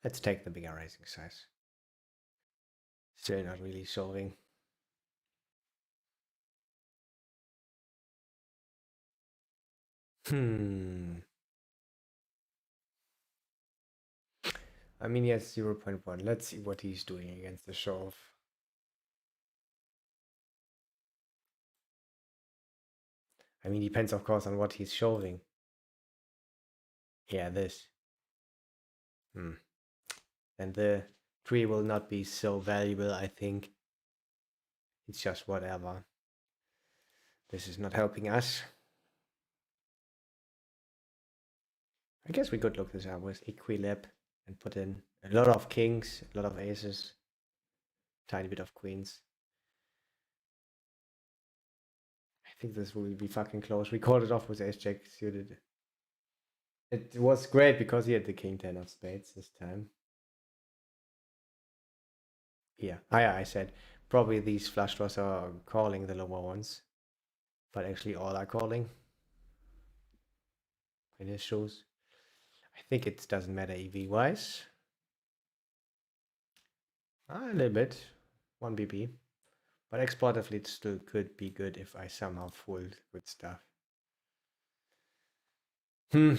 Let's take the bigger raising size. Still not really shoving. I mean, he has 0.1. Let's see what he's doing against the shove. I mean, depends, of course, on what he's shoving. Yeah, this. And the tree will not be so valuable, I think. It's just whatever. This is not helping us. I guess we could look this up with equilib and put in a lot of kings, a lot of aces, tiny bit of queens. I think this will be fucking close. We called it off with ace jack suited. It was great because he had the king 10 of spades this time. Yeah, I said probably these flush draws are calling the lower ones, but actually all are calling in his shoes. I think it doesn't matter EV wise. A little bit, 1 BP. But exploitively it still could be good if I somehow fooled good stuff. Hmm.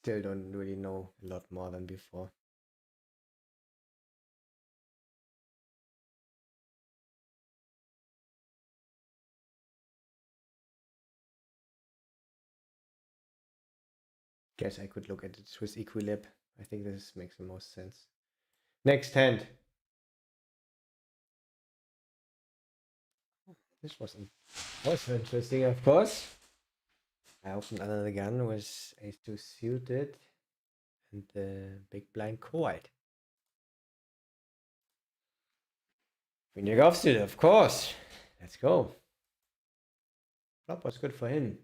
Still don't really know a lot more than before. Guess I could look at it with equilib. I think this makes the most sense. Next hand. This was also interesting, of course. I opened another gun with ace-2 suited and the big blind quite. Queen jack offsuit, of course. Let's go. Flop was good for him,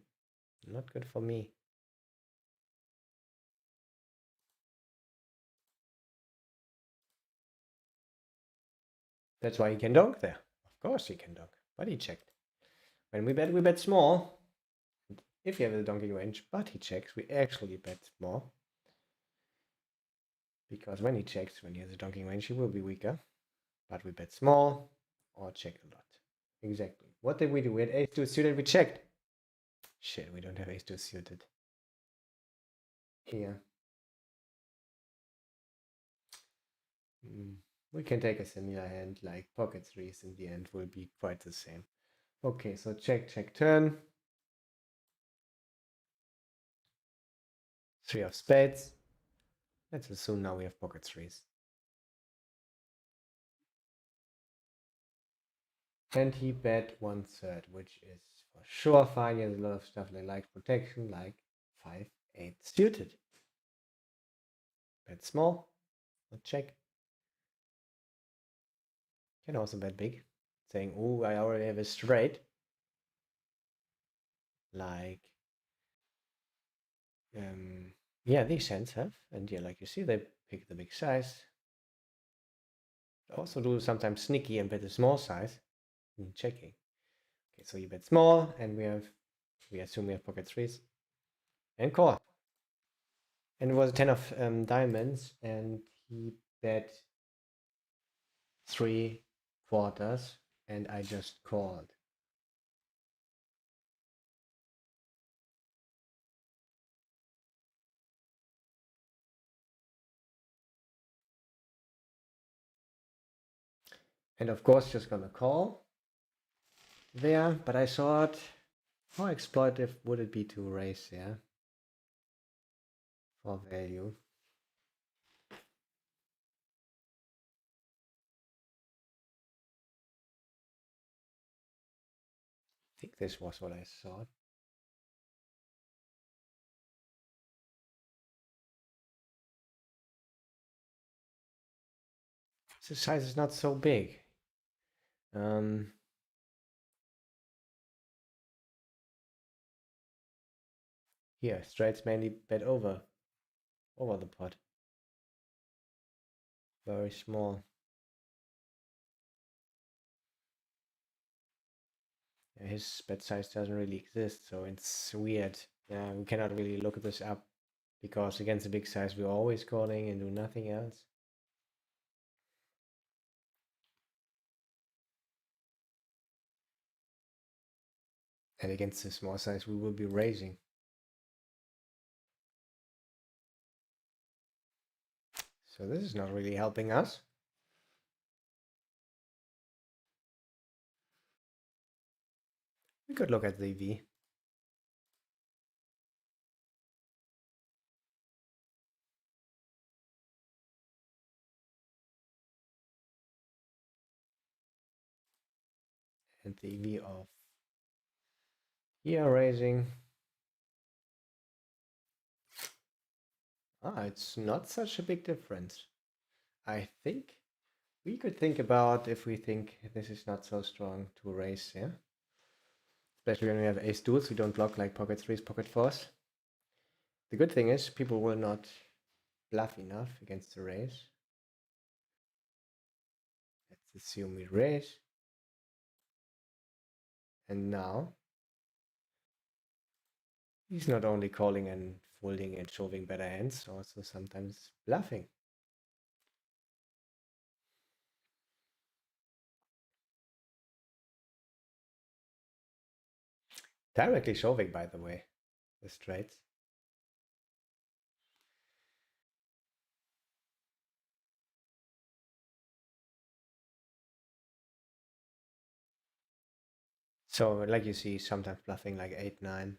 not good for me. That's why he can donk there. Of course he can donk, but he checked. When we bet small. And if you have the donking range, but he checks, we actually bet small. Because when he checks, when he has a donking range, he will be weaker. But we bet small or check a lot. Exactly. What did we do? We had ace-2 suited, we checked. Shit, we don't have ace-2 suited. Here. We can take a similar hand, like pocket threes in the end will be quite the same. Okay, so check, check, turn. 3 of spades. Let's assume now we have pocket threes. And he bet 1/3, which is for sure fine. He has a lot of stuff like protection, like 5-8 suited. Bet small, not check. Can also bet big, saying, oh, I already have a straight. Like, yeah, these hands have. And yeah, like you see, they pick the big size. They also do sometimes sneaky and bet a small size in checking. Okay, so you bet small, and we assume we have pocket threes. And call. And it was a 10 of diamonds, and he bet 3/4, and I just called. And of course, just gonna call there, but I thought, how exploitive would it be to raise there for value? I think this was what I thought. The size is not so big. Here, straights mainly bet over the pot. Very small. Yeah, his bet size doesn't really exist, so it's weird. Yeah, we cannot really look this up because against the big size we're always calling and do nothing else. And against the small size we will be raising. So this is not really helping us. We could look at the V. and the EV of here raising. It's not such a big difference. I think we could think about if we think this is not so strong to raise, yeah? Especially when we have ace deuce, we don't block like pocket threes, pocket fours. The good thing is people will not bluff enough against the raise. Let's assume we raise. And now he's not only calling and folding and shoving better hands, also sometimes bluffing. Directly shoving, by the way, the straights. So like you see, sometimes bluffing like 8, 9,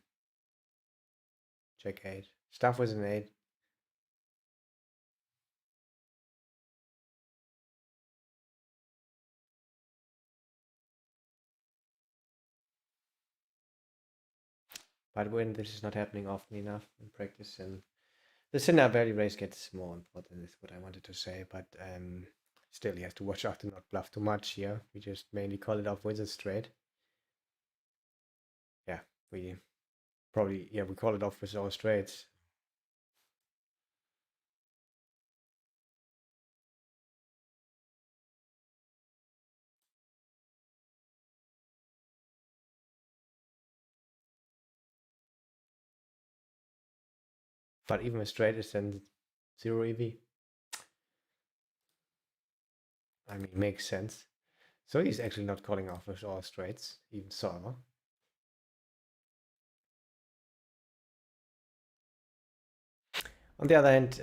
check 8. Stuff with an 8. But when this is not happening often enough in practice, and the sinner value raise gets more important, is what I wanted to say. But still, you have to watch out to not bluff too much here. We just mainly call it off with a straight. Yeah, we probably, yeah, we call it off with all straights. But even a straight is then 0 EV. I mean, makes sense. So he's actually not calling off with all straights, even solver. On the other hand,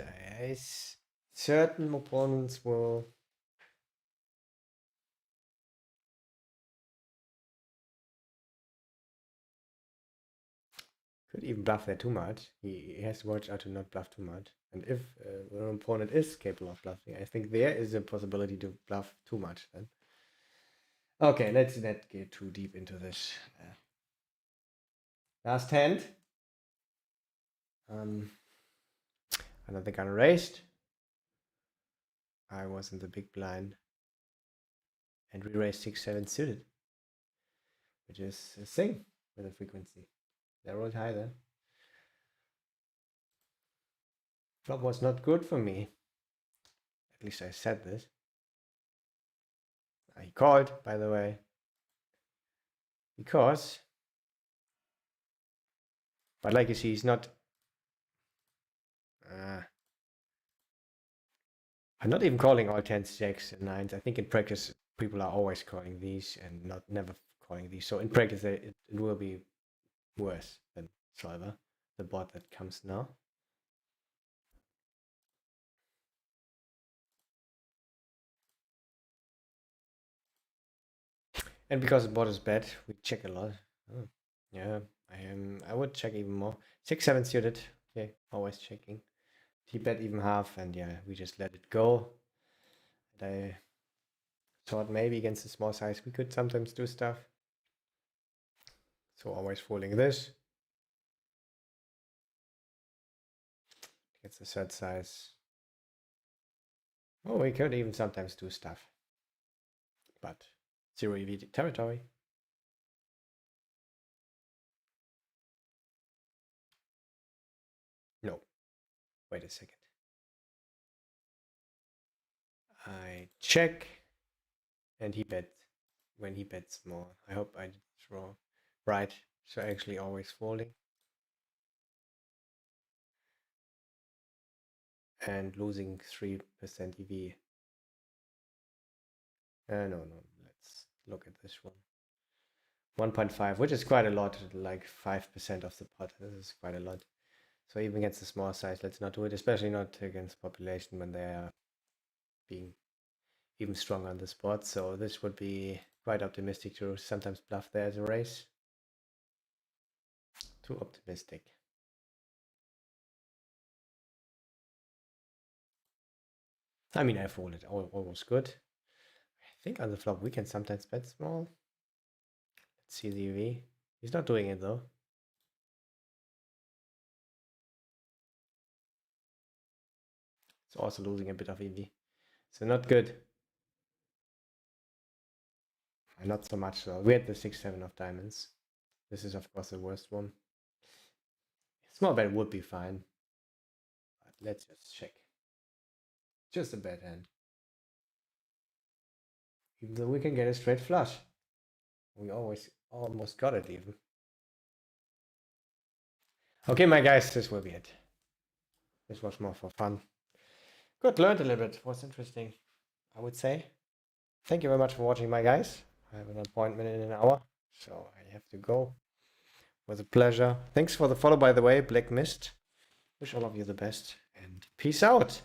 certain opponents will could even bluff there too much. He has to watch out to not bluff too much. And if an opponent is capable of bluffing, I think there is a possibility to bluff too much then. Okay, let's not get too deep into this. Last hand. Another gun raised. I was in the big blind. And we raised 6, 7 suited. Which is a thing with the frequency. They rolled high there. Flop was not good for me. At least I said this. He called, by the way. Because, but like you see, he's not. I'm not even calling all 10s, jacks, and 9s. I think in practice, people are always calling these and not never calling these. So in practice, it will be worse than solver, the bot that comes now. And because the bot is bad, we check a lot. Oh, yeah, I would check even more. 6, 7 suited. Okay, always checking. He bet even half, and yeah, we just let it go. And I thought maybe against the small size we could sometimes do stuff. So always folding this. Against the third size. Oh, we could even sometimes do stuff. But 0 EV territory. No. Wait a second. I check. And he bets when he bets more. I hope I did it wrong. Right. So actually always folding. And losing 3% EV. No. Let's look at this one. 1.5, which is quite a lot, like 5% of the pot. This is quite a lot. So even against the small size, let's not do it, especially not against population when they are being even stronger on the spot. So this would be quite optimistic to sometimes bluff there as a race. Too optimistic. I mean, I folded. All was good. I think on the flop we can sometimes bet small. see the EV. He's not doing it though. It's also losing a bit of EV. So not good. Not so much though. We had the 6-7 of diamonds. This is of course the worst one. Small bet would be fine. But let's just check. Just a bad hand. Even though we can get a straight flush. We almost got it even. Okay, my guys, this will be it. This was more for fun. Good, learned a little bit. Was interesting, I would say. Thank you very much for watching, my guys. I have an appointment in an hour, so I have to go. It was a pleasure. Thanks for the follow, by the way, Black Mist. Wish all of you the best, and peace out.